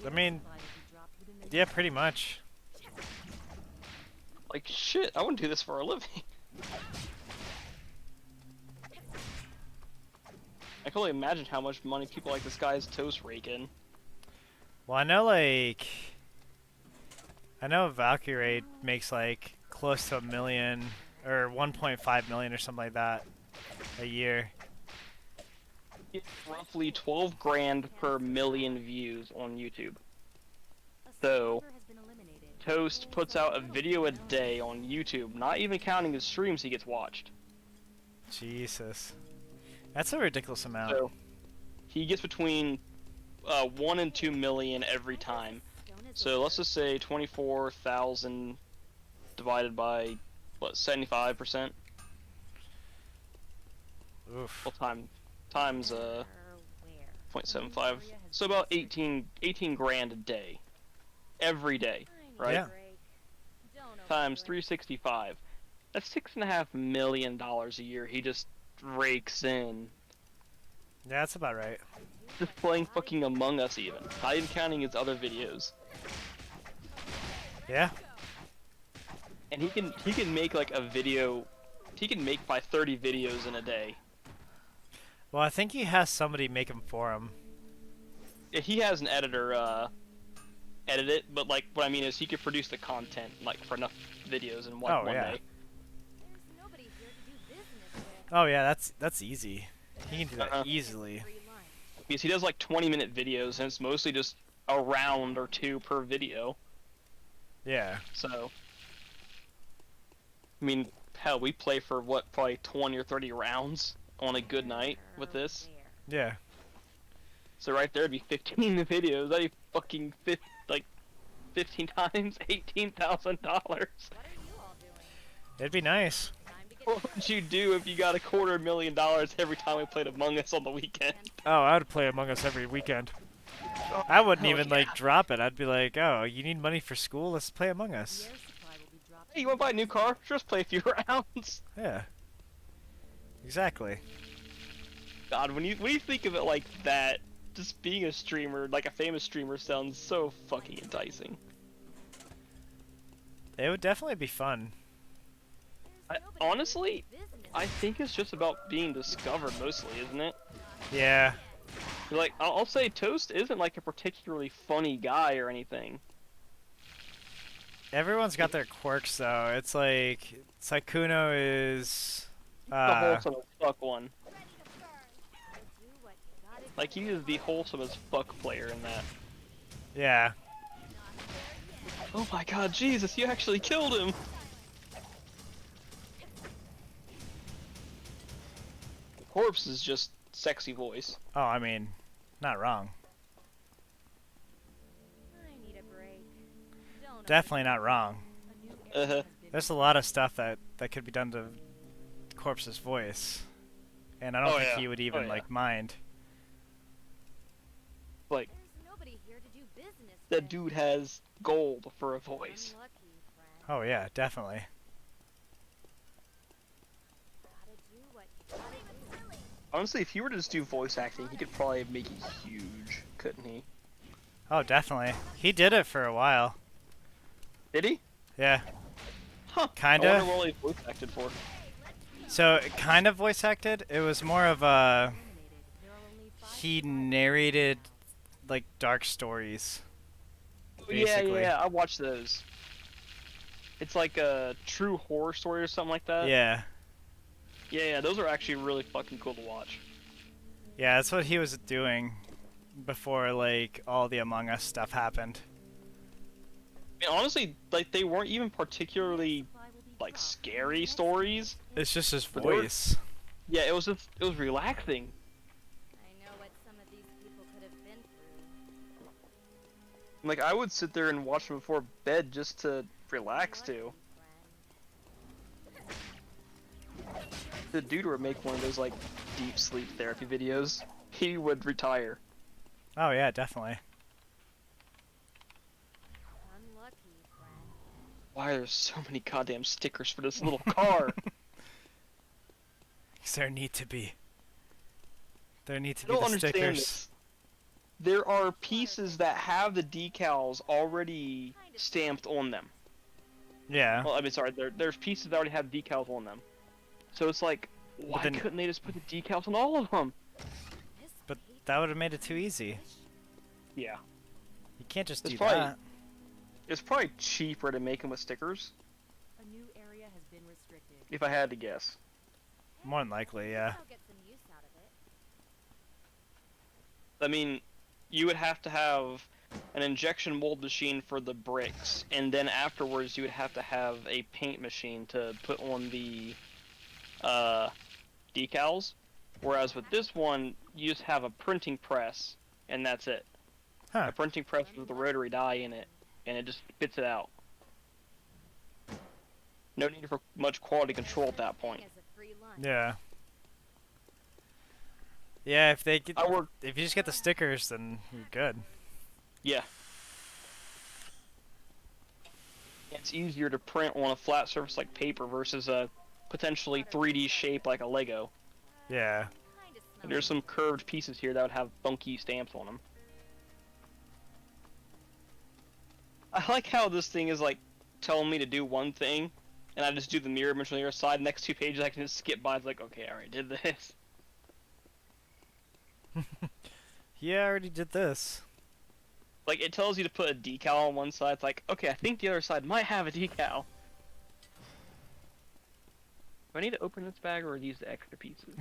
I mean, yeah, pretty much. Like, shit, I wouldn't do this for a living. I can only imagine how much money people like this guy's Toast rake in. Well, I know Valkyrie makes like close to $1 million or 1.5 million or something like that a year. It's roughly 12 grand per million views on YouTube. So, Toast puts out a video a day on YouTube, not even counting his streams he gets watched. Jesus. That's a ridiculous amount. So, he gets between 1 and 2 million every time. So let's just say 24,000 divided by, what, 75%? Oof. Well, times 0.75. So about 18 grand a day. Every day, right? Yeah. Times 365. That's $6.5 million a year he just rakes in. Yeah, that's about right. Just playing fucking Among Us even. Not even counting his other videos. Yeah. And he can make like a video, he can make by 30 videos in a day. Well, I think he has somebody make them for him. Yeah, he has an editor edit it, but like what I mean is he could produce the content like for enough videos in one yeah. day. there's nobody here to do business with. Oh yeah, that's easy. He can do that Uh-huh. easily. Free lunch. Because he does like 20-minute videos and it's mostly just a round or two per video. Yeah. So, I mean, hell, we play for what, probably 20 or 30 rounds on a good night with this. Yeah. So right there would be 15 videos. That'd be fucking 15 times $18,000. What are you all doing? It'd be nice. Time to get What would you do if you got $250,000 every time we played Among Us on the weekend? Oh, I would play Among Us every weekend. I wouldn't hell even yeah. like drop it. I'd be like, oh, you need money for school? Let's play Among Us. Hey, you want to buy a new car? Sure, let's play a few rounds. Yeah. Exactly. God, when you think of it like that, just being a streamer, like a famous streamer, sounds so fucking enticing. It would definitely be fun. Honestly, I think it's just about being discovered mostly, isn't it? Yeah. Like, I'll say Toast isn't like a particularly funny guy or anything. Everyone's got their quirks though. It's like Saikuno is The wholesome as fuck one. do what you gotta do. Like, he is the wholesome as fuck player in that. yeah. Oh my god, Jesus, you actually killed him! Corpse is just sexy voice. Oh, I mean, not wrong. I need a break. Don't Definitely not wrong. Uh-huh. There's a lot of stuff that could be done to Corpse's voice, and I don't Oh, think yeah. he would even Oh, yeah. like mind. Like, There's nobody here to do business that with. dude has gold for a voice. Unlucky, friend. Oh yeah, definitely. Gotta do what you gotta do. Honestly, if he were to just do voice acting, he could probably make it huge, couldn't he? Oh, definitely. He did it for a while. Did he? Yeah. Huh. Kinda. I wonder what he voice acted for. So, kind of voice acted. It was more of a... He narrated, like, dark stories. Basically. Yeah, I watched those. It's like a true horror story or something like that. Yeah. Yeah, those are actually really fucking cool to watch. Yeah, that's what he was doing before, like, all the Among Us stuff happened. I mean, honestly, like, they weren't even particularly, like, scary stories. It's just his But they were- voice. Yeah, it was relaxing. I know what some of these people could have been through. Like, I would sit there and watch them before bed just to relax to. Friend. the dude would make one of those like deep sleep therapy videos, he would retire. Oh yeah, definitely. Unlucky, friend. Why are there so many goddamn stickers for this little car? 'Cause there need to be. There need to I be don't the understand stickers. this. There are pieces that have the decals already stamped on them. Yeah. Well, I mean, sorry, there's pieces that already have decals on them. So it's like, why then- couldn't they just put the decals on all of them? This But paper that would have made it too easy. fish? Yeah. You can't just It's do probably- that. It's probably cheaper to make them with stickers, A new area has been restricted. if I had to guess. More than likely, yeah. I'll get some use out of it. I mean, you would have to have an injection mold machine for the bricks, and then afterwards you would have to have a paint machine to put on the decals. Whereas with this one, you just have a printing press, and that's it. Huh. A printing press with a rotary die in it, and it just spits it out. No need for much quality control at that point. As a free lunch. Yeah. Yeah, if they get, I work, if you just get the stickers, then you're good. yeah. It's easier to print on a flat surface like paper versus a potentially 3D shape like a Lego. Yeah. Kinda And smells there's some curved pieces here that would have funky stamps on them. I like how this thing is like telling me to do one thing, and I just do the mirror image on the other side. Next 2 pages I can just skip by. It's like, okay, I already did this. Yeah, I already did this. Like, it tells you to put a decal on one side. It's like, okay, I think the other side might have a decal. Do I need to open this bag, or are these the extra pieces?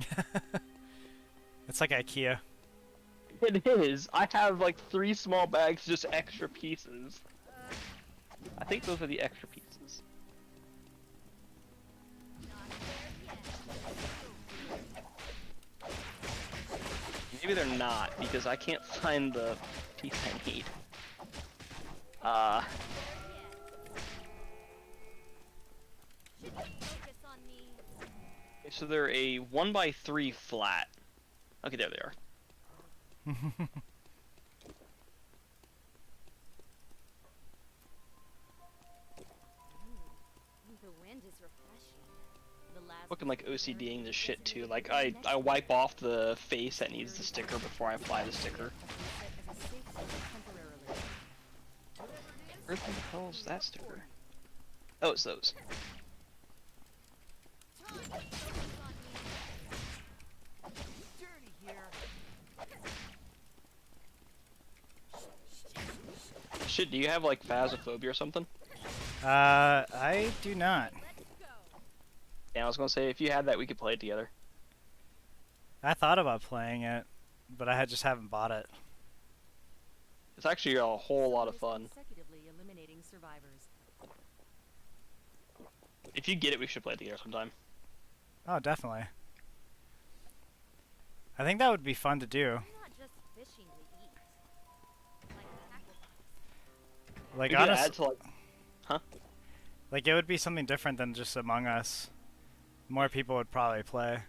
It's like IKEA. It is. I have like 3 small bags, just extra pieces. I think those are the extra pieces. not there yet. Maybe they're not, because I can't find the piece I need. Should focus on me. So they're a 1x3 flat. Okay, there they are. The wind is refreshing. The last Looking like OCDing this shit too. Like, I wipe off the face that needs the sticker before I apply the sticker. has been set as a safe zone temporarily. Where the hell is that sticker? Oh, it's those. Focus on me. Dirty here. Shit, do you have like phasmophobia or something? I do not. Let's go. Yeah, I was gonna say, if you had that, we could play it together. I thought about playing it, but I just haven't bought it. It's actually a whole lot of fun. Consecutively eliminating survivors. If you get it, we should play it together sometime. Oh, definitely. I think that would be fun to do. We're not just fishing to eat. Like tackle box. Like We could honestly, add to like, like it would be something different than just Among Us. More people would probably play. a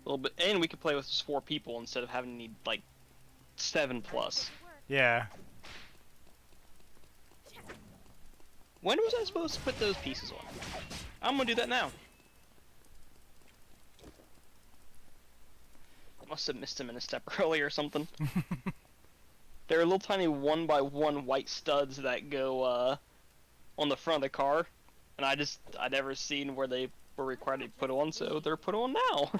little bit, and we could play with just 4 people instead of having to need like 7 plus. Yeah. When was I supposed to put those pieces on? I'm gonna do that now. Must have missed him in a step earlier or something. There are little tiny 1x1 white studs that go on the front of the car, and I never seen where they were required to be put on, so they're put on now.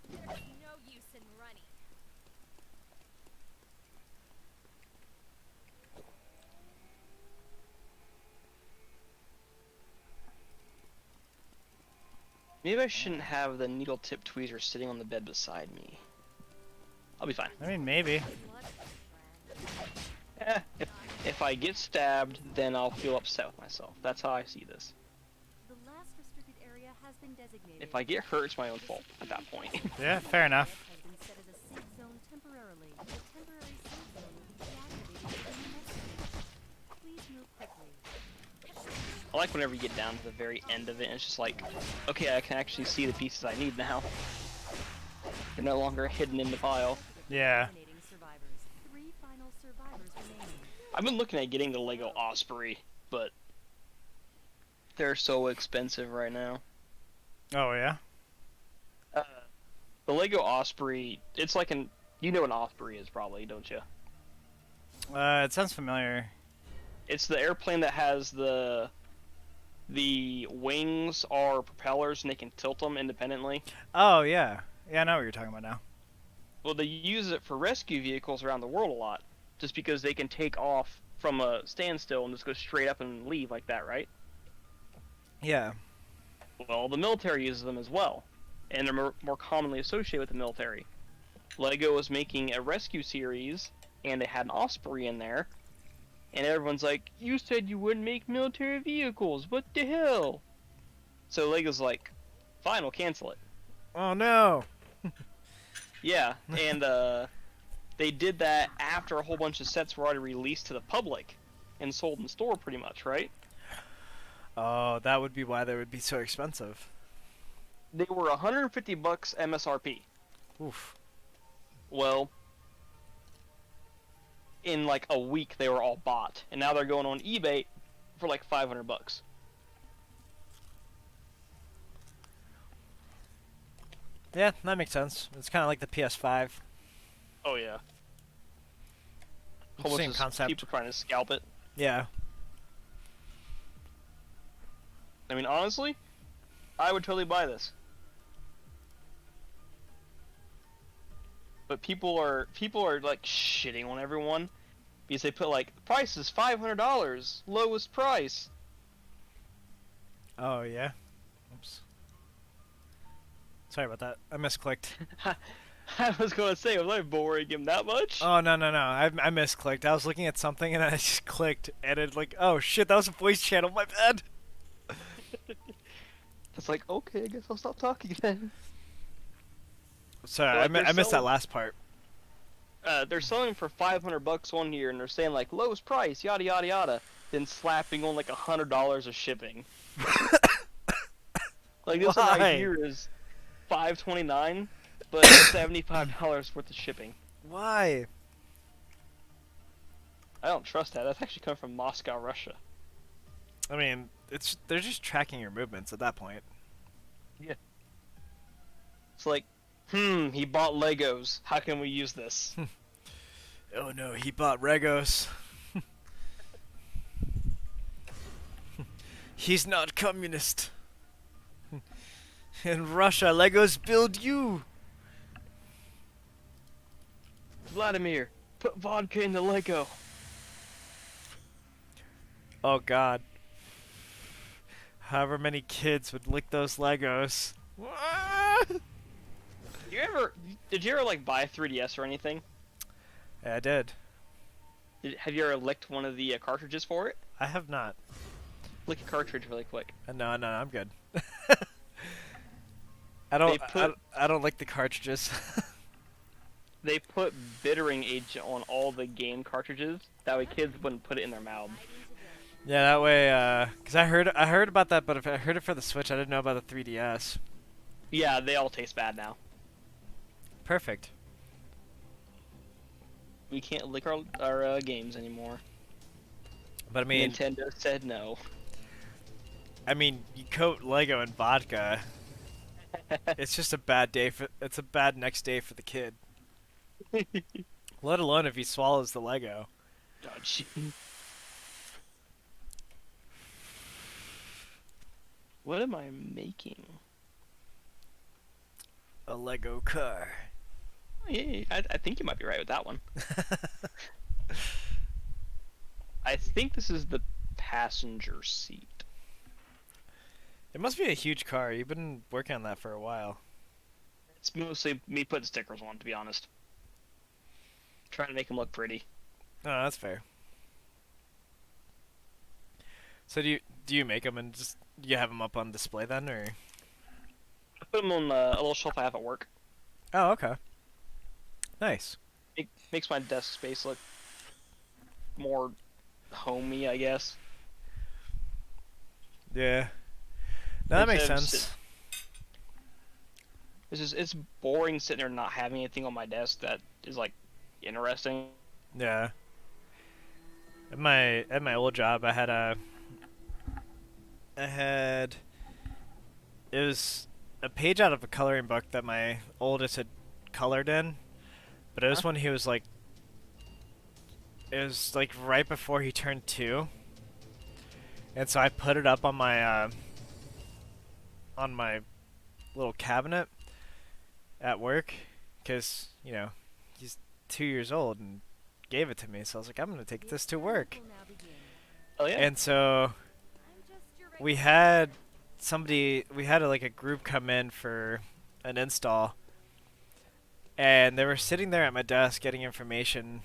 There's no use in running. Maybe I shouldn't have the needle tip tweezer sitting on the bed beside me. I'll be fine. I mean, maybe. Eh, if I get stabbed, then I'll feel upset with myself. That's how I see this. The last restricted area has been designated. If I get hurt, it's my own fault at that point. Yeah, fair enough. Has been set as a safe zone temporarily. The temporary safe zone will be deactivated in the next stage. Please move quickly. I like whenever you get down to the very end of it, and it's just like, okay, I can actually see the pieces I need now. They're no longer hidden in the pile. Yeah. Eliminating survivors. 3 final survivors remaining. I've been looking at getting the Lego Osprey, but they're so expensive right now. Oh yeah. The Lego Osprey, it's like an... You know what an Osprey is probably, don't you? It sounds familiar. It's the airplane that has the wings are propellers and they can tilt them independently. Oh yeah. Yeah, I know what you're talking about now. Well, they use it for rescue vehicles around the world a lot, just because they can take off from a standstill and just go straight up and leave like that, right? Yeah. Well, the military uses them as well, and they're more commonly associated with the military. Lego was making a rescue series, and they had an Osprey in there, and everyone's like, you said you wouldn't make military vehicles, what the hell? So Lego's like, fine, we'll cancel it. Oh no. Yeah, and they did that after a whole bunch of sets were already released to the public and sold in store pretty much, right? Oh, that would be why they would be so expensive. They were $150 MSRP. Oof. Well, in like a week they were all bought, and now they're going on eBay for like $500. Yeah, that makes sense. It's kind of like the PS5. Oh yeah. Whole Same bunch of concept. people trying to scalp it. Yeah. I mean, honestly, I would totally buy this. But people are like shitting on everyone because they put like price is $500, lowest price. Oh yeah. Oops. Sorry about that. I misclicked. I was gonna say, was I boring him that much? Oh no. I misclicked. I was looking at something and I just clicked and it like, oh shit, that was a voice channel. My bad. It's like, okay, I guess I'll stop talking then. Sorry, Like I missed that selling- last part. They're selling for $500 one year, and they're saying like lowest price, yada yada yada, then slapping on like $100 of shipping. Like this one Why? right here is $529, but $75 worth of shipping. Why? I don't trust that. That's actually coming from Moscow, Russia. I mean, they're just tracking your movements at that point. It's like, he bought Legos. How can we use this? Oh no, he bought Regos. He's not communist. In Russia, Legos build you. Vladimir, put vodka in the Lego. Oh god. However many kids would lick those Legos. Did you ever like buy a 3DS or anything? Yeah, I did. Have you ever licked one of the cartridges for it? I have not. Lick a cartridge really quick. No, I'm good. I don't like the cartridges. They put bittering agent on all the game cartridges. That way kids wouldn't put it in their mouths. Yeah, that way, cause I heard about that, but if I heard it for the Switch, I didn't know about the 3DS. Yeah, they all taste bad now. Perfect. We can't lick our games anymore. But I mean, Nintendo said no. I mean, you coat Lego in vodka. It's just a bad day it's a bad next day for the kid. Let alone if he swallows the Lego. God, shit. What am I making? A Lego car. Yeah, I think you might be right with that one. I think this is the passenger seat. It must be a huge car. You've been working on that for a while. It's mostly me putting stickers on, to be honest. Trying to make them look pretty. Oh, that's fair. So do you make them and just you have them up on display then, or? I put them on a little shelf I have at work. Oh, okay. Nice. It makes my desk space look more homey, I guess. Yeah. No, that makes Instead of sense. It's boring sitting there not having anything on my desk that is like interesting. Yeah. At my old job, it was a page out of a coloring book that my oldest had colored in, but it was when he was like, it was like right before he turned 2, and so I put it up on my little cabinet at work, because you know he's 2 years old and gave it to me, so I was like, I'm gonna take this to work. Will now begin. Oh yeah. And so I'm just your we had like a group come in for an install, and they were sitting there at my desk getting information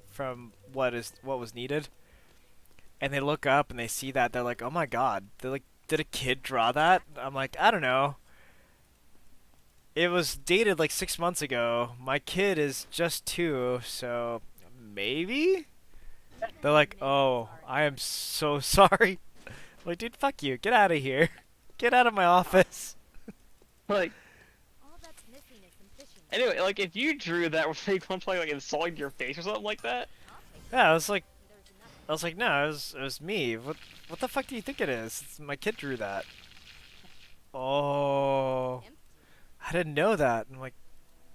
from what was needed, and they look up and they see that, they're like, oh my god, they're like, did a kid draw that? I'm like, I don't know, it was dated like 6 months ago, my kid is just 2, so maybe. They're like, oh, I am so sorry. I'm like, dude, fuck you, get out of here. Get out of my office. Like all that's missing is some fishing. anyway, like if you drew that with fake one like insulting your face or something like that. I'll take Yeah, there's nothing. I was like, no, it was me. What the fuck do you think it is? My kid drew that. Oh, Empty. I didn't know that. I'm like,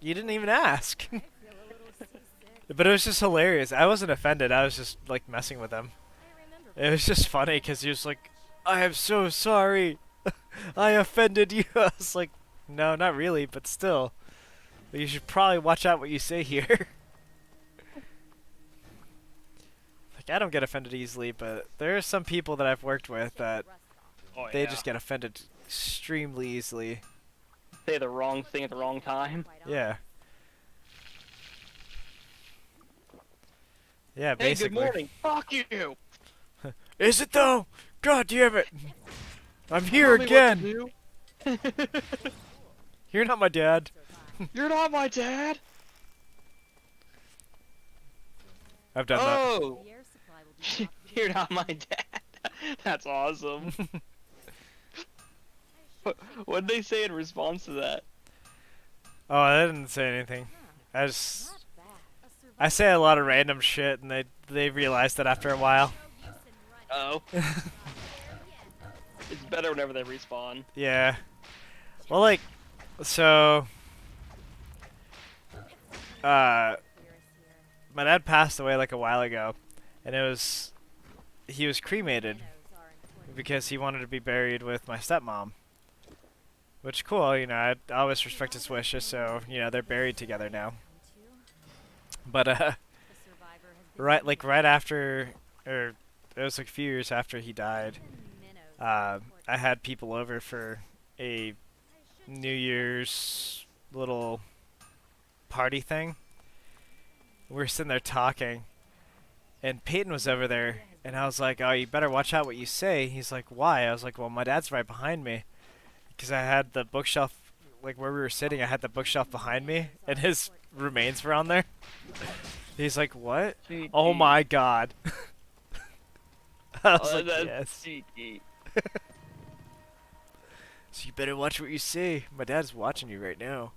you didn't even ask. I feel a little seasick. But it was just hilarious. I wasn't offended. I was just like messing with him. I remember. It was just funny because he was like, I am so sorry. I offended you. I was like, no, not really, but still. You should probably watch out what you say here. Like, I don't get offended easily, but there are some people that I've worked with that Oh, they just get offended extremely easily. say the wrong thing at the wrong time. Yeah. Yeah, Hey, basically. good morning. Fuck you. Is it though? God damn it! I'm here Tell me what to again. do. You're not my dad. You're not my dad. I've done that. Oh, The air supply will be stopped you're not my dad. That's awesome. What did they say in response to that? Oh, I didn't say anything. I just Not bad. A survivor I say a lot of random shit, and they realize that after a while. No use in running. Oh, it's better whenever they respawn. Yeah. Well, like, so, Clear is here. my dad passed away like a while ago, and he was cremated Minnows are important. because he wanted to be buried with my stepmom. Which, cool, you know, I always respect his wishes, so, you know, they're buried together now. But, The survivor has been right after, or it was like a few years after he died, Minnows I had people over for a New Year's little party thing. We were sitting there talking, and Peyton was over there, and I was like, oh, you better watch out what you say. He's like, why? I was like, well, my dad's right behind me. Because I had the bookshelf, like where we were sitting, I had the bookshelf behind me, and his remains were on there. He's like, what? Oh my god. I was like, that's yes. cheeky. So you better watch what you say. My dad's watching you right now.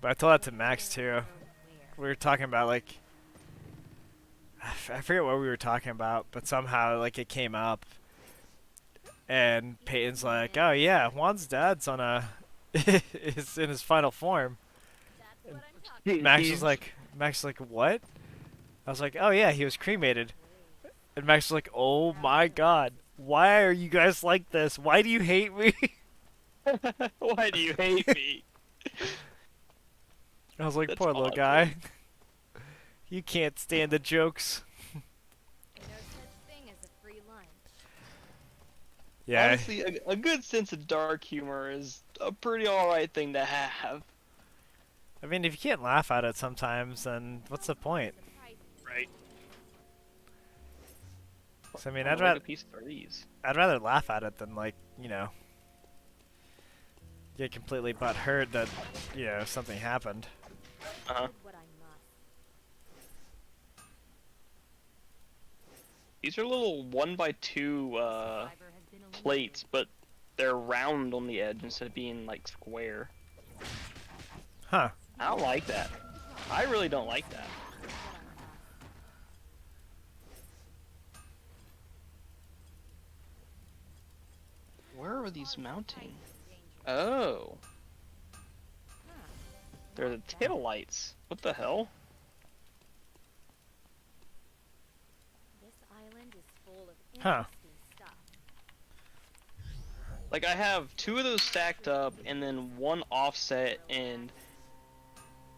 But I told that to Max too. We were talking about like, I forget what we were talking about, but somehow like it came up, and Peyton's like, "Oh yeah, Juan's dad's on a is in his final form." That's what I'm talking Max was like, what? I was like, "Oh yeah, he was cremated." And Max was like, "Oh my god, why are you guys like this? Why do you hate me?" Why do you hate me? I was like, That's "Poor little awesome. guy. You can't stand the jokes." No such thing as a free lunch. Yeah, Honestly, a good sense of dark humor is a pretty alright thing to have. I mean, if you can't laugh at it sometimes, then what's the point? Right. So, I mean, How I'd big a rather piece are these? laugh at it than like, you know, get completely butthurt that, you know, something happened. Uh-huh. What I must. These are little 1x2 Survivor has been eliminated. plates, but they're round on the edge instead of being like square. Huh. I don't like that. I really don't like that. Where are these mounting? Oh. They're the taillights. What the hell? This island is full of Huh. interesting stuff. Like, I have 2 of those stacked up, and then 1 offset and,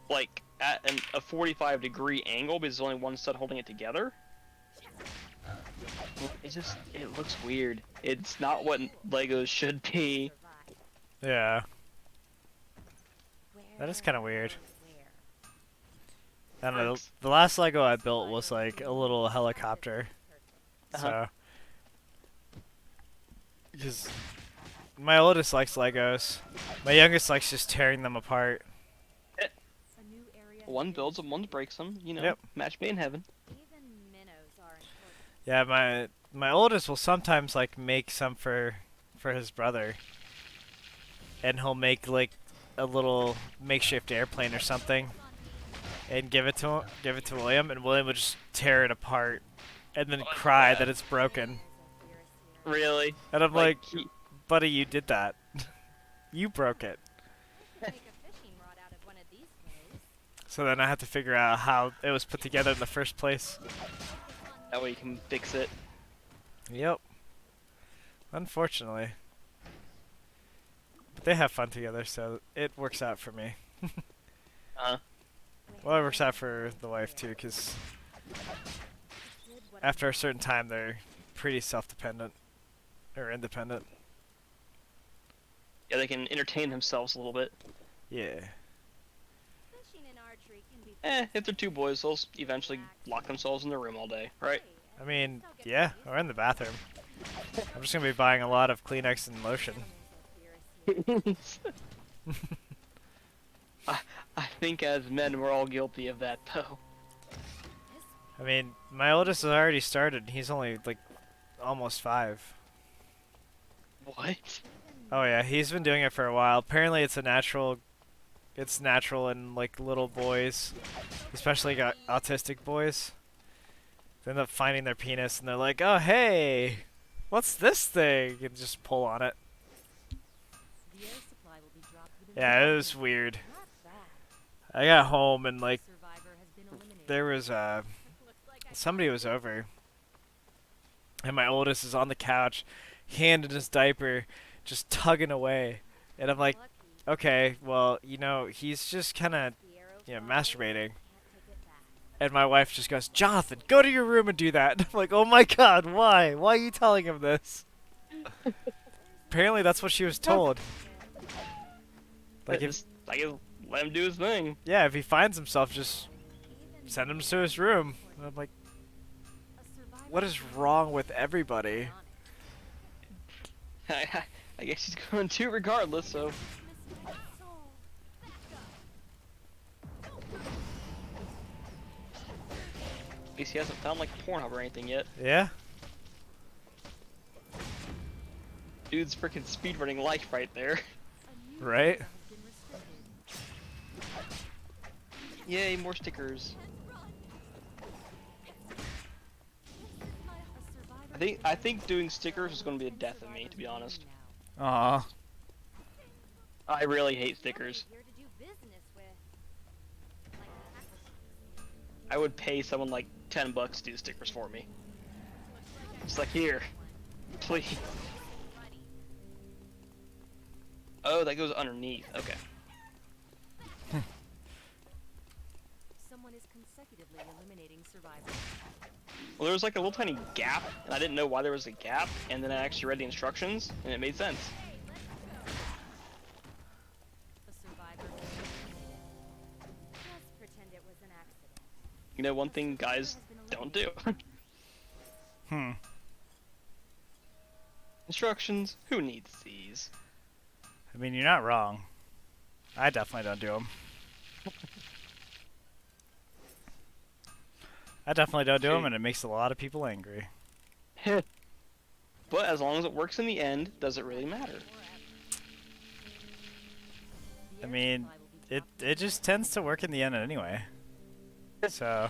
like, at a 45-degree angle, because there's only 1 stud holding it together. It looks weird. It's not what Legos should be. Yeah. That is kind of weird. I don't know. The last Lego I built was like a little helicopter. So. Because my oldest likes Legos. My youngest likes just tearing them apart. A new area has One been builds them, one breaks them. You know, Yep. match made in heaven. Even minnows are important. Yeah, my oldest will sometimes like make some for his brother. And he'll make like a little makeshift airplane or something and give it to William, and William would just tear it apart and then cry that it's broken. Really? And I'm like, he- buddy, you did that. You broke it. Make a fishing rod out of one of these toys. So then I have to figure out how it was put together in the first place. that way you can fix it. Yep. Unfortunately. But they have fun together, so it works out for me. Well, it works out for the wife too, because after a certain time, they're pretty self-dependent. Or independent. Yeah, they can entertain themselves a little bit. Yeah. Fishing and archery can be If they're 2 boys, they'll eventually lock themselves in their room all day, right? I mean, yeah, or in the bathroom. I'm just gonna be buying a lot of Kleenex and lotion. I think as men, we're all guilty of that, though. I mean, my oldest has already started. He's only, like, almost 5. What? Oh yeah, he's been doing it for a while. Apparently it's natural in, like, little boys. Especially autistic boys. They end up finding their penis and they're like, oh hey, what's this thing? And just pull on it. The air supply will be dropped within Yeah, it 5 was minutes. weird. not bad. I got home and, like, Survivor has been eliminated. there was, Looks like I somebody was over. And my oldest is on the couch, hand in his diaper, just tugging away. And I'm like, lucky. okay, well, you know, he's just kind of, The arrow you know, flies, masturbating. can't take it back. And my wife just goes, Jonathan, go to your room and do that. I'm like, oh my god, why? Why are you telling him this? Apparently that's what she was told. Like, if, I guess let him do his thing. yeah, if he finds himself, just send him to his room. And I'm like, A survivor what is wrong with everybody? I guess he's going to regardless, so. Missing soul. At least he hasn't found like Pornhub or anything yet. Yeah? Dude's freaking speedrunning life right there. A new Right? area has been restricted. Yay, more stickers. A survivor I think doing stickers is going to be the death of me, to be honest. Aw. I really hate stickers. Here to do business with. Like tackle. I would pay someone like $10 to do stickers for me. It's like, here, please. Oh, that goes underneath. Okay. Someone is consecutively eliminating survivors. Well, there was like a little tiny gap, and I didn't know why there was a gap, and then I actually read the instructions, and it made sense. A survivor has been eliminated. Just pretend it was an accident. You know, one thing guys don't do. Hmm. Instructions? Who needs these? I mean, you're not wrong. I definitely don't do them. I definitely don't do them, and it makes a lot of people angry. But as long as it works in the end, does it really matter? I mean, it just tends to work in the end anyway. So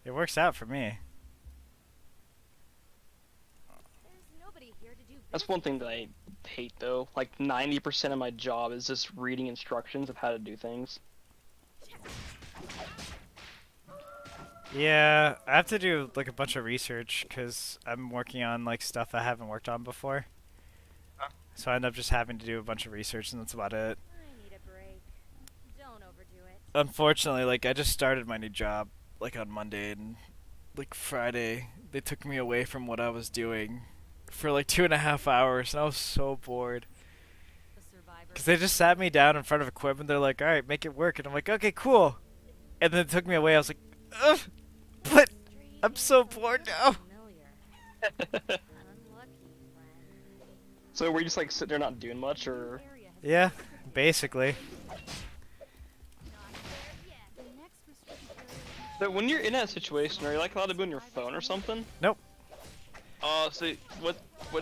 it works out for me. There's nobody here to do That's one thing that I hate though. Like 90% of my job is just reading instructions of how to do things. Yeah, I have to do like a bunch of research because I'm working on like stuff I haven't worked on before. So I end up just having to do a bunch of research, and that's about it. I need a break. Don't overdo it. Unfortunately, like I just started my new job like on Monday, and like Friday they took me away from what I was doing for like 2.5 hours, and I was so bored. The survivor Because they just sat me down in front of equipment. They're like, all right, make it work. And I'm like, okay, cool. And then it took me away. I was like, ugh, but I'm so bored now. Familiar. Unlucky, friend. So were you just like sitting there not doing much, or? area has Yeah, basically. Not there yet. the next restricted area will be So when you're in that situation, are you like allowed to be on your phone or something? Nope. So what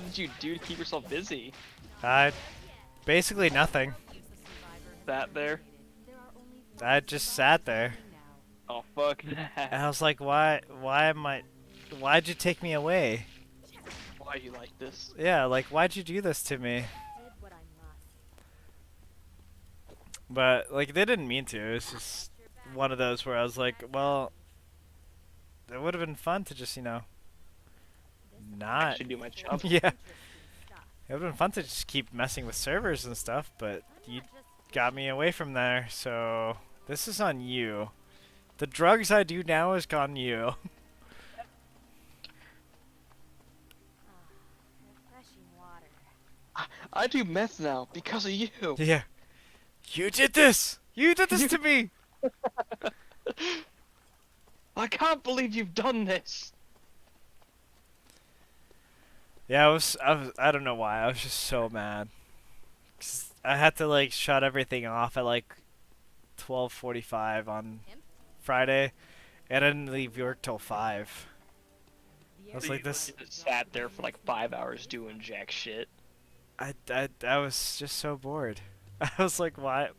did you do to keep yourself busy? Basically nothing. use the survivor has That there? there are only I just sat there. now. Oh fuck And that. I was like, why'd you take me away? Why you like this? Yeah, like, why'd you do this to me? Did what I must. But, like, they didn't mean to. It was just one of those where I was like, well, it would have been fun to just, not. Should do my job. Yeah. Interesting stuff. It would have been fun to just keep messing with servers and stuff, but I'm you not just got me away from there, so this is on you. The drugs I do now is on you. refreshing water. I do meth now because of you. Yeah. You did this! You did this to me! I can't believe you've done this. Yeah, I don't know why, I was just so mad. 'Cause I had to, like, shut everything off at, like, 12:45 on Friday, and I didn't leave work till 5. I was like, this... You just sat there for like 5 hours doing jack shit. I was just so bored. I was like, why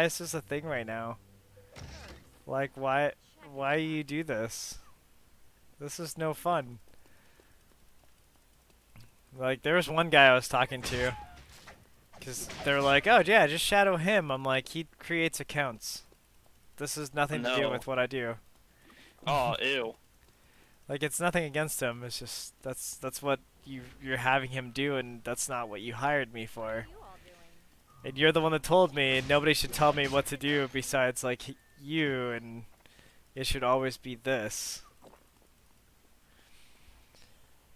is this a thing right now? Like, why you do this? This is no fun. Like, there was one guy I was talking to, because they're like, oh yeah, just shadow him. I'm like, he creates accounts. This has nothing to do No. with what I do. Oh, ew. Like, it's nothing against him. It's just that's what you're having him do, and that's not what you hired me for. What are you all doing? And you're the one that told me, and nobody should tell me what to do besides like you, and it should always be this.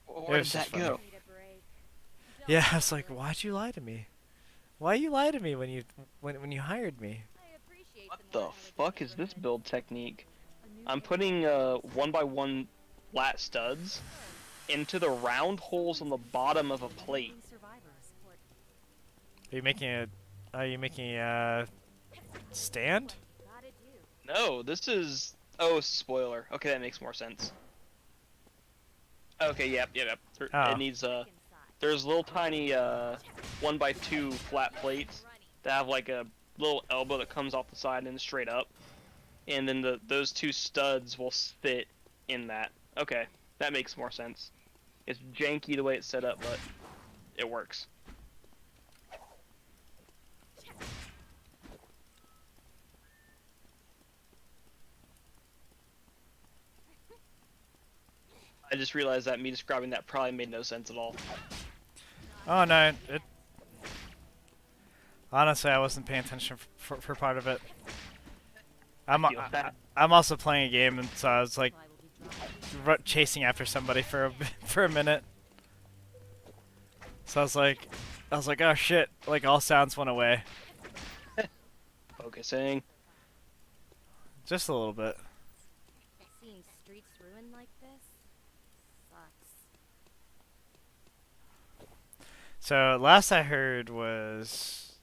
Where was did just that funny. go? Need a break. Don't Yeah, I was overdo like, it. why'd you lie to me? Why you lie to me when you hired me? I appreciate What the the knowledge fuck of is this neighborhood. build technique? A new I'm area putting 1x1 flat studs into the round holes on the bottom of a plate. survivors. Are you making a stand? Gotta do. No, this is... Oh, it's a spoiler. Okay, that makes more sense. Okay, yep. Oh. It needs, Inside. there's little tiny, 1x2 flat plates that have, like, a little elbow that comes off the side and straight up. And then those two studs will fit in that. Okay, that makes more sense. It's janky the way it's set up, but it works. I just realized that me describing that probably made no sense at all. Oh no, honestly, I wasn't paying attention for part of it. feel bad. I'm also playing a game, and so I was like supply will be dropped. chasing after somebody for for a minute. So I was like, oh shit! Like all sounds went away, Focusing. just a little bit. Seeing streets ruined like this sucks. So last I heard was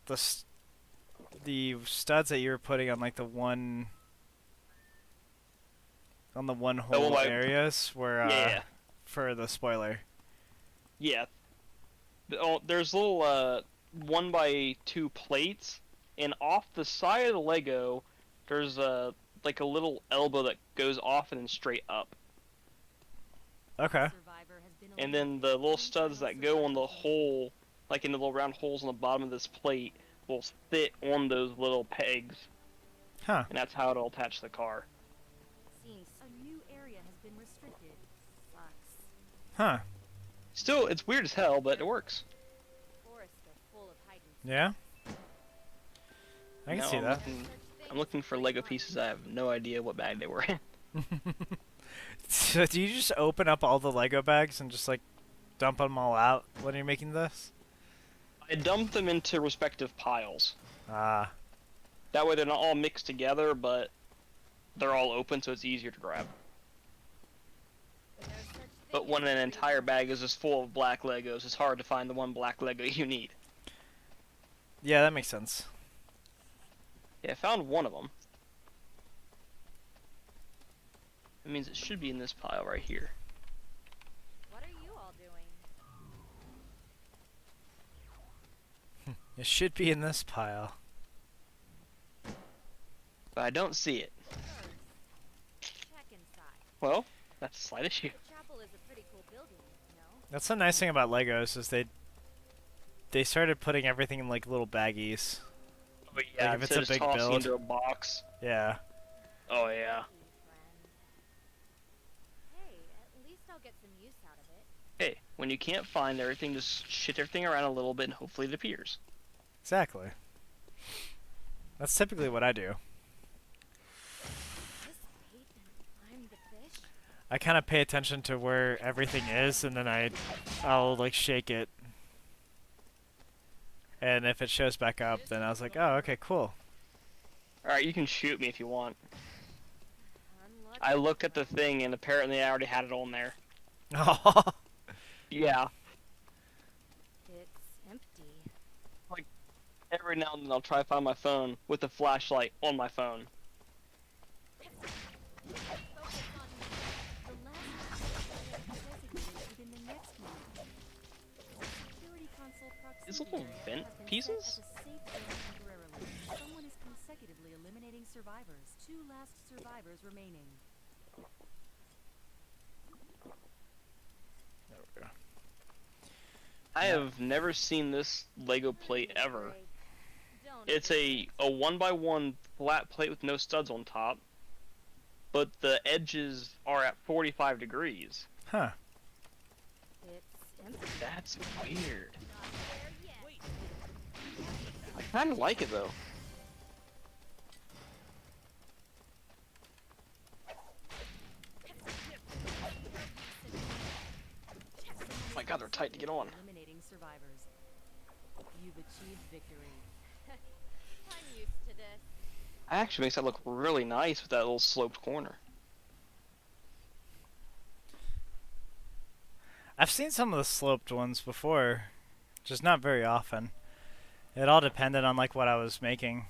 the studs that you were putting on like the On the one Oh, hole like- areas where Yeah. for the spoiler. Yeah. There's little 1x2 plates, and off the side of the Lego, there's like a little elbow that goes off and then straight up. Okay. Survivor has been And then the little studs that go on the hole, like in the little round holes on the bottom of this plate, will sit on those little pegs, Huh. and that's how it'll attach to the car. Seems a new area has been restricted. Sucks. Huh. Still, it's weird as hell, but it works. Forests are full of hiding Yeah. I can Now see I'm that. I'm looking for Lego pieces. I have no idea what bag they were in. So do you just open up all the Lego bags and just like dump them all out when you're making this? I dumped them into respective piles. Ah. That way they're not all mixed together, but they're all open, so it's easier to grab. But when an entire bag is just full of black Legos, it's hard to find the one black Lego you need. Yeah, that makes sense. Yeah, I found one of them. It means it should be in this pile right here. What are you all doing? It should be in this pile. But I don't see it. Check inside. Well, that's a slight issue. The chapel is a pretty cool building, no? That's the nice thing about Legos is they started putting everything in like little baggies. But yeah, Like, if it's instead a of big tossing build. into a box. Yeah. Oh yeah. Hey, at least I'll get some use out of it. Hey, when you can't find everything, just shit everything around a little bit and hopefully it appears. Exactly. That's typically what I do. This bait and I'm the fish. I kind of pay attention to where everything is, and then I'll like shake it. And if it shows back up, then I was like, oh, okay, cool. Alright, you can shoot me if you want. Unlucky. I looked at the thing and apparently I already had it on there. Oh, Yeah. It's empty. Every now and then I'll try to find my phone with a flashlight on my phone. Focus on me. The last area is designated within the next one. Security console proximity These little area vent has been set pieces? as a safe zone temporarily. Someone is consecutively eliminating survivors. 2 last survivors remaining. there we go. I have never seen this Lego plate ever. Don't It's do a 1x1 flat plate with no studs on top, but the edges are at 45 degrees. Huh. it. It's empty. That's weird. Not there yet. I kind of like it though. Oh my god, they're tight to get on. Eliminating survivors. You've achieved victory. I'm used to this. It actually makes that look really nice with that little sloped corner. I've seen some of the sloped ones before, just not very often. It all depended on like what I was making.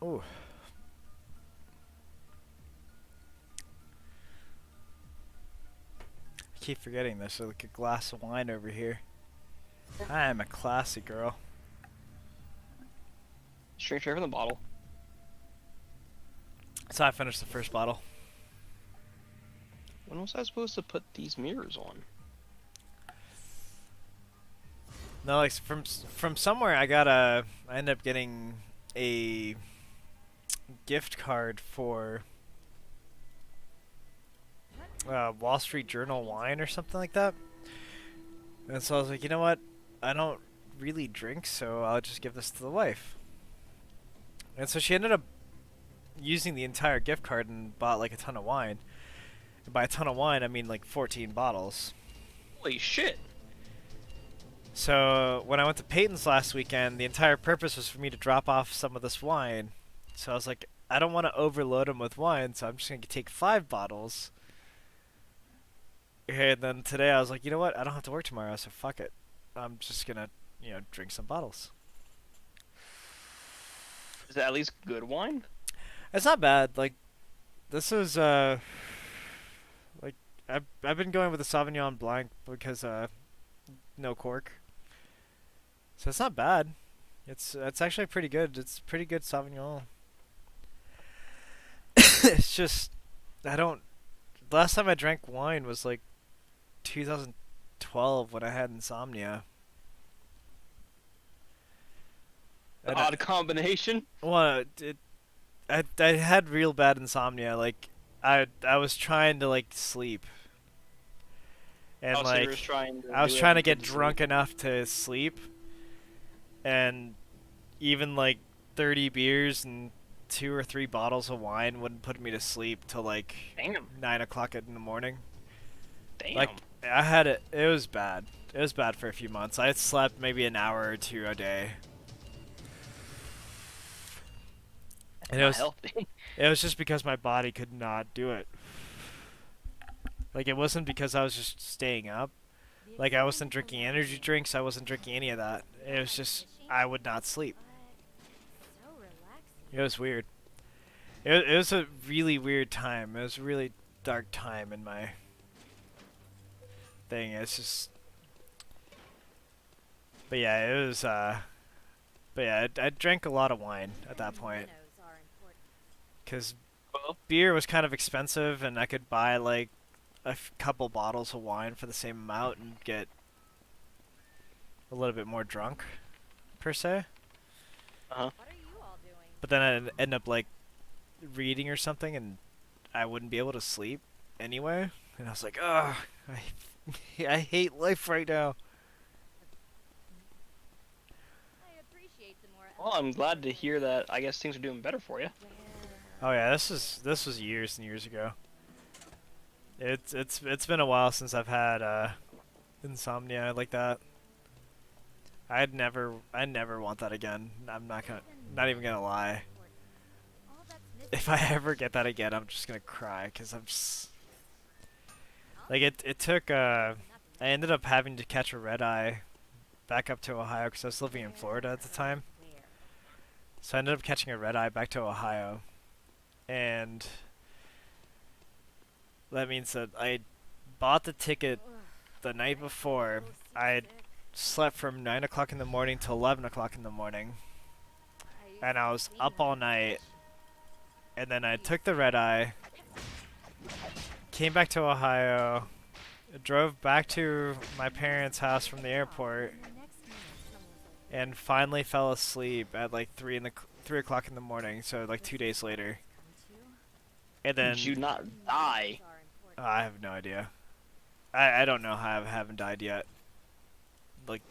Ooh. I keep forgetting there's like a glass of wine over here. I am a classy girl. Straight from the bottle. So I finished the first bottle. When was I supposed to put these mirrors on? No, like from somewhere I ended up getting a gift card for Wall Street Journal wine or something like that. And so I was like, you know what? I don't really drink, so I'll just give this to the wife. And so she ended up using the entire gift card and bought like a ton of wine. And by a ton of wine, I mean like 14 bottles. Holy shit! So when I went to Peyton's last weekend, the entire purpose was for me to drop off some of this wine. So I was like, I don't want to overload him with wine, so I'm just gonna take 5 bottles. And then today I was like, you know what? I don't have to work tomorrow, so fuck it. I'm just gonna, drink some bottles. Is it at least good wine? It's not bad. Like, this is like I've been going with the Sauvignon Blanc because no cork. So it's not bad. It's actually pretty good. It's pretty good Sauvignon. It's just I don't. Last time I drank wine was like 2012 when I had insomnia. And Odd combination. Well, I had real bad insomnia. Like I was trying to like sleep, and Oh, so you were I was do trying to everything get drunk enough to sleep, and even like 30 beers and 2 or 3 bottles of wine wouldn't put me to sleep till like Damn. 9 o'clock in the morning. Damn. Like I had it. It was bad. It was bad for a few months. I had slept maybe an hour or 2 a day. And Not healthy. it was just because my body could not do it. Like, it wasn't because I was just staying up. Like, I wasn't drinking energy drinks. I wasn't drinking any of that. It was just, I would not sleep. So relaxing. It was weird. It was a really weird time. It was a really dark time in my thing. It's just... But yeah, it was, But yeah, I drank a lot of wine at that point. Minnows are important. Because Well, beer was kind of expensive, and I could buy like a couple bottles of wine for the same amount and get a little bit more drunk, per se. What are you all doing? But then I'd end up like reading or something, and I wouldn't be able to sleep anyway. And I was like, ugh, I hate life right now. I appreciate the more. well, I'm glad to hear that. I guess things are doing better for you. Oh yeah, this was years and years ago. It's been a while since I've had insomnia like that. I never want that again. Not even gonna lie. All that's missing. If I ever get that again, I'm just gonna cry because I'm just like it took I ended up having to catch a red eye back up to Ohio because I was living in Florida at the time. So I ended up catching a red eye back to Ohio, and that means that I bought the ticket the night before. I slept from 9 o'clock in the morning till 11 o'clock in the morning, and I was up all night, and then I took the red eye, came back to Ohio, drove back to my parents' house from the airport, and finally fell asleep at like 3 o'clock in the morning, so like 2 days later. And then Did you not die? I have no idea. I don't know how I haven't died yet. Like,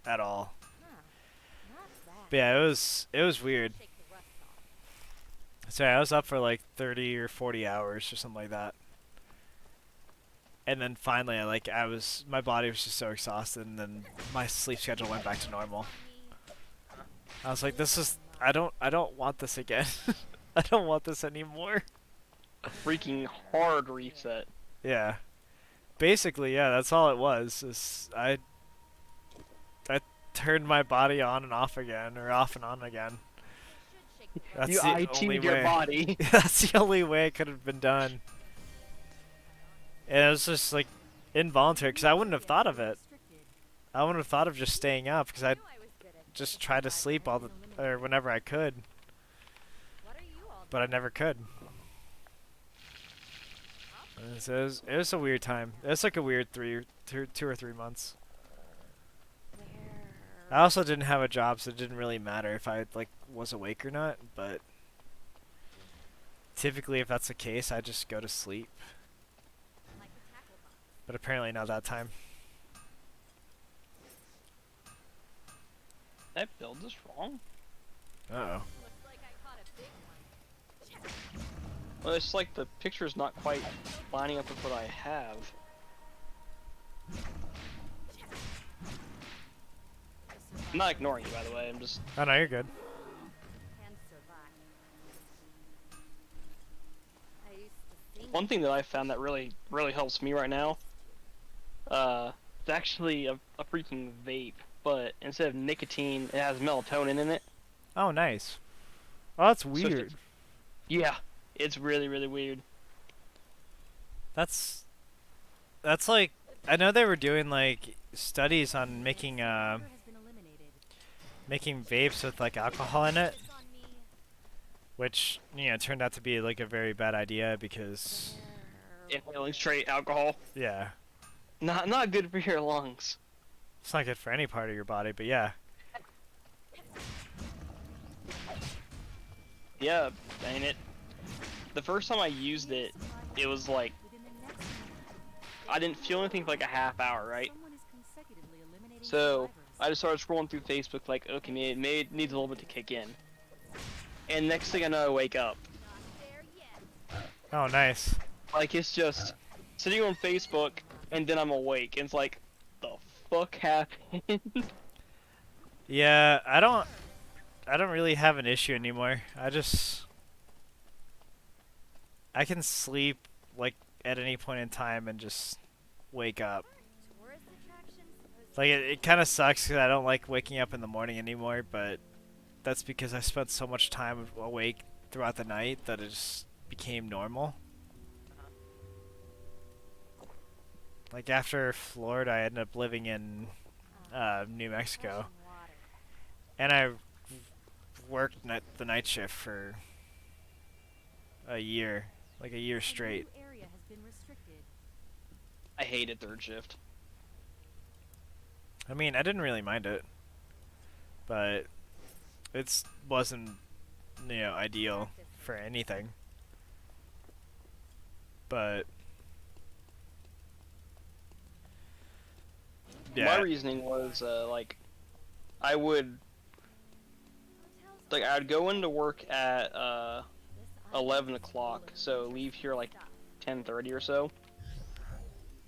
at all. But yeah, it was weird. So yeah, I was up for like 30 or 40 hours or something like that. And then finally, my body was just so exhausted, and then my sleep schedule went back to normal. I was like, I don't want this again. I don't want this anymore. Freaking hard reset. Yeah. Basically, yeah, that's all it was. I turned my body on and off again, or off and on again. That's You the only IT'd your way. body. That's the only way it could have been done. And it was just like involuntary, because I wouldn't have thought of it. I wouldn't have thought of just staying up, because I'd just try to sleep or whenever I could, but I never could. And so it was a weird time. It was like a weird 2 or 3 months. I also didn't have a job, so it didn't really matter if I like was awake or not. But typically, if that's the case, I just go to sleep. But apparently not that time. That build is wrong. Uh-oh. Well, it's like the picture's not quite lining up with what I have. I'm not ignoring you, by the way. I'm just. Oh no, you're good. Can survive. I used to sing. One thing that I found that really helps me right now, it's actually a freaking vape, but instead of nicotine, it has melatonin in it. Oh, nice. Oh, that's So weird. yeah, it's really weird. That's like, I know they were doing like studies on making Has been eliminated. making vapes with like alcohol in it, On me. which turned out to be like a very bad idea because Inhaling straight alcohol, yeah, not good for your lungs. it's not good for any part of your body. But yeah, Yeah, dang it. The first time I used it, it was like Within the next minute, I didn't feel anything for like a half hour, right? someone is consecutively eliminating So survivors. I just started scrolling through Facebook, like, okay, maybe it needs a little bit to kick in. And next thing I know, I wake up. Not there yet. oh nice. Like, it's just sitting on Facebook, and then I'm awake, and it's like, the fuck happened? Yeah, I don't really have an issue anymore. I can sleep like at any point in time and just wake up. Tourist attractions supposed Like it kind of sucks because I don't like waking up in the morning anymore, but that's because I spent so much time awake throughout the night that it just became normal. Like after Florida, I ended up living in New Mexico, to water. and I worked the night shift for a year, like a year A straight. new area has been restricted. I hated third shift. I mean, I didn't really mind it, but it wasn't, ideal for anything. But My yeah, reasoning was, like, I would, like, I'd go into work at, 11 o'clock, so leave here, like, 10:30 or so.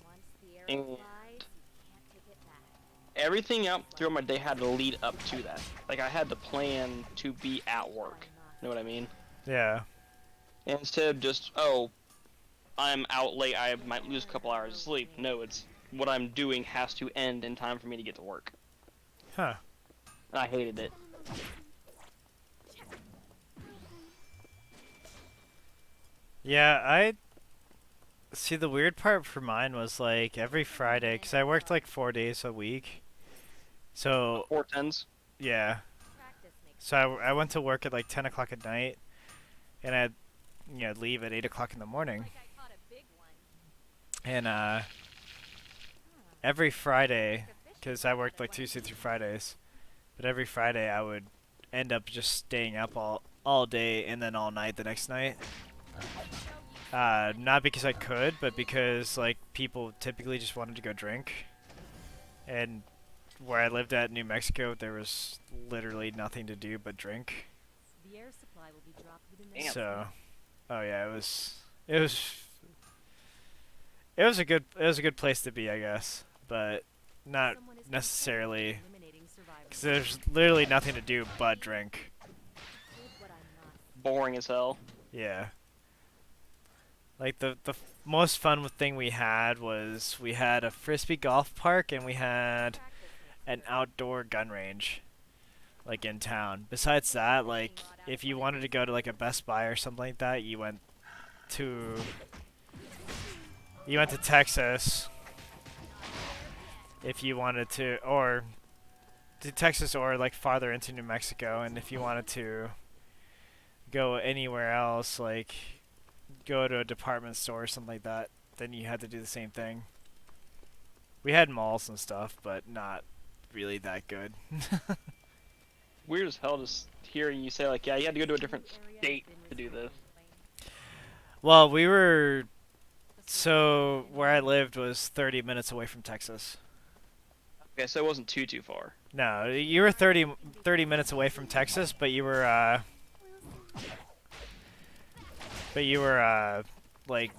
Once the arrow And flies, you can't take it back. everything out through my day had to lead up to that. Like, I had to plan to be at work. You know what I mean? yeah, And instead of just, oh, I'm out late, I might lose a couple hours of sleep. No, it's what I'm doing has to end in time for me to get to work. huh? And I hated it. Yeah, I see. The weird part for mine was like every Friday, because I worked like 4 days a week. So 410s. yeah, Practice makes so I went to work at like 10 o'clock at night, and I'd leave at 8 o'clock in the morning. like I caught a big one. And every Friday, because I worked like Tuesday through Fridays, but every Friday I would end up just staying up all day and then all night the next night. Not because I could, but because like people typically just wanted to go drink, and where I lived at in New Mexico, there was literally nothing to do but drink. The air supply will be dropped within the Damn. next So, minute. oh yeah, it was a good place to be, I guess, but not Someone is necessarily, consecutively eliminating survivors. because there's literally nothing to do but drink. Did what I must. Boring as hell. Yeah. Like the most fun thing we had was we had a frisbee golf park and we had Practice an makes outdoor gun range, like in town. Besides that, like if you wanted to go to like a Best Buy or something like that, you went to Texas. If you wanted to, or to Texas or like farther into New Mexico, and if you wanted to go anywhere else, like go to a department store or something like that, then you had to do the same thing. We had malls and stuff, but not really that good. Weird as hell just hearing you say, like, yeah, you had to go to a different state to do this. Well, so where I lived was 30 minutes away from Texas. Okay, so it wasn't too far. No, you were 30 minutes away from Texas, but you were like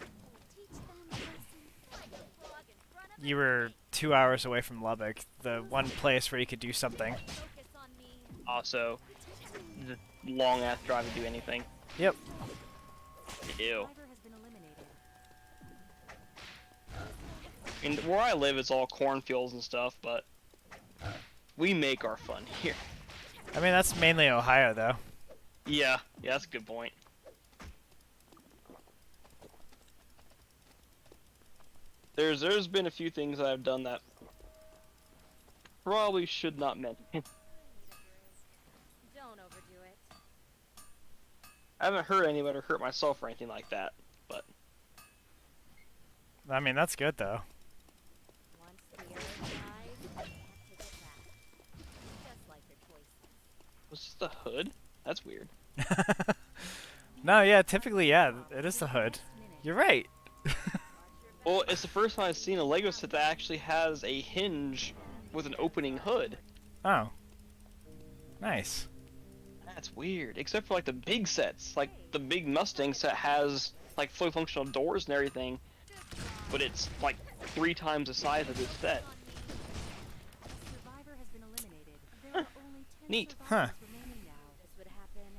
you were 2 hours away from Lubbock, the one place where you could do something. focus Also, just long ass drive to do anything. Yep. Ew. Survivor has been eliminated. And where I live, it's all cornfields and stuff, but we make our fun here. I mean, that's mainly Ohio, though. Yeah, that's a good point. There's been a few things that I've done that probably should not mention. Don't overdo it. I haven't hurt anybody or hurt myself or anything like that, but I mean, that's good, though. Once the arrow flies, you can't take it back. Just like your choices. was this the hood? That's weird. No, yeah, typically, yeah, it is the hood. You're right. Well, it's the first time I've seen a Lego set that actually has a hinge with an opening hood. Oh. Nice. That's weird. Except for like the big sets, like the big Mustang set has like fully functional doors and everything, but it's like 3 times the size of this set. Survivor has been eliminated. There are only 10 Neat. survivors Huh. remaining now. This would happen.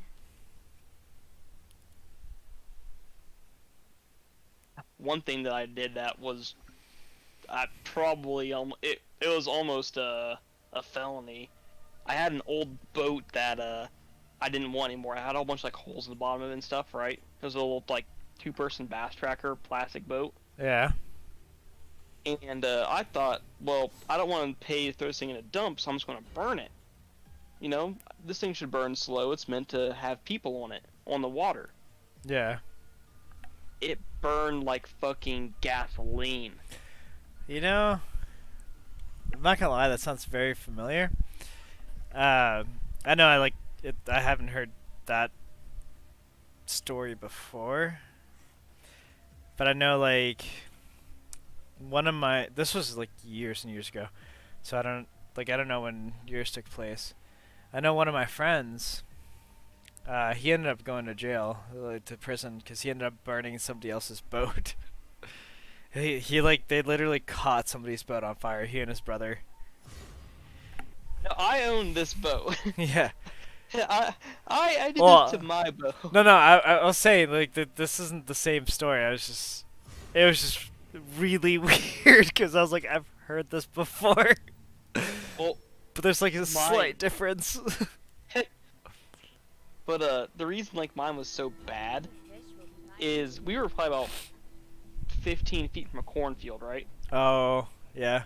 One thing that I did that was, I probably it was almost a felony. I had an old boat that I didn't want anymore. I had a whole bunch of like holes in the bottom of it and stuff, right? It was a little like 2-person bass tracker plastic boat. Yeah. And I thought, well, I don't want to pay to throw this thing in a dump, so I'm just going to burn it. You know, this thing should burn slow. It's meant to have people on it, on the water. Yeah. It burned like fucking gasoline. You know, I'm not gonna lie, that sounds very familiar. I know I like it. I haven't heard that story before, but I know like one of my. This was like years and years ago, so I don't know when yours took place. I know one of my friends. He ended up going to jail, to prison, because he ended up burning somebody else's boat. He like they literally caught somebody's boat on fire. He and his brother. Now, I own this boat. Yeah. I did Well, this to my boat. No, I was saying like this isn't the same story. It was just really weird because I was like, I've heard this before. Well, But there's like a slight difference. but the reason like mine was so bad Fish will be fine. is we were probably about 15 feet from a cornfield, right? Oh, yeah.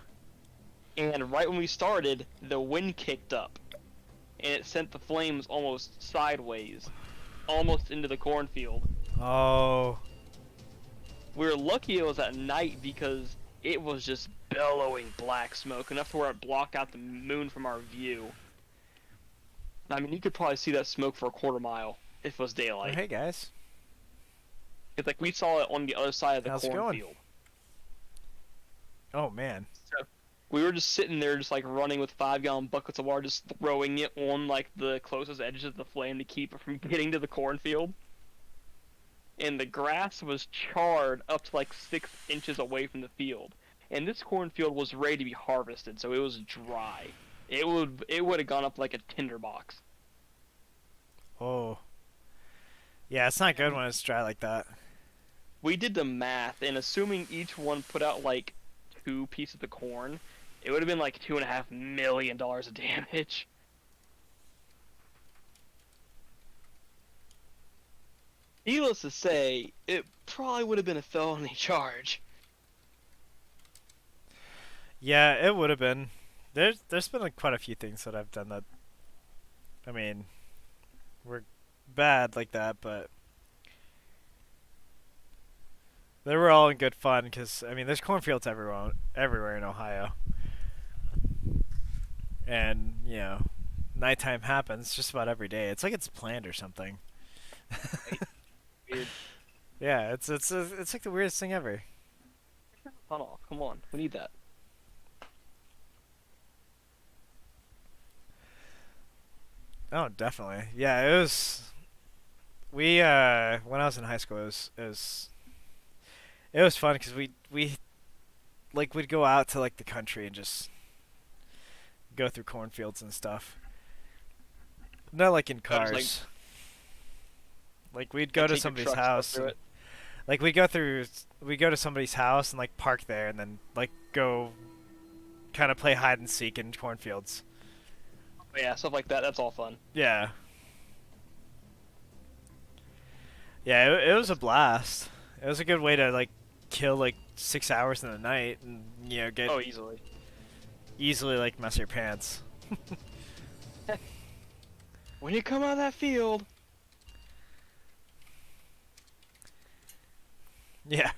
And right when we started, the wind kicked up, and it sent the flames almost sideways, almost into the cornfield. Oh. We were lucky it was at night because it was just bellowing black smoke, enough to where it blocked out the moon from our view. I mean, you could probably see that smoke for a quarter mile if it was Oh, daylight. hey guys. It's like we saw it on the other side of the How's it going? cornfield. Oh man. So we were just sitting there, just like running with 5-gallon buckets of water, just throwing it on like the closest edges of the flame to keep it from getting to the cornfield. And the grass was charred up to like 6 inches away from the field. And this cornfield was ready to be harvested, so it was dry. It would have gone up like a tinderbox. Oh. Yeah, it's not good when it's dry like that. We did the math, and assuming each one put out like 2 pieces of corn, it would have been like $2.5 million of damage. Needless to say, it probably would have been a felony charge. Yeah, it would have been. There's been like quite a few things that I've done that. I mean, were bad like that, but they were all in good fun because I mean, there's cornfields everywhere in Ohio, and you know, nighttime happens just about every day. It's like it's planned or something. Weird. Yeah, it's like the weirdest thing ever. Tunnel, come on, we need that. Oh, definitely. Yeah, it was. We when I was in high school, it was fun because we like we'd go out to like the country and just go through cornfields and stuff. Not like in I was cars. Like we'd and go to take your somebody's trucks up house. through And, it. like we go to somebody's house and like park there and then like go kind of play hide and seek in cornfields. But yeah, stuff like that. That's all fun. Yeah. Yeah, it was a blast. It was a good way to like kill like 6 hours in the night and get Oh, easily. easily like mess your pants. When you come out of that field, Yeah.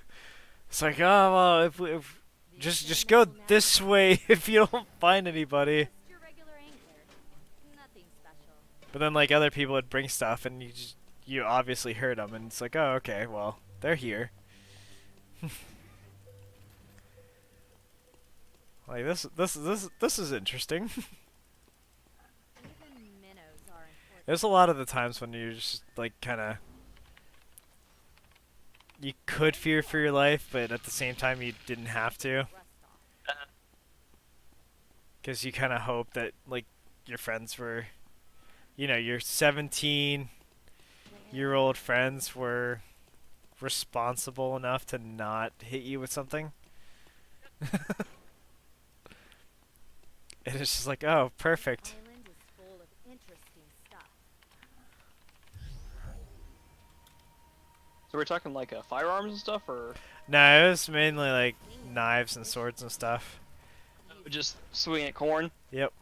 It's like, oh well, if just go this way if you don't find anybody. Just your regular angler. Nothing special. But then like other people would bring stuff and you obviously heard them and it's like, oh okay, well they're here. Like this is interesting. Even minnows are important. There's a lot of the times when you just like kind of you could fear for your life, but at the same time you didn't have to, Rust off. because you kind of hope that like your friends were, your 17-year-old friends were responsible enough to not hit you with something. And it's just like, oh, perfect. Island is full of interesting stuff. so we're talking like firearms and stuff, or No, it was mainly like knives and swords and stuff. just swinging at corn. Yep.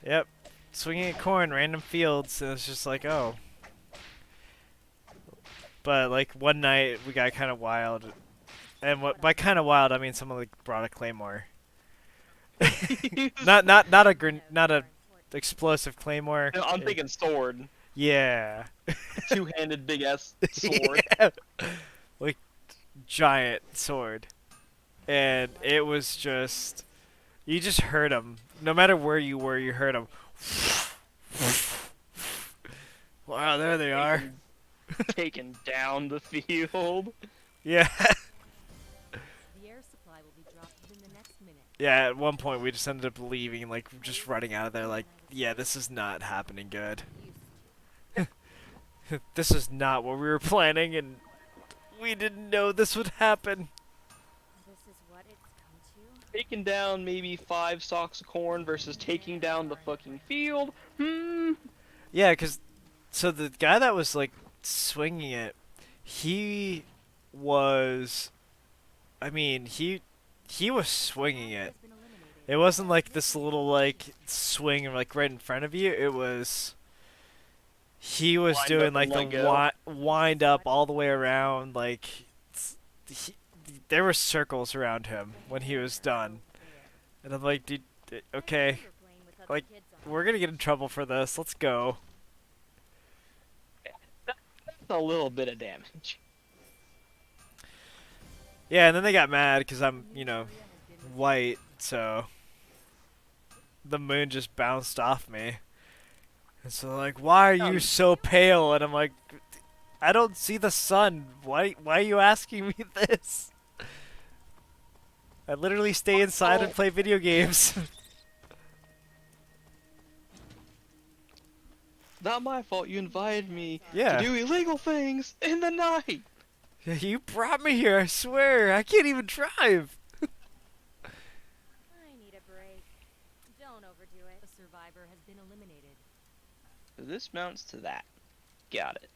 Yep. Swinging at corn, random fields, and it's just like, oh. But like one night we got kind of wild, and by kind of wild I mean someone like brought a claymore. not a explosive claymore. No, I'm thinking sword, Yeah. two-handed big ass sword. Yeah. Like giant sword, and it was just you just heard him. No matter where you were, you heard him. Wow, there they are. Taking down the field. Yeah. The air supply will be dropped within the next minute. Yeah, at one point we just ended up leaving, like just running out of there like, yeah, this is not happening good. This is not what we were planning, and we didn't know this would happen. This is what it's come to. Taking down maybe 5 stalks of corn versus taking down the fucking field. Yeah, so the guy that was like swinging it, he was swinging it. It wasn't like this little like swing like right in front of you. He was Wind doing up like and the let go. wind up all the way around. Like there were circles around him when he was done, and I'm like, dude, okay, like we're gonna get in trouble for this. Let's go. That's a little bit of damage. Yeah, and then they got mad because I'm, white, so the moon just bounced off me. And so like, why are you so pale? And I'm like, I don't see the sun. Why are you asking me this? I literally stay inside and play video games. Not my fault you invited me Yeah. to do illegal things in the night. You brought me here, I swear. I can't even drive. I need a break. Don't overdo it. A survivor has been eliminated. This mounts to that. Got it.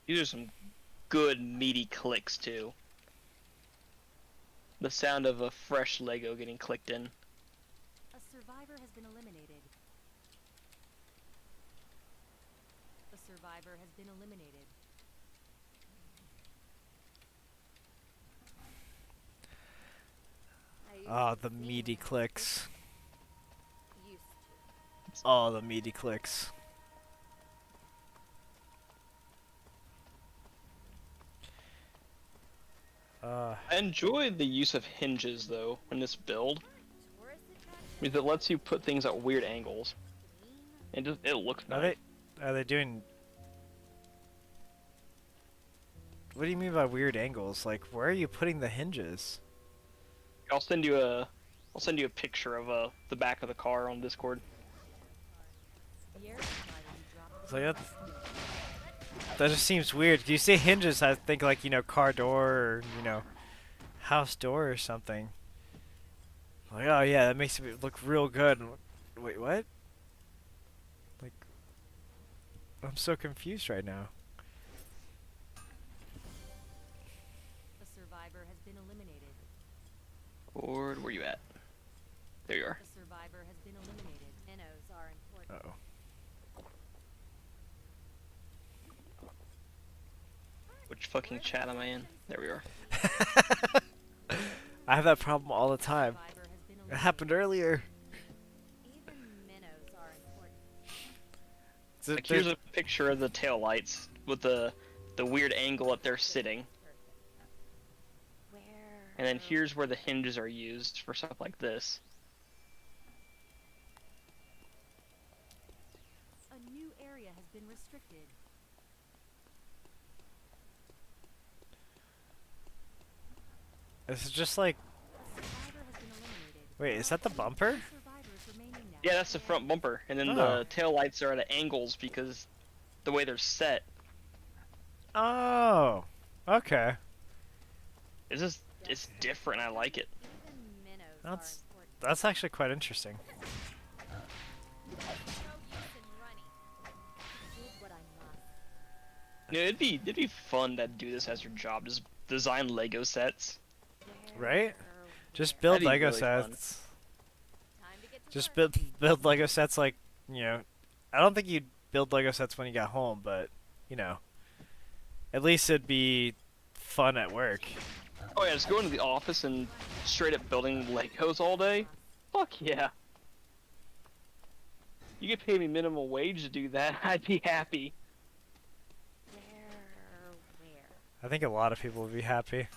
These are some good meaty clicks too. The sound of a fresh Lego getting clicked in. A survivor has been eliminated. A survivor has been eliminated. I used Oh, to the sing meaty when I was clicks. fishing. Used to. Oh, the meaty clicks. I enjoyed the use of hinges though in this build, Tourist attraction? because it lets you put things at weird angles. Green? It looks Are nice. they doing? What do you mean by weird angles? Like, where are you putting the hinges? I'll send you a picture of the back of the car on Discord. The air supply will be dropped. So that just seems weird. Do you say hinges? I think like, you know, car door or, you know, house door or something. Like, oh yeah, that makes it look real good. Wait, what? Like, I'm so confused right now. The survivor has been eliminated. Board, where you at? There you are. The survivor has been eliminated. Minnows are important. Uh-oh. Which fucking chat am I in? There we are. I have that problem all the time. Survivor has been It eliminated. happened earlier. Even minnows are important. Like here's a picture of the tail lights with the weird angle that they're sitting, Where? and then here's where the hinges are used for stuff like this. A new area has been restricted. This is just like, A survivor has been eliminated. wait, is that the bumper? Two survivors remaining now. Yeah, that's the front bumper, and then Oh. the tail lights are at angles because the way they're set. Oh, okay. It's different. I like it. Even minnows That's- are important. That's actually quite interesting. No use in running. Did what I must. You know, it'd be fun to do this as your job. Just design Lego sets. Right? Where, Just where? build That'd be Lego really fun. sets. Time to get to Just work. build Lego sets like, you know, I don't think you'd build Lego sets when you got home, but, you know, at least it'd be fun at work. Oh yeah, just go into the office and straight up building Legos all day. Fuck yeah. You could pay me minimum wage to do that. I'd be happy. Where? I think a lot of people would be happy.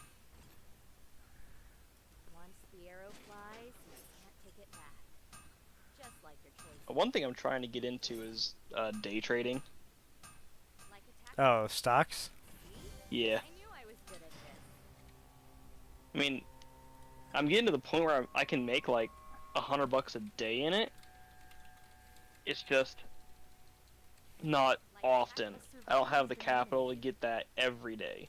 Once the arrow flies, you can't take it back. Just like your choice. One thing I'm trying to get into is day trading. Like attack. Oh, stocks? Yeah. I knew I was good at this. I mean, I'm getting to the point where I can make like $100 a day in it. It's just not often. I don't have the capital to get that every day.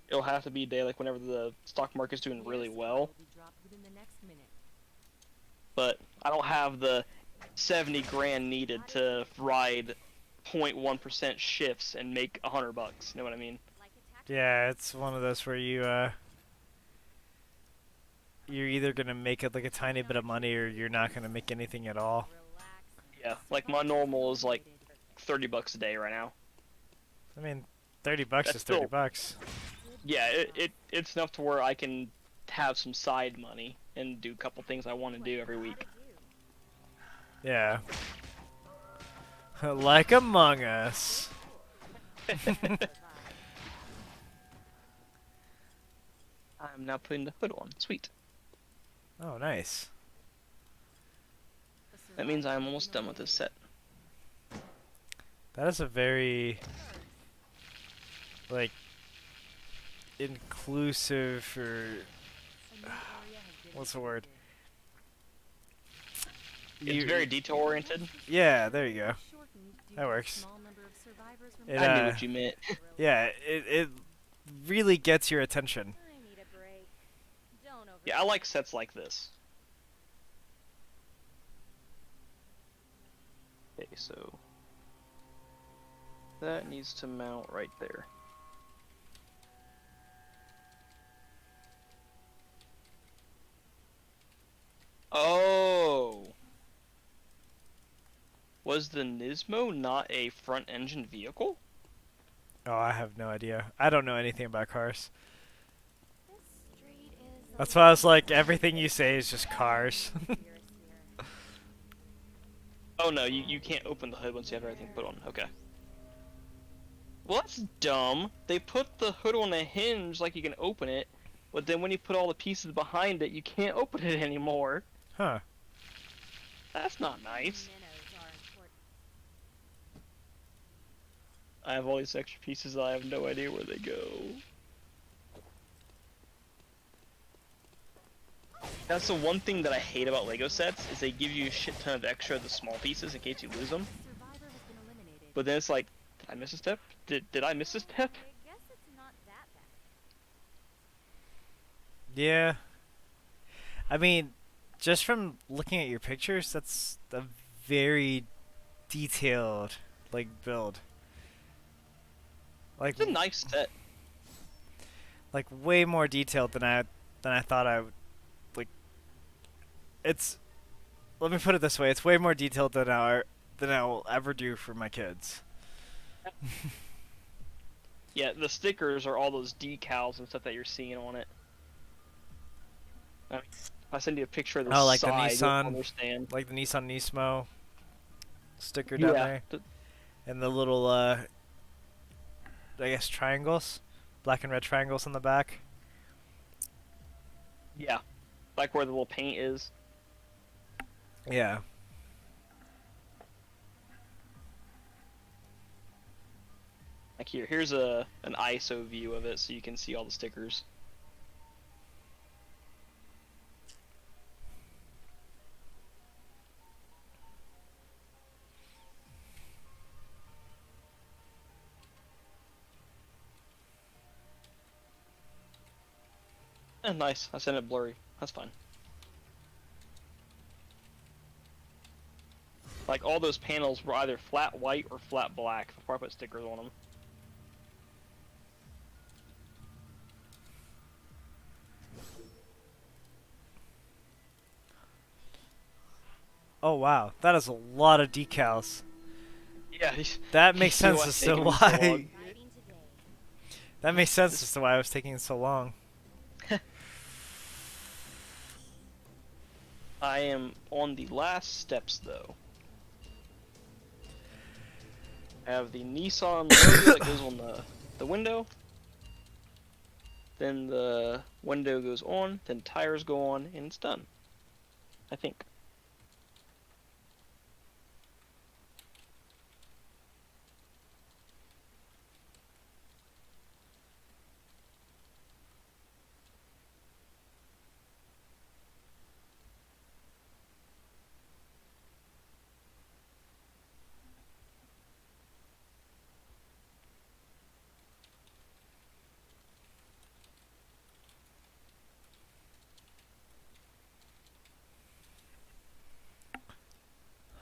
It'll have to be a day like whenever the stock market's doing really well, Will be dropped within the next minute. but I don't have the 70 grand needed to ride 0.1% shifts and make $100. You know what I mean? Like attack. Yeah, it's one of those where you're either gonna make it like a tiny bit of money or you're not gonna make anything at all. Relax. Yeah, like my normal is like $30 a day right now. I mean, $30 That's is 30 still- bucks. Yeah, it's enough to where I can have some side money and do a couple things I want to do every week. Yeah. Like Among Us. I'm now putting the hood on. Sweet. Oh, nice. That means I'm almost done with this set. That is a very, like, inclusive or what's the word? It's very detail oriented. Yeah, there you go. That works. It, I knew what you meant. Yeah, it really gets your attention. I need a break. Don't over. Yeah, I like sets like this. Okay, so that needs to mount right there. Oh! Was the Nismo not a front engine vehicle? Oh, I have no idea. I don't know anything about cars. This street is. That's why I was like, everything you say is just cars. Oh no, you can't open the hood once you have everything put on. Okay. Well, that's dumb. They put the hood on a hinge like you can open it, but then when you put all the pieces behind it, you can't open it anymore. Huh. That's not nice. Minnows are important. I have all these extra pieces, I have no idea where they go. That's the one thing that I hate about Lego sets is they give you a shit ton of extra of the small pieces in case you lose them. Survivor has been eliminated. But then it's like, did I miss a step? Did I miss a step? I guess it's not that bad. Yeah. I mean, just from looking at your pictures, that's a very detailed like build. Like It's a nice set. like way more detailed than I thought I would. Like, it's. Let me put it this way: it's way more detailed than I will ever do for my kids. Yeah, the stickers are all those decals and stuff that you're seeing on it. I mean, if I send you a picture of the Oh, like the side, you'll Nissan- understand. Like the Nissan Nismo sticker down there, and the little I guess triangles, black and red triangles on the back. Yeah, like where the little paint is. Yeah. Like here's an ISO view of it, so you can see all the stickers. Nice. I sent it blurry. That's fine. Like all those panels were either flat white or flat black before I put stickers on them. Oh wow, that is a lot of decals. Yeah. That makes You know sense what's as to taking me so why. long? Fighting today. That makes sense as to why I was taking so long. I am on the last steps though. I have the Nissan logo that goes on the window. Then the window goes on, then tires go on, and it's done. I think.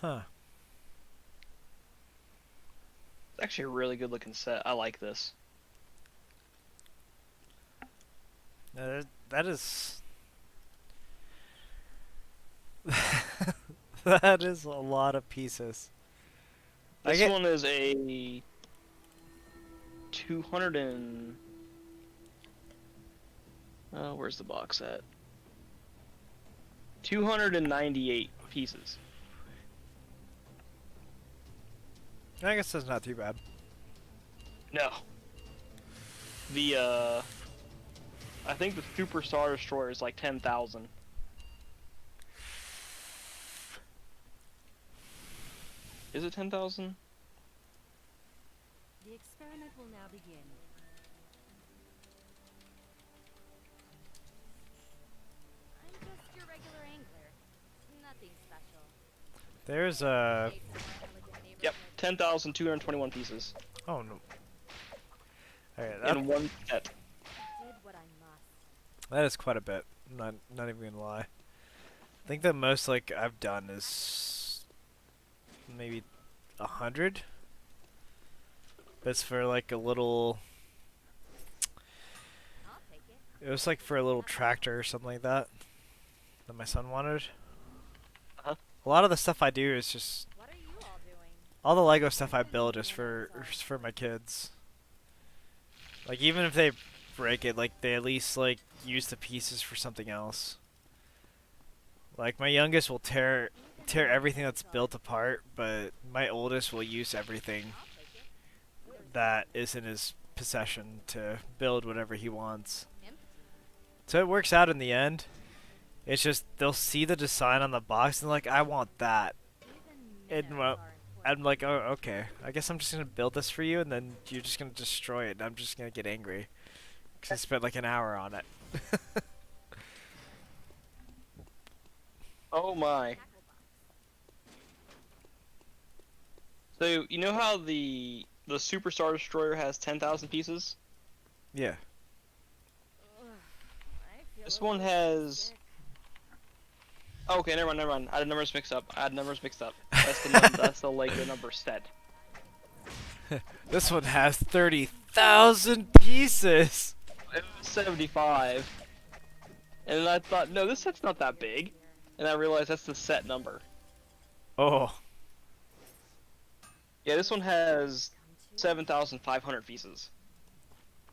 Huh. It's actually a really good looking set. I like this. That is. That is a lot of pieces. I This get- one is a 200 and... where's the box at? 298 pieces. I guess that's not too bad. No. The, I think the Super Star Destroyer is like 10,000. Is it 10,000? The experiment will now begin. I'm just your regular angler. Nothing special. There's a. Stayed somewhere elegant Yep, neighborhood. 10,221 pieces. Oh no. Alright, that, In one set. Did what I must. that is quite a bit. I'm not even gonna lie. I think the most like I've done is maybe 100. But it's for like a little. I'll take it. It was like for a little tractor or something like that my son wanted. Uh-huh. A lot of the stuff I do is just What are you all doing? all the Lego stuff I build is for my kids. Like even if they break it, like they at least like use the pieces for something else. Like my youngest will tear everything that's built apart, but my oldest will use everything I'll take it. that is in his possession to build whatever he wants. Empty. So it works out in the end. It's just they'll see the design on the box and like, I want that. Even And, minnows well, are important. I'm like, oh, okay. I guess I'm just gonna build this for you, and then you're just gonna destroy it, and I'm just gonna get angry because I spent like an hour on it. Oh my. Tackle box. So you know how the Superstar Destroyer has 10,000 pieces? Yeah. Ugh, I feel This a one little has. sick. Oh, okay, never mind. I had numbers mixed up. That's the that's the Lego number set. This one has 30,000 pieces. It was 75. And then I thought, no, this set's not that big. And I realized that's the set number. Oh. Yeah, this one has 7,500 pieces.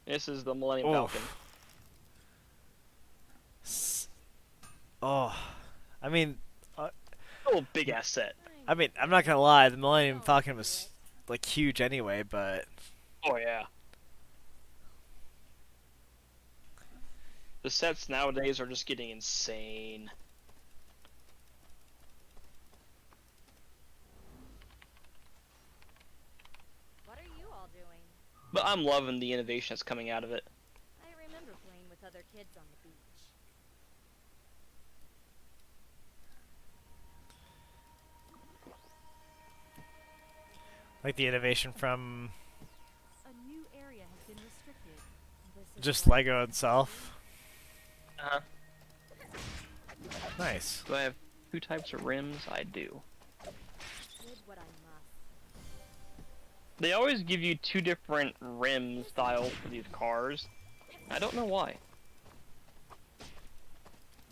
This is the Millennium Falcon. Oh. I mean, A little big ass set. I'm not gonna lie. The Millennium Falcon was like huge anyway, but Oh yeah. The sets nowadays are just getting insane. What are you all doing? But I'm loving the innovation that's coming out of it. I remember playing with other kids on the beach. like the innovation from A new area has been restricted. This is just what- Lego itself. Uh-huh. Nice. Do I have 2 types of rims? I do. Did what I must. They always give you 2 different rim styles for these cars. I don't know why.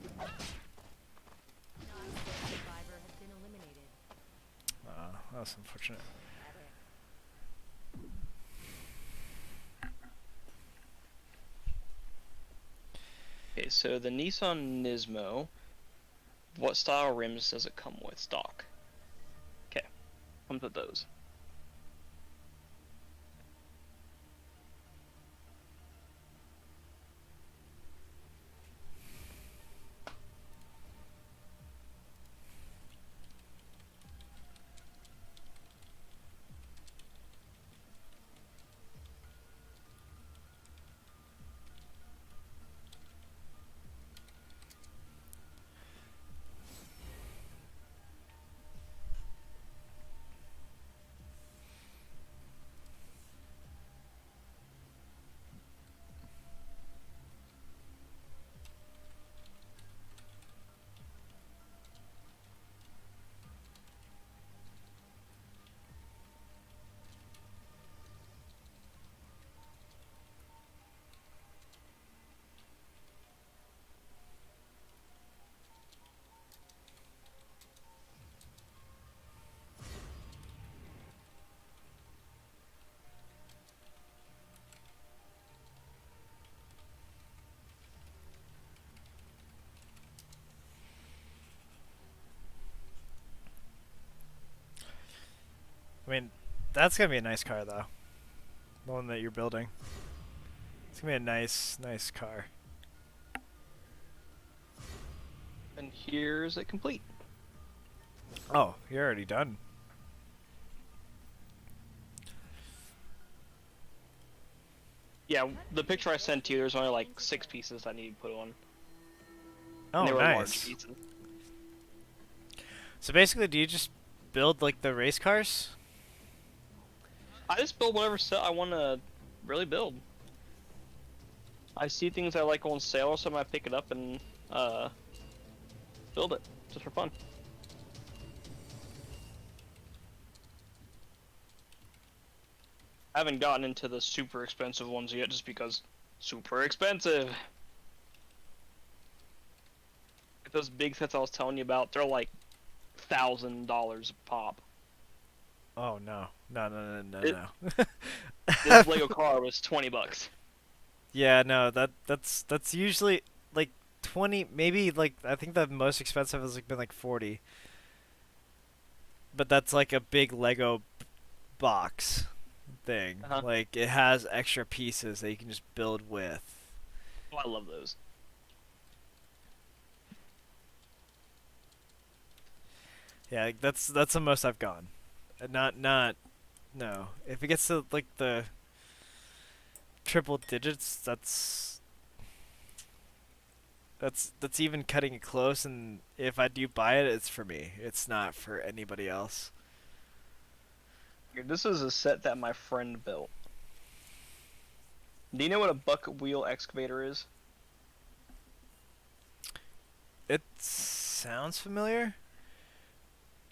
Survivor has been eliminated. That was unfortunate. Okay, so the Nissan Nismo, what style rims does it come with? Stock. Okay, comes with those. I mean, that's gonna be a nice car though. The one that you're building. It's gonna be a nice car. And here's it complete. Oh, you're already done. Yeah, the picture I sent to you, there's only like 6 pieces I need to put on. Oh, And they were large nice. pieces. So basically, do you just build like the race cars? I just build whatever set I want to really build. I see things I like on sale, so I might pick it up and build it just for fun. I haven't gotten into the super expensive ones yet, just because super expensive. Like those big sets I was telling you about, they're like $1,000 a pop. Oh no, no. This Lego car was $20. Yeah, no, that's usually like 20, maybe like I think the most expensive has like been like 40. But that's like a big Lego box thing. Uh-huh. Like it has extra pieces that you can just build with. Oh, I love those. Yeah, like, that's the most I've gone. Not no. If it gets to like the triple digits, that's That's even cutting it close. And if I do buy it, it's for me. It's not for anybody else. This is a set that my friend built. Do you know what a bucket wheel excavator is? It sounds familiar.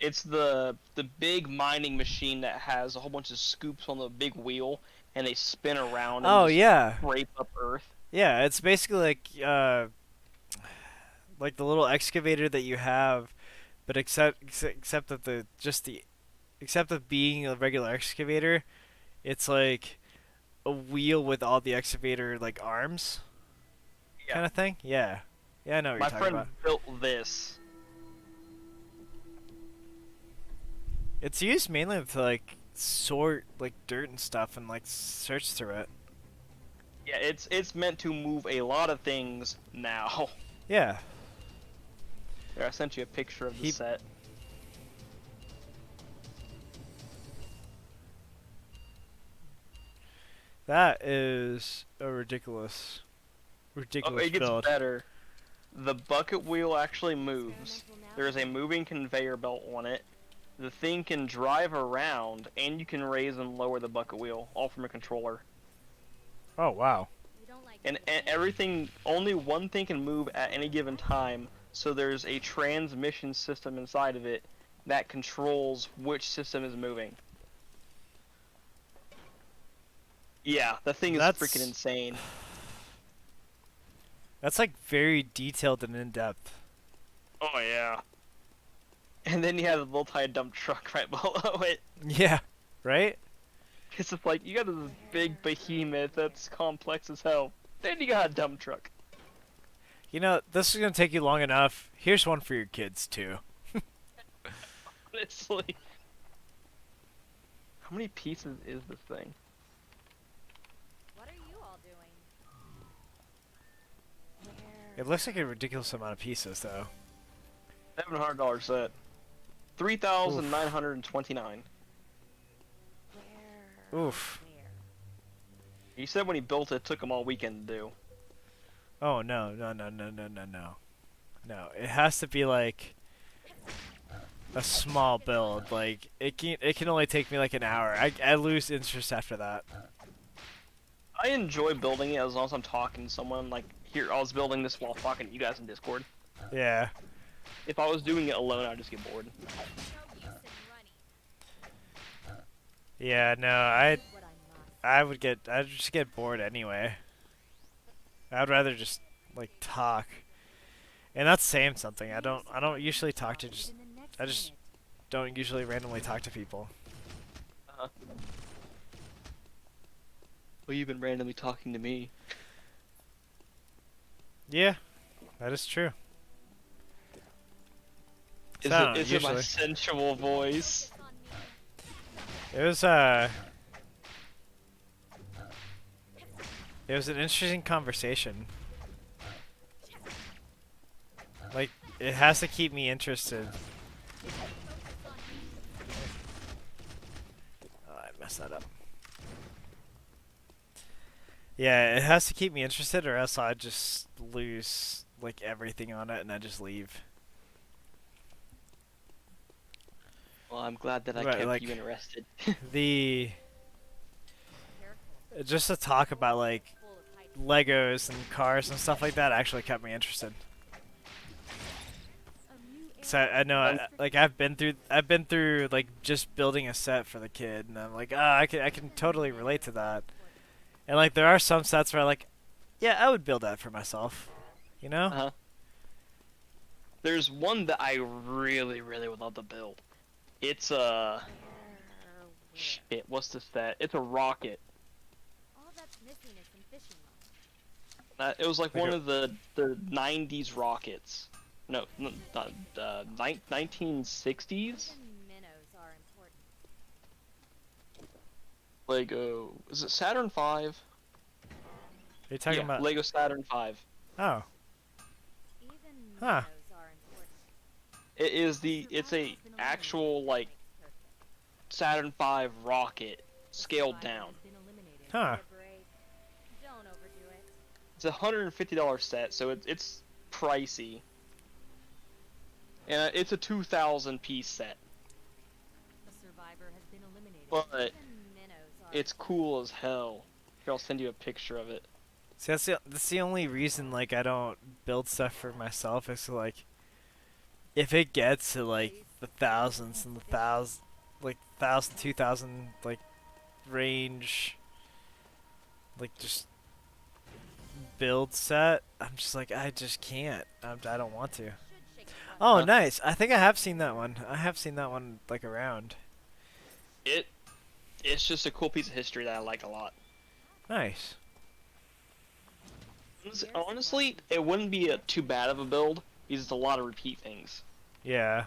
It's the big mining machine that has a whole bunch of scoops on the big wheel, and they spin around. And Oh just yeah, scrape up earth. yeah. It's basically like the little excavator that you have, but except that except of being a regular excavator, it's like a wheel with all the excavator like arms, Yeah. kind of thing. Yeah, yeah. I know what My you're talking friend about. built this. It's used mainly to like sort like dirt and stuff and like search through it. Yeah, it's meant to move a lot of things now. Yeah. Here, I sent you a picture of the He- set. That is a ridiculous Oh, ridiculous it gets build. better. The bucket wheel actually moves. There is a moving conveyor belt on it. The thing can drive around, and you can raise and lower the bucket wheel, all from a controller. Oh wow. You don't like And everything, only one thing can move at any given time, so there's a transmission system inside of it that controls which system is moving. Yeah, the thing is That's- freaking insane. That's like very detailed and in depth. Oh yeah. And then you have the multi-dump truck right below it. Yeah. Right? It's just like, you got this big behemoth that's complex as hell. Then you got a dump truck. You know, this is gonna take you long enough. Here's one for your kids too. Honestly. How many pieces is this thing? What are you all doing? It looks like a ridiculous amount of pieces though. $700 set. 3,929. Oof. He said when he built it, it took him all weekend to do. Oh no. No, it has to be like a small build. Like it can only take me like an hour. I lose interest after that. I enjoy building it as long as I'm talking to someone. Like, here, I was building this while talking to you guys in Discord. Yeah. If I was doing it alone, I'd just get bored. No use in running. Yeah, no, What I must. I'd just get bored anyway. I'd rather just like talk. And that's saying something. I don't usually talk to just I just don't usually randomly talk to people. Well, you've been randomly talking to me. Yeah. That is true. Is So, it my usually. sensual voice? On me. It was an interesting conversation. Like it has to keep me interested. Oh, I messed that up. Yeah, it has to keep me interested or else I just lose like everything on it and I just leave. Well, I'm glad that I Right, kept like- you interested. The Careful. just to talk about like Full of high Legos and cars and stuff like that actually kept me interested. So I know, like I've been through like just building a set for the kid, and I'm like, I can totally relate to that. And like there are some sets where I'm like, yeah, I would build that for myself, you know? Uh-huh. There's one that I really, really would love to build. It's shit. What's this set? It's a rocket. All that's missing is some fishing lines. It was like Like one a- of the 90s rockets. No, not 1960s. Even minnows are important. Lego. Is it Saturn 5? Are you talking Yeah, about? Lego Saturn 5. Oh, Even Huh. minnows are important. It is it's a actual like Saturn 5 rocket scaled down. huh? Break. Don't overdo it. It's a $150 set, so it's pricey. And it's a 2,000 piece set, The survivor has been eliminated. but Even minnows are it's cool as hell. Here, I'll send you a picture of it. See, that's the only reason like I don't build stuff for myself is like if it gets to like the thousands and the thousand, like 1,000, 2,000 like range, like just build set, I'm just like I just can't. I don't want to. should shake the front. Oh, Huh? nice. I think I have seen that one. I have seen that one like around. It's just a cool piece of history that I like a lot. Nice. Honestly, it wouldn't be too bad of a build because it's a lot of repeat things. Yeah.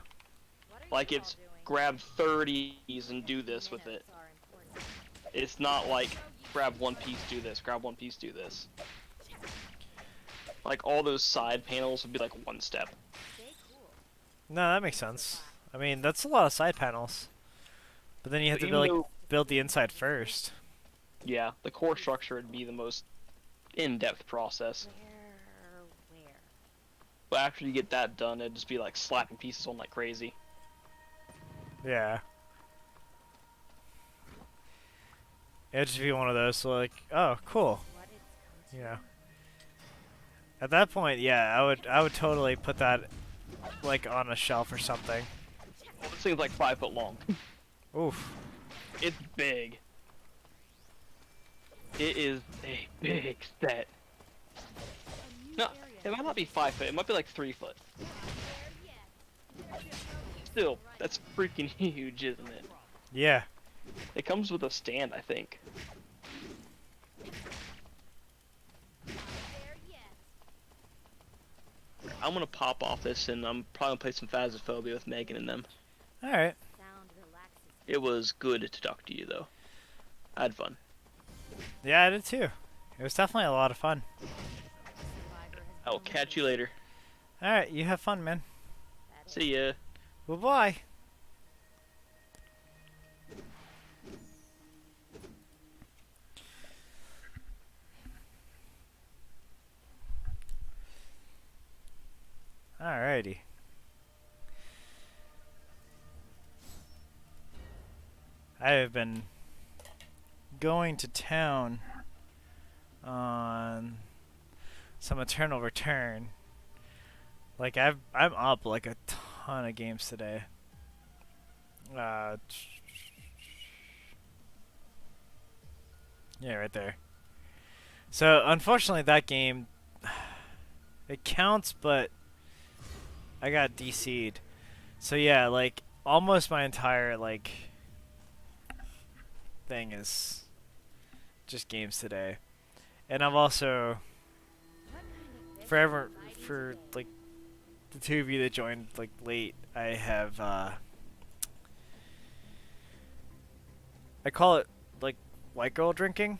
What are Like you all it's doing? grab 30s and do this with it. Minnows are important. It's not like grab one piece, do this, grab one piece, do this. Like all those side panels would be like one step. Stay cool. No, that makes sense. I mean, that's a lot of side panels. But then you have But to even build, though- build the inside first. Yeah, the core structure would be the most in-depth process. Where? But after you get that done, it'd just be like slapping pieces on like crazy. Yeah. It'd just be one of those like, oh, cool. What it's come to. Yeah. At that point, yeah, I would totally put that like on a shelf or something. Well, this thing's like 5 foot long. Oof. It's big. It is a big set. A new No, area it might not be has 5 foot. It might be like 3 foot. Still, that's freaking huge, isn't it? Yeah. It comes with a stand, I think. I'm gonna pop off this and I'm probably gonna play some Phasmophobia with Megan and them. All right. Sound relaxes. It was good to talk to you though. I had fun. Yeah, I did too. It was definitely a lot of fun. Survivor has I will been catch you later. All right, you have fun, man. eliminated. See ya. Well, bye. Alrighty. I have been going to town on some Eternal Return. Like I'm up like a ton of games today. Yeah, right there. So unfortunately, that game it counts, but I got DC'd. So yeah, like almost my entire like thing is just games today, and I've also What kind of forever fish is for today? like the two of you that joined like late. I have I call it like white girl drinking.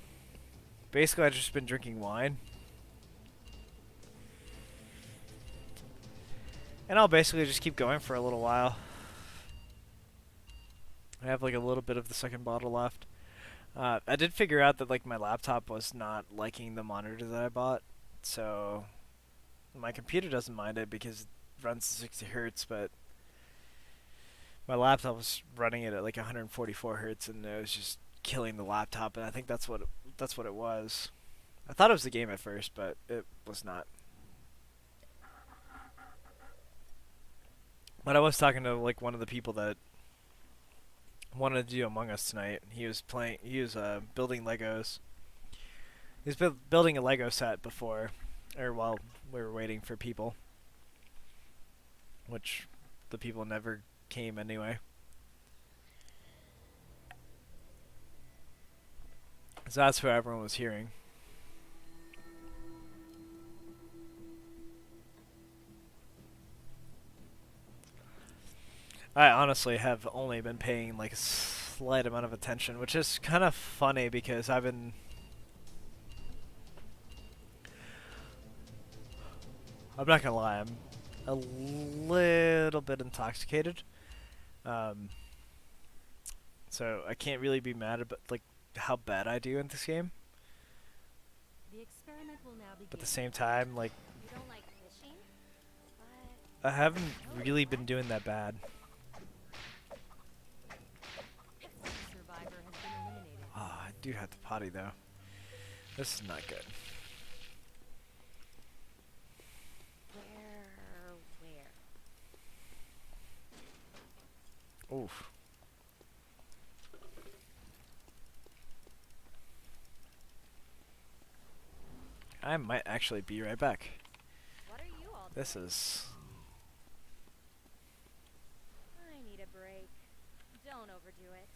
Basically, I've just been drinking wine. And I'll basically just keep going for a little while. I have like a little bit of the second bottle left. I did figure out that like my laptop was not liking the monitor that I bought, so my computer doesn't mind it because it runs 60 hertz, but my laptop was running it at like 144 hertz, and it was just killing the laptop. And I think that's what it was. I thought it was the game at first, but it was not. But I was talking to like one of the people that wanted to do Among Us tonight. He was building Legos. He was building a Lego set before, or while we were waiting for people, which the people never came anyway. So that's who everyone was hearing. I honestly have only been paying like a slight amount of attention, which is kind of funny because I'm not gonna lie, I'm a little bit intoxicated. So I can't really be mad about like how bad I do in this game. The experiment will now begin. But at the same time, like You don't like fishing? I haven't really been doing that bad. Survivor has been eliminated. Ah, I do have to potty though. This is not good. Where? Oof. I might actually be right back. What are you all This doing? is... I need a break. Don't overdo it.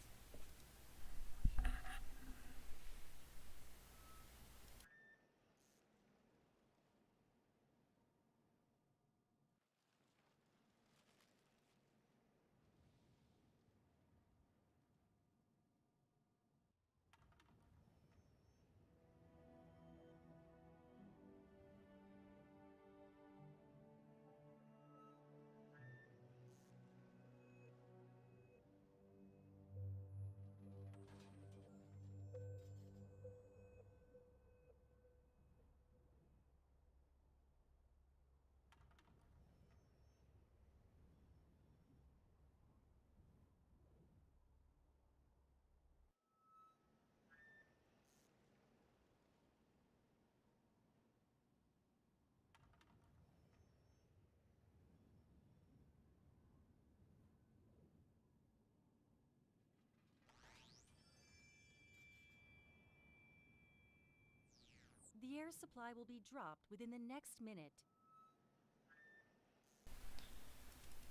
The air supply will be dropped within the next minute.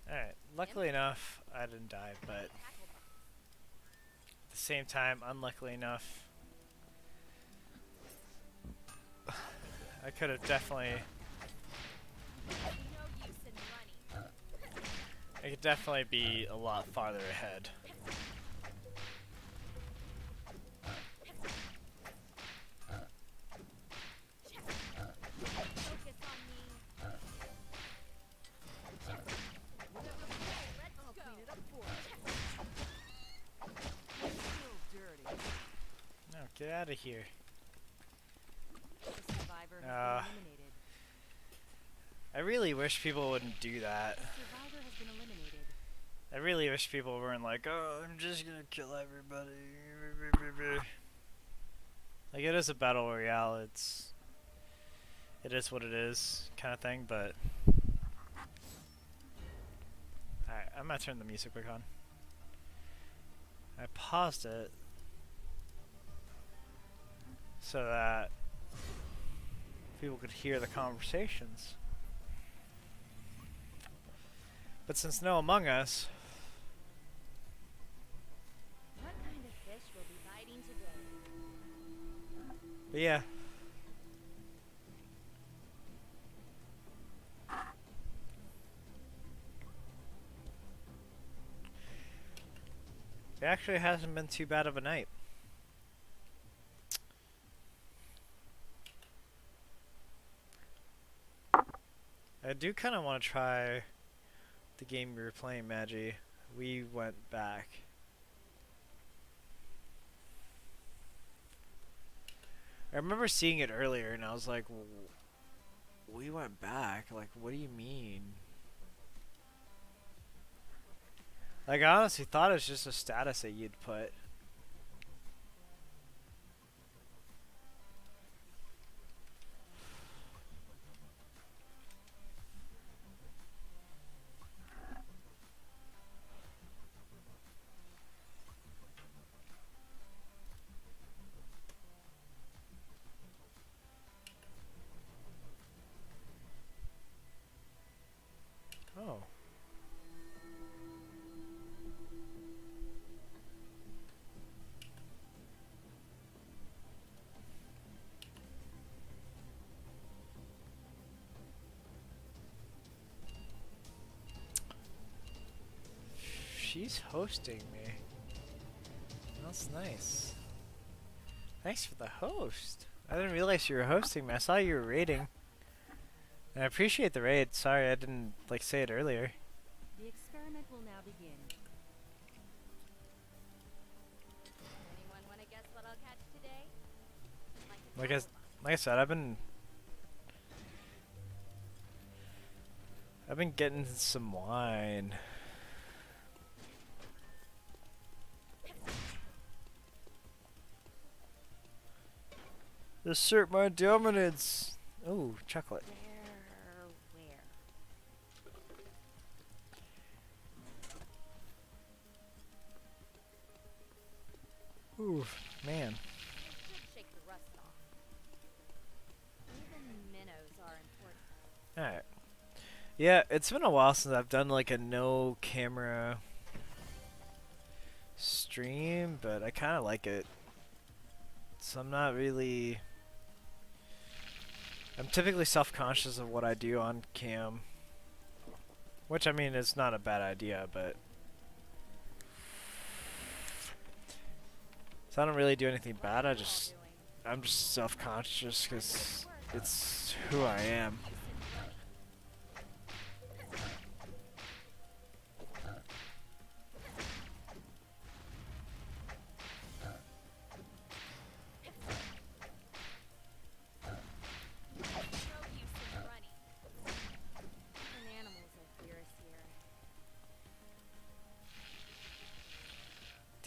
Alright, luckily enough, I didn't die, but at Tackle box. the same time, unluckily enough, I could have definitely... No use in running. I could definitely be a lot farther ahead. Focus on me. Let's go. Clean it up for Still dirty. No, get out of here. The survivor has been eliminated. I really wish people wouldn't do that. The survivor has been eliminated. I really wish people weren't like, oh, I'm just gonna kill everybody. Like, it is a battle royale, it is what it is, kind of thing, but... Alright, I'm gonna turn the music back on. I paused it so that people could hear the conversations. But since no Among Us, What kind of fish will be biting today? but yeah. It actually hasn't been too bad of a night. I do kind of want to try the game we were playing, Magi. We went back. I remember seeing it earlier and I was like, we went back? Like, what do you mean? Like, I honestly thought it was just a status that you'd put. Oh. She's hosting me. That's nice. Thanks for the host. I didn't realize you were hosting me. I saw you were raiding. And I appreciate the raid. Sorry I didn't like say it earlier. The experiment will now begin. Anyone want to guess what I'll catch today? Like I said, I've been I've been getting some wine. Assert my dominance. Oh, chocolate. Where? Ooh, man. It should shake the rust off. Even minnows are important. Alright. Yeah, it's been a while since I've done like a no camera stream, but I kind of like it. So I'm not really... I'm typically self-conscious of what I do on cam. Which, I mean, it's not a bad idea, but... So I don't really do anything bad, I'm just self-conscious because it's who I am.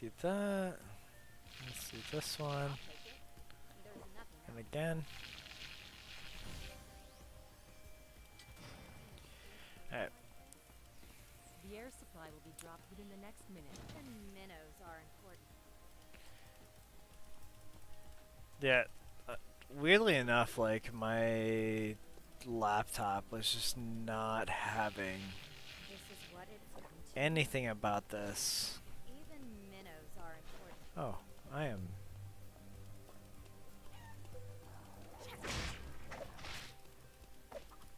Do that. Let's do this one. And again. Alright. The air supply will be dropped within the next minute. Even minnows are important. Yeah. Weirdly enough, like, my laptop was just not having This is what it's come to. anything about this. Even minnows are important. Oh, I am.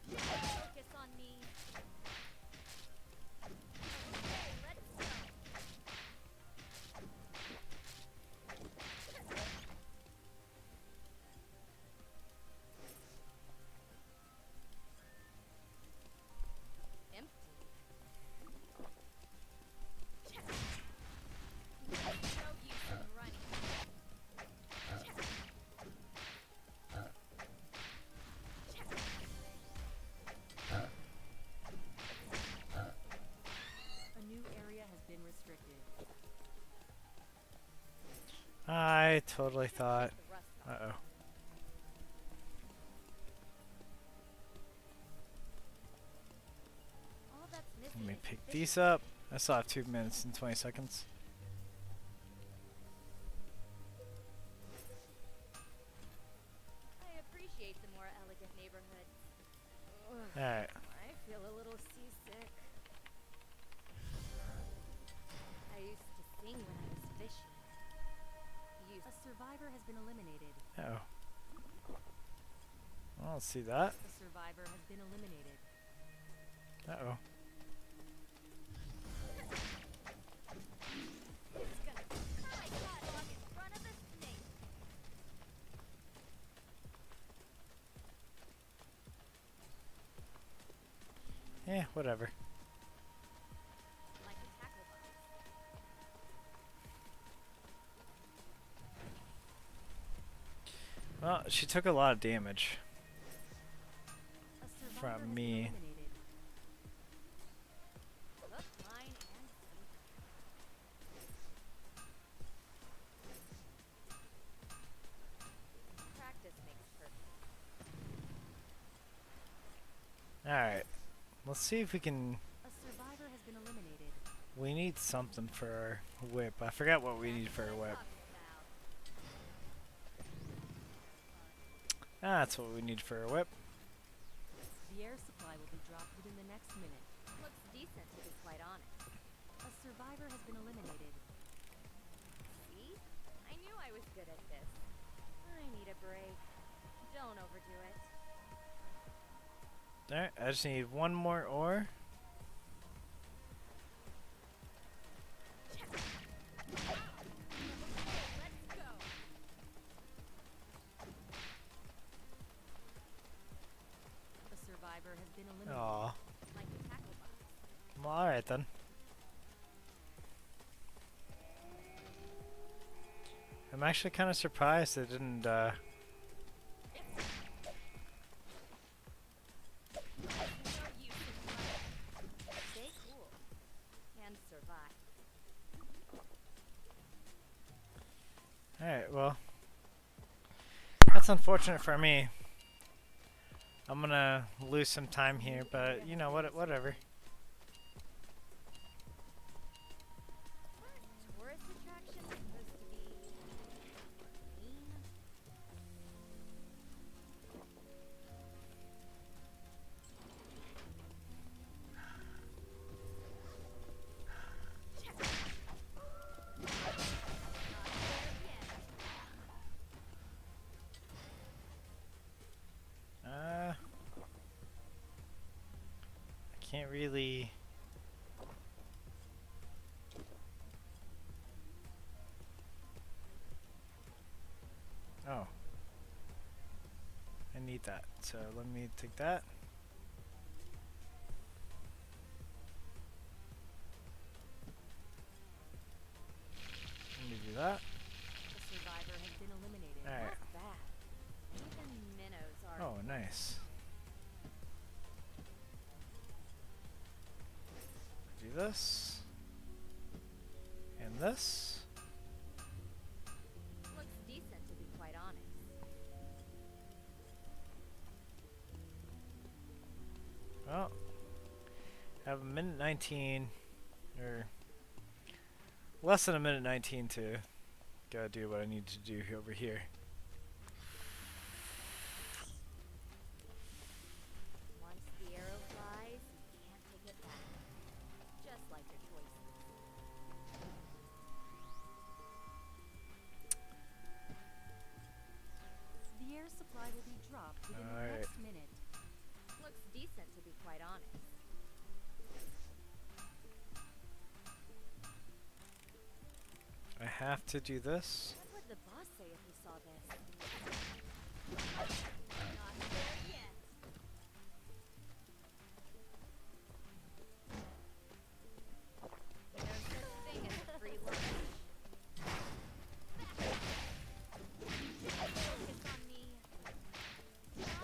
Focus on me. Okay, let's go. Empty. No use in running. A new area has been restricted. I totally thought. The rust off. Uh-oh. All that's missing Let me is pick the these fishing. up. I still have 2 minutes and 20 seconds. I appreciate the more elegant neighborhoods. Ugh, Alright. I feel a little seasick. I used to sing when I was fishing. A survivor has been eliminated. Uh-oh. I don't see that. A survivor has been eliminated. Uh-oh. It's gonna my God, walk in front of a snake. Eh, whatever. Like a tackle box. Well, she took a lot of damage. A survivor From has been me. eliminated. Look, mine and sink. Practice makes perfect. Alright. Let's see if we can... A survivor has been eliminated. We need something for our whip. I forgot what we need for our whip. That's what we need for our whip. The air supply will be dropped within the next minute. Looks decent, to be quite honest. A survivor has been eliminated. See? I knew I was good at this. I need a break. Don't overdo it. Alright, I just need one more ore. Let's go. A survivor has been eliminated. Aw. Like a tackle box. Well, alright then. I'm actually kind of surprised it didn't, No use in running. That's unfortunate for me. I'm gonna lose some time here, but you know what? Whatever. Tourist attraction supposed to be clean. I can't really. Oh. I need that, so let me take that. Let me do that. The survivor has been eliminated. Alright. Not bad. Even minnows are. Oh, nice. Do this. And this. Looks decent, to be quite honest. Well, I have a minute 19, or less than a minute 19 to go do what I need to do over here. Once the arrow flies, you can't take it back. Just like your choices. The air supply will be dropped within the Alright. next minute. Looks decent, to be quite honest. I have to do this. What would the boss say if he saw this? Not there yet. No such thing as a free lunch. Focus on me. Now,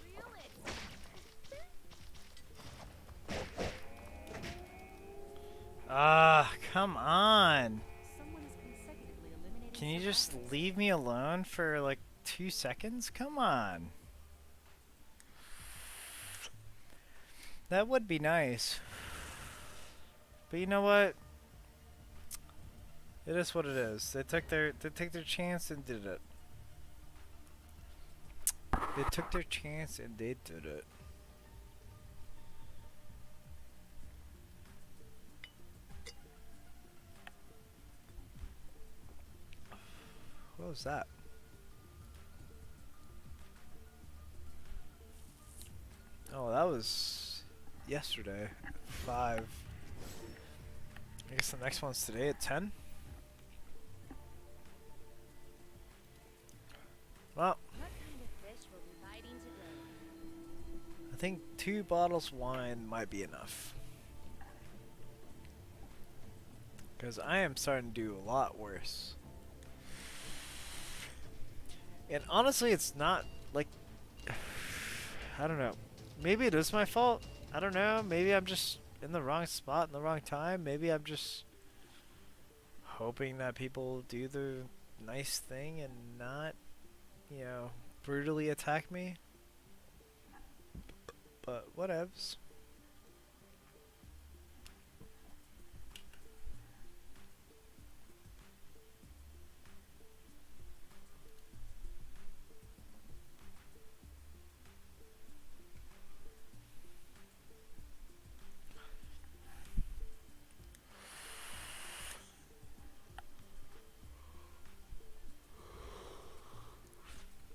reel it. Ah, come on. Someone is consecutively eliminated. Can you just leave me alone for like 2 seconds? Come on. That would be nice. But you know what? It is what it is. They took their chance and did it. They took their chance and they did it. What was that? Oh, that was yesterday. 5. I guess the next one's today at 10. Well, What kind of fish were we biting today? I think 2 bottles of wine might be enough. Because I am starting to do a lot worse. And honestly, it's not like... I don't know. Maybe it is my fault. I don't know. Maybe I'm just in the wrong spot in the wrong time. Maybe I'm just hoping that people do the nice thing and not, you know, brutally attack me. But whatevs.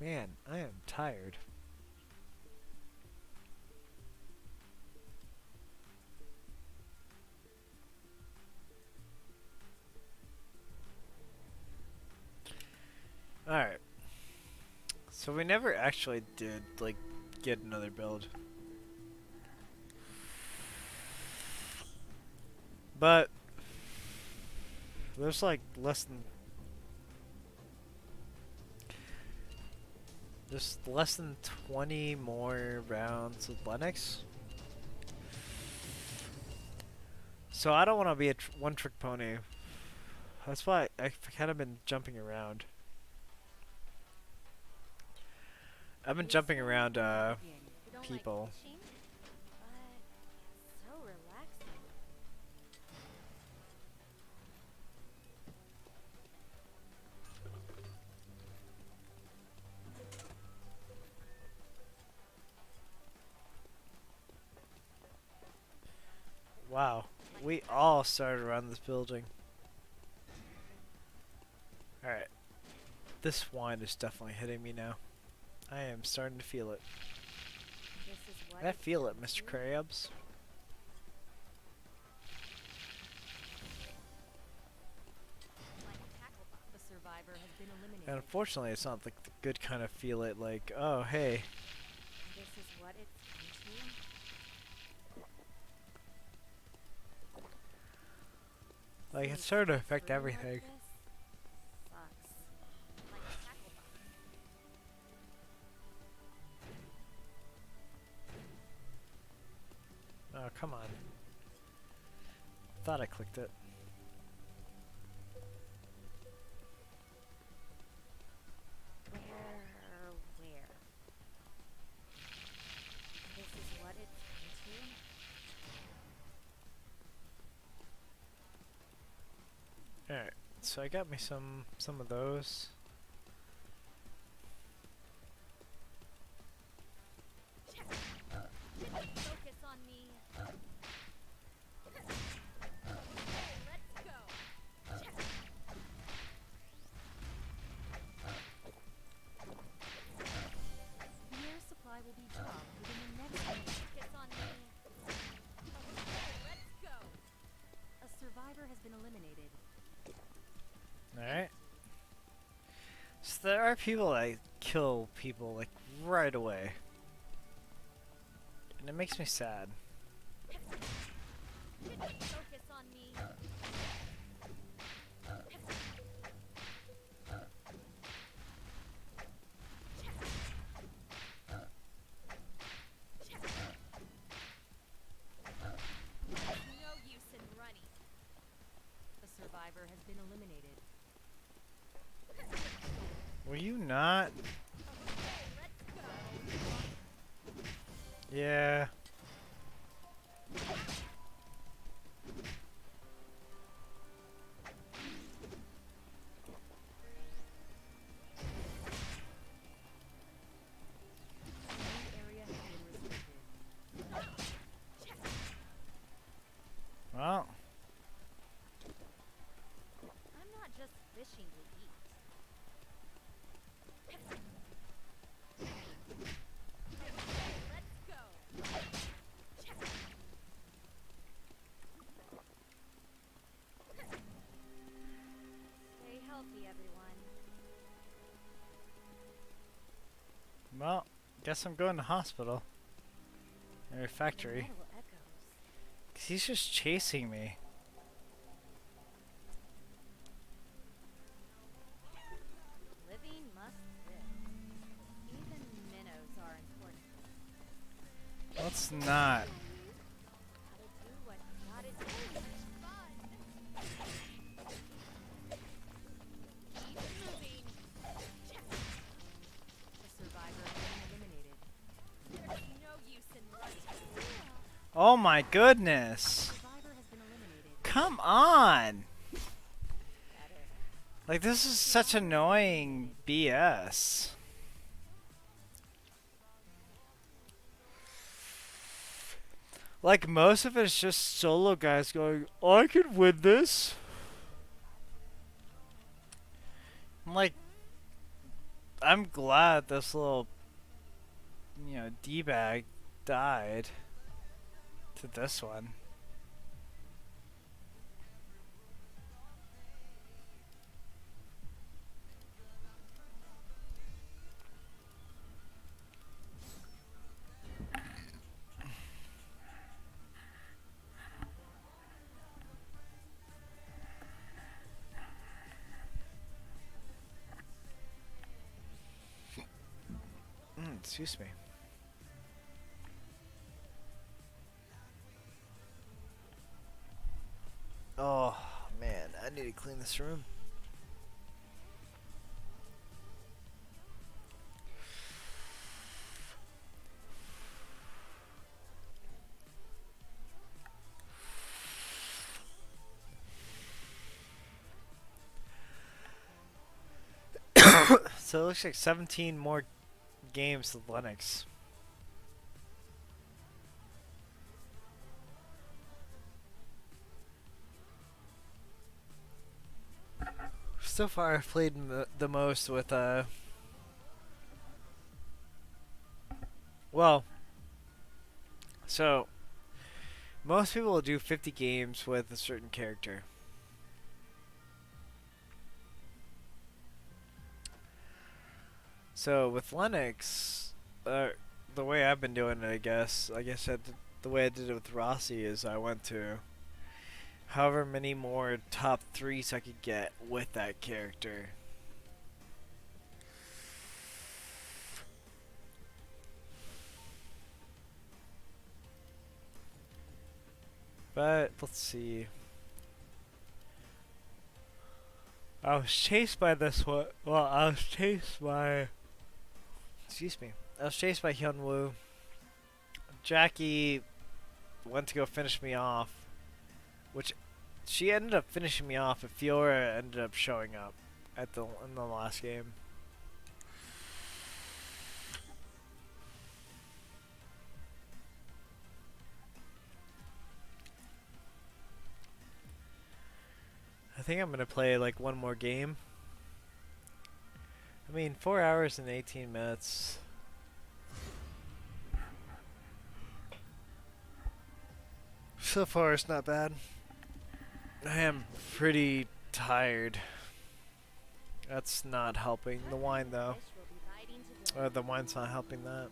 Man, I am tired. Alright. So we never actually did, like, get another build. But there's like there's less than 20 more rounds with Lennox. So I don't want to be a one-trick pony. That's why I've kind of been jumping around. I've been jumping around You don't people. like fishing, but so relaxing. Wow, we all started around this building. Alright. This wine is definitely hitting me now. I am starting to feel it. This is what I it's feel it, come Mr. to. Krabs. Like a tackle box. The survivor has been eliminated. And unfortunately, it's not like the good kind of feel it like, oh, hey. This is what it's come to. Like, it's starting to affect Through like everything. this sucks. Like a tackle box. Oh, come on. Thought I clicked it. Where? This is what it's come to. Alright, so I got me some of those. Focus on me. Let's go. The air supply will be dropped within the next minute. Focus on me. Let's go. A survivor has been eliminated. Alright. So there are people that kill people, like, right away. And it makes me sad. Focus on me. No use in running. The survivor has been eliminated. Were you not? Let's go. Yeah. The area has been restricted. Well, I'm not just fishing to eat. Let's go. Stay healthy, everyone. well, guess I'm going to hospital. Or factory. Metal echoes. 'Cause he's just chasing me. Living must live. Even minnows are important. Let's not. Gotta do what you gotta do. It's fun. Keep moving. The survivor has been eliminated. There's no use in running. Oh my goodness. Survivor has been eliminated. Come on. Better. Like, this is such annoying BS. Like, most of it is just solo guys going, I could win this. I'm like, I'm glad this little, D-bag died to this one. Excuse me. Oh, man, I need to clean this room. So it looks like 17 more games with Linux. So far, I've played the most with well, so most people will do 50 games with a certain character. So with Linux, the way I've been doing it, I guess, the way I did it with Rossi is I went to however many more top threes I could get with that character. But let's see. I was chased by this one. Well, I was chased by. Excuse me. I was chased by Hyunwoo. Jackie went to go finish me off, which she ended up finishing me off, but Fiora ended up showing up at in the last game. I think I'm gonna play like one more game. I mean, 4 hours and 18 minutes. So far, it's not bad. I am pretty tired. That's not helping the wine, though. Fish will be biting today. The wine's not helping that.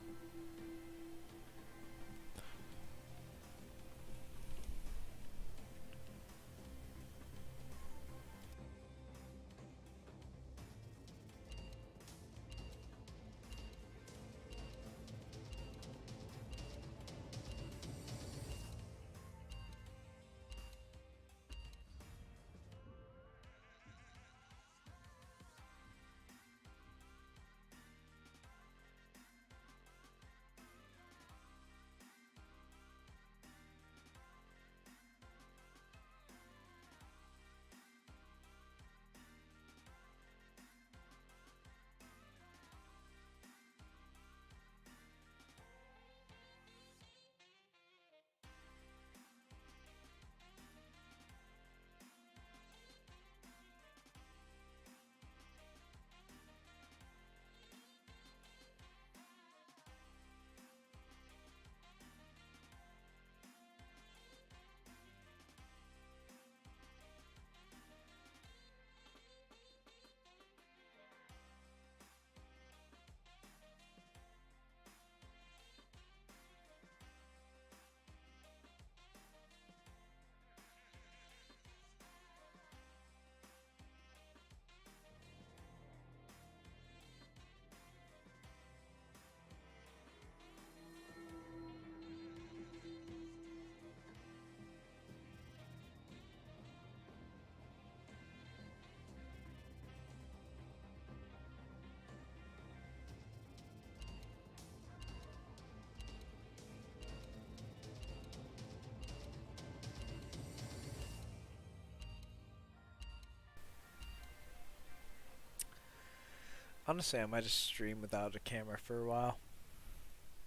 Honestly, I might just stream without a camera for a while.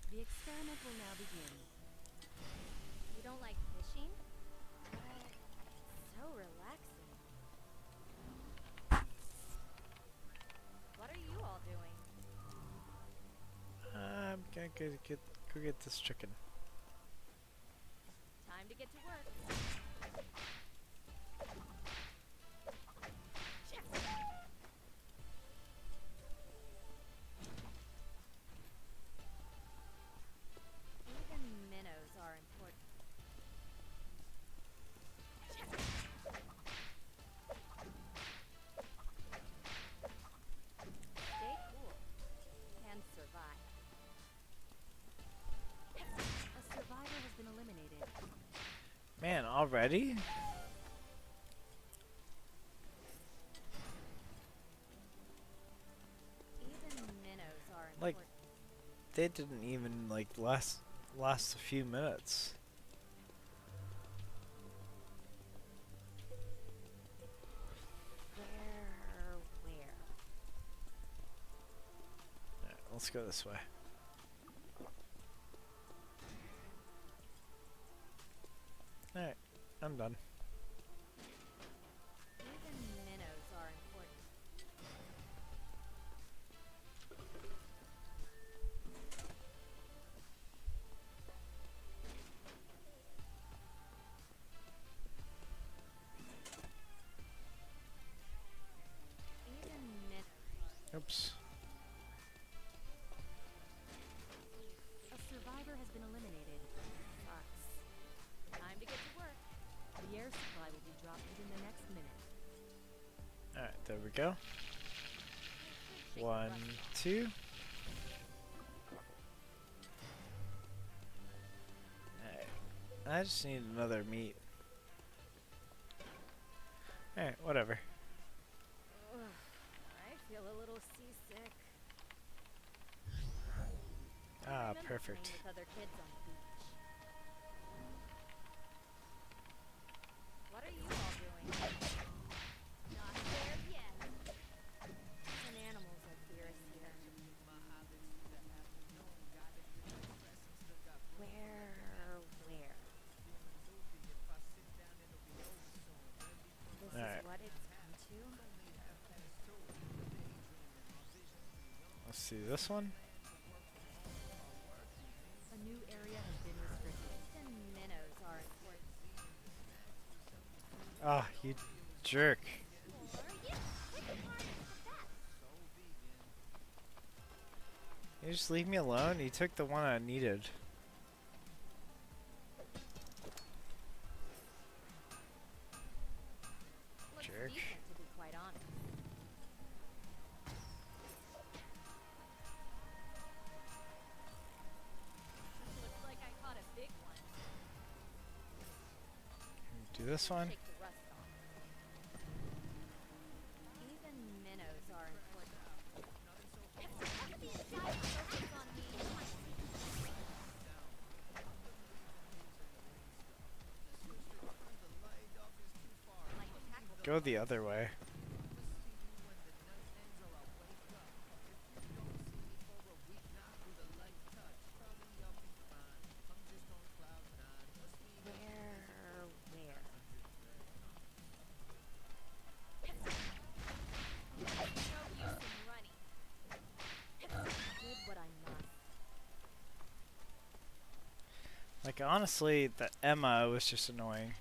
The experiment will now begin. You don't like fishing? But it's so relaxing. What are you all doing? I'm gonna go get this chicken. Time to get to work. Even minnows are important. Stay cool and survive. A survivor has been eliminated. Man, already? Even minnows are Like, important. they didn't even like last a few minutes. Where? let's go this way. Alright, I'm done. Even minnows are important. Even minnows. Oops. A survivor has been eliminated. Sucks. Time to get to work. The air supply will be dropped within the next minute. Alright, there we go. Shake the 1, rust off. 2. Alright. I just need another meat. Alright, whatever. Ugh, I feel a little seasick. I Ah, remember perfect. playing with other kids on the beach. What are you all doing? Not there yet. An animals are fierce here. Where? This Alright. is what it's come to? Let's see this one. A new area has been restricted. Even minnows are important. Ah, you jerk. Or you pick a part of that. You just leave me alone? You took the one I needed. Looks Jerk. decent, to be quite honest. Looks like I caught a big one. Do this one. Shake the rust off. Even minnows are important. Look at these guys focus on me. Light tackle. Go the other way. Where? No use in running. Did what I must. Like, honestly, the Emma was just annoying.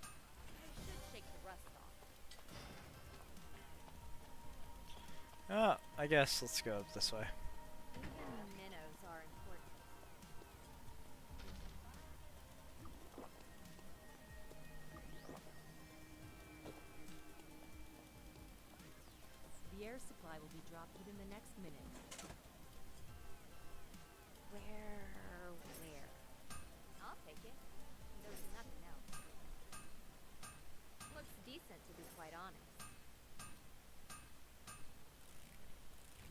I should shake the rust off. Oh, I guess let's go up this way. Even minnows are important. The air supply will be dropped within the next minute. Where? I'll take it. There's nothing else. Looks decent, to be quite honest.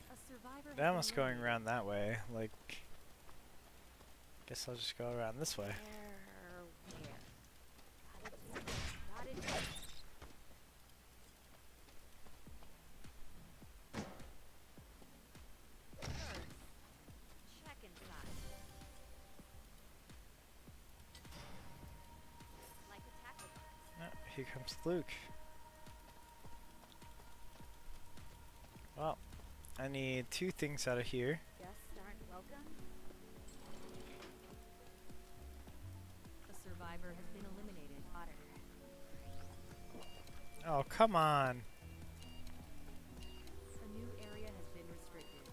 A survivor has That been was going eliminated. around that way. Like, guess I'll just go around this way. Where? Gotta do it. First, check inside. Like a tackle box. Oh, here comes Luke. Well, I need 2 things out of here. Guests aren't welcome. A survivor has been eliminated. Water. Oh, come on. A new area has been restricted.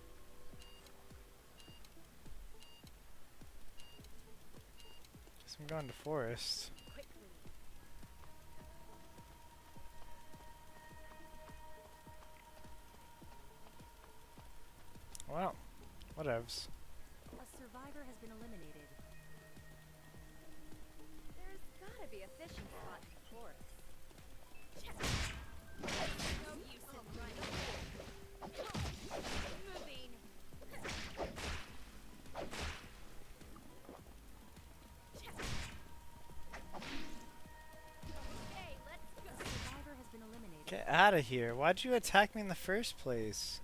Guess I'm going to forest. Quickly. Well, whatevs. A survivor has been eliminated. There's gotta be a fishing spot in the forest. No use in running. Moving. Okay, let's go. A survivor has been eliminated. Get out of here. Why'd you attack me in the first place?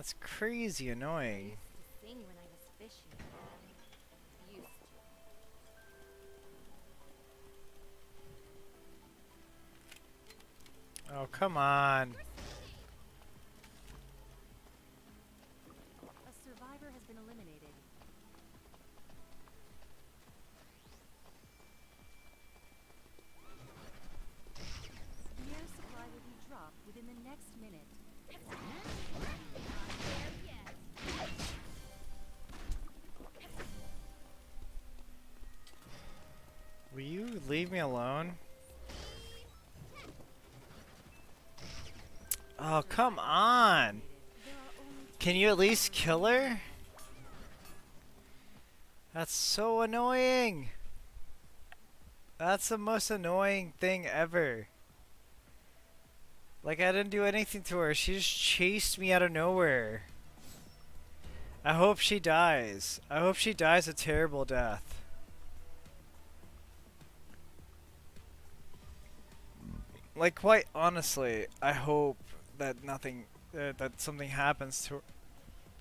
That's crazy I annoying. used to sing when I was fishing. Used to. Oh, come on. A survivor has been eliminated. The air supply will be dropped within the next minute. Will you leave me alone? Oh, come on. There are only Can you at least kill her? That's so annoying. That's the most annoying thing ever. Like, I didn't do anything to her. She just chased me out of nowhere. I hope she dies. I hope she dies a terrible death. Like, quite honestly, I hope that nothing, that something happens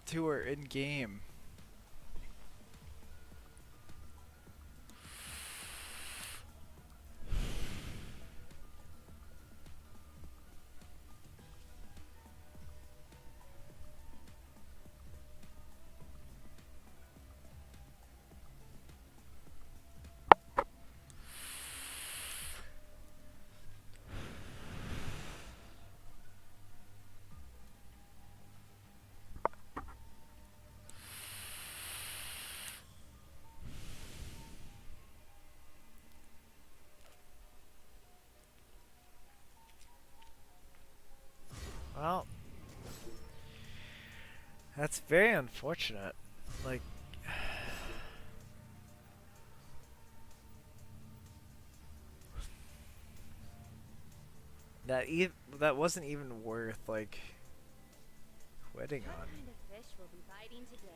to her in game. Well, that's very unfortunate. Like, that wasn't even worth like quitting What on. kind of fish will be biting today?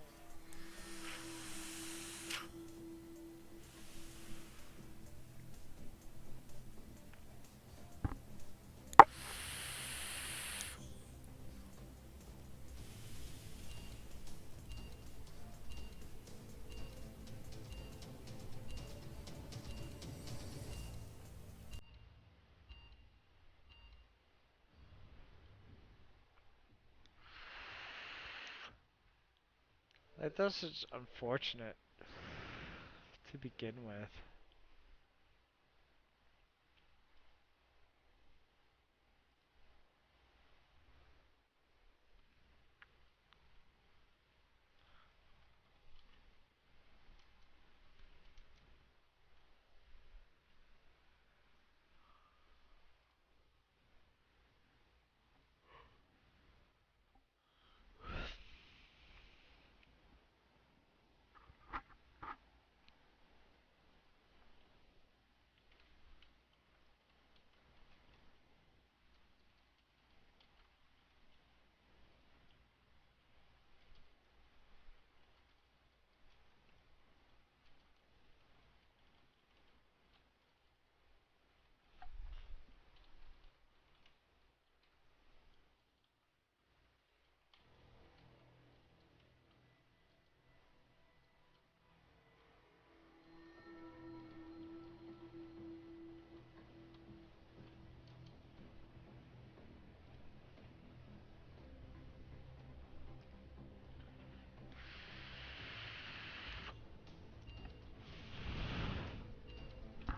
Like, that's just unfortunate to begin with.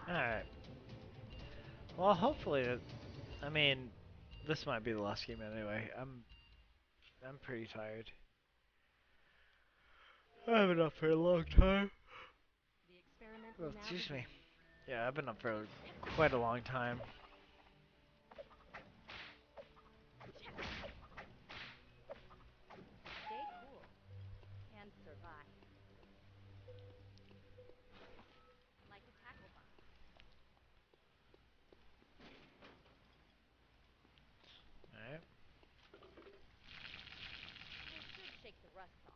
Alright. Well, hopefully, I mean, this might be the last game anyway. I'm pretty tired. I've been up for a long time. The experiment Oh, will now excuse begin. me. Yeah, I've been up for quite a long time. Stay cool and survive. Like a tackle box. Alright, I should shake the rust off.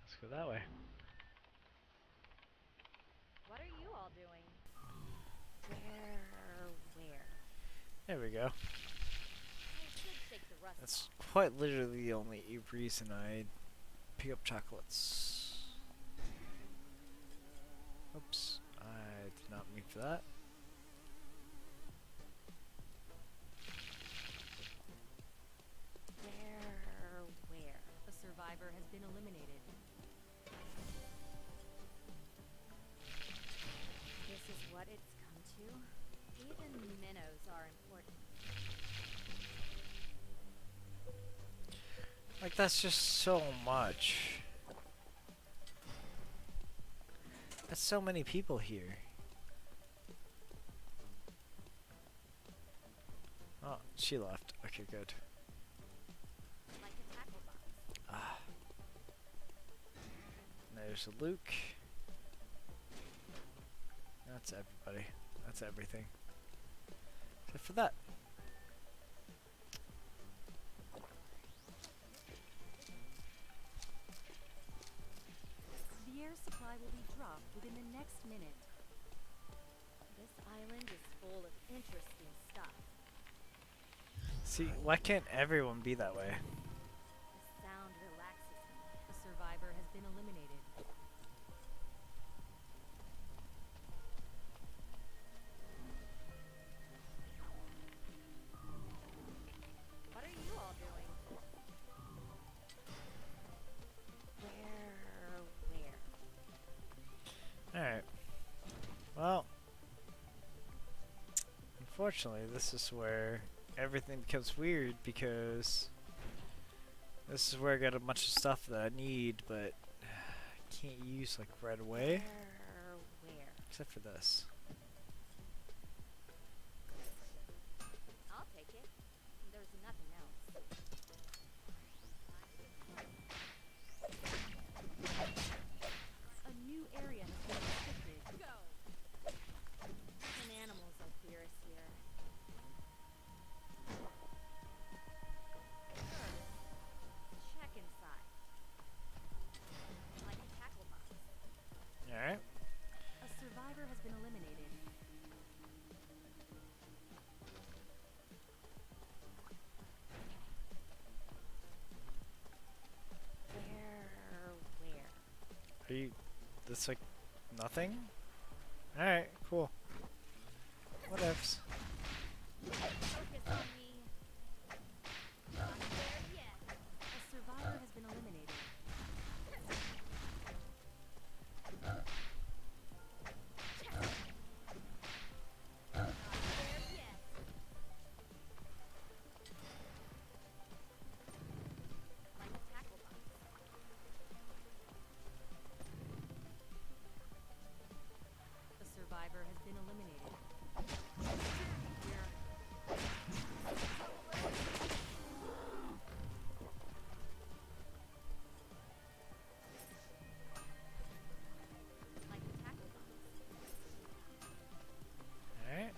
let's go that way. What are you all doing? Where? There we go. I should shake the rust That's off. quite literally the only reason I pick up chocolates. Oops, I did not mean for that. Where? A survivor has been eliminated. This is what it's come to. Even minnows are important. Like, that's just so much. That's so many people here. Oh, she left. Okay, good. Like a tackle box. Ah. There's a Luke. That's everybody. That's everything. Except for that. The air supply will be dropped within the next minute. This island is full of interesting stuff. See, why can't everyone be that way? The sound relaxes me. A survivor has been eliminated. What are you all doing? Where? Alright. Well, unfortunately, this is where everything becomes weird because this is where I got a bunch of stuff that I need, but I can't use like right away, Where? except for this. I'll take it. There's nothing else. A new area has been restricted. Go! An animal Zaphira's here. First, check inside. Like a tackle box. Alright. A survivor has been eliminated. Where? Are you... That's like nothing? Alright, cool. Whatevs. Focus on me. Not there yet. A survivor has been eliminated. Not there yet. Like a tackle box. A survivor has been eliminated. Like a tackle box. Alright.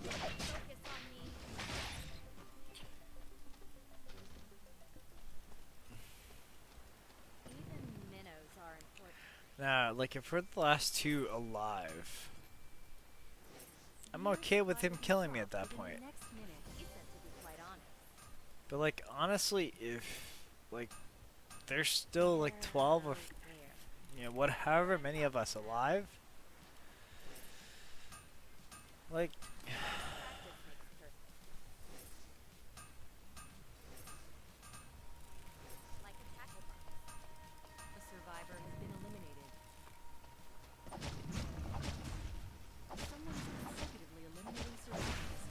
Focus on me. Even minnows are important. Now, like if we're the last two alive, I'm okay with him killing me at that point. Next minute. He said to be quite honest. But like honestly, if like there's still like 12 or Where? you know what, however many of us alive, like Practice makes perfect. Like a tackle box. A survivor has been eliminated. Someone is consecutively eliminating survivors.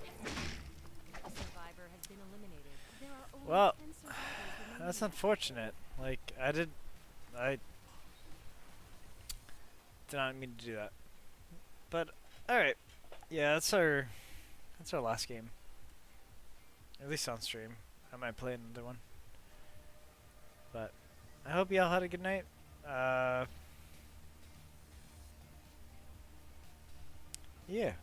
A survivor has been eliminated. There are only Well, 10 survivors that's remaining. unfortunate. Like I did not mean to do that. But alright. Yeah, that's our last game. At least on stream. I might play another one. But I hope y'all had a good night. Yeah.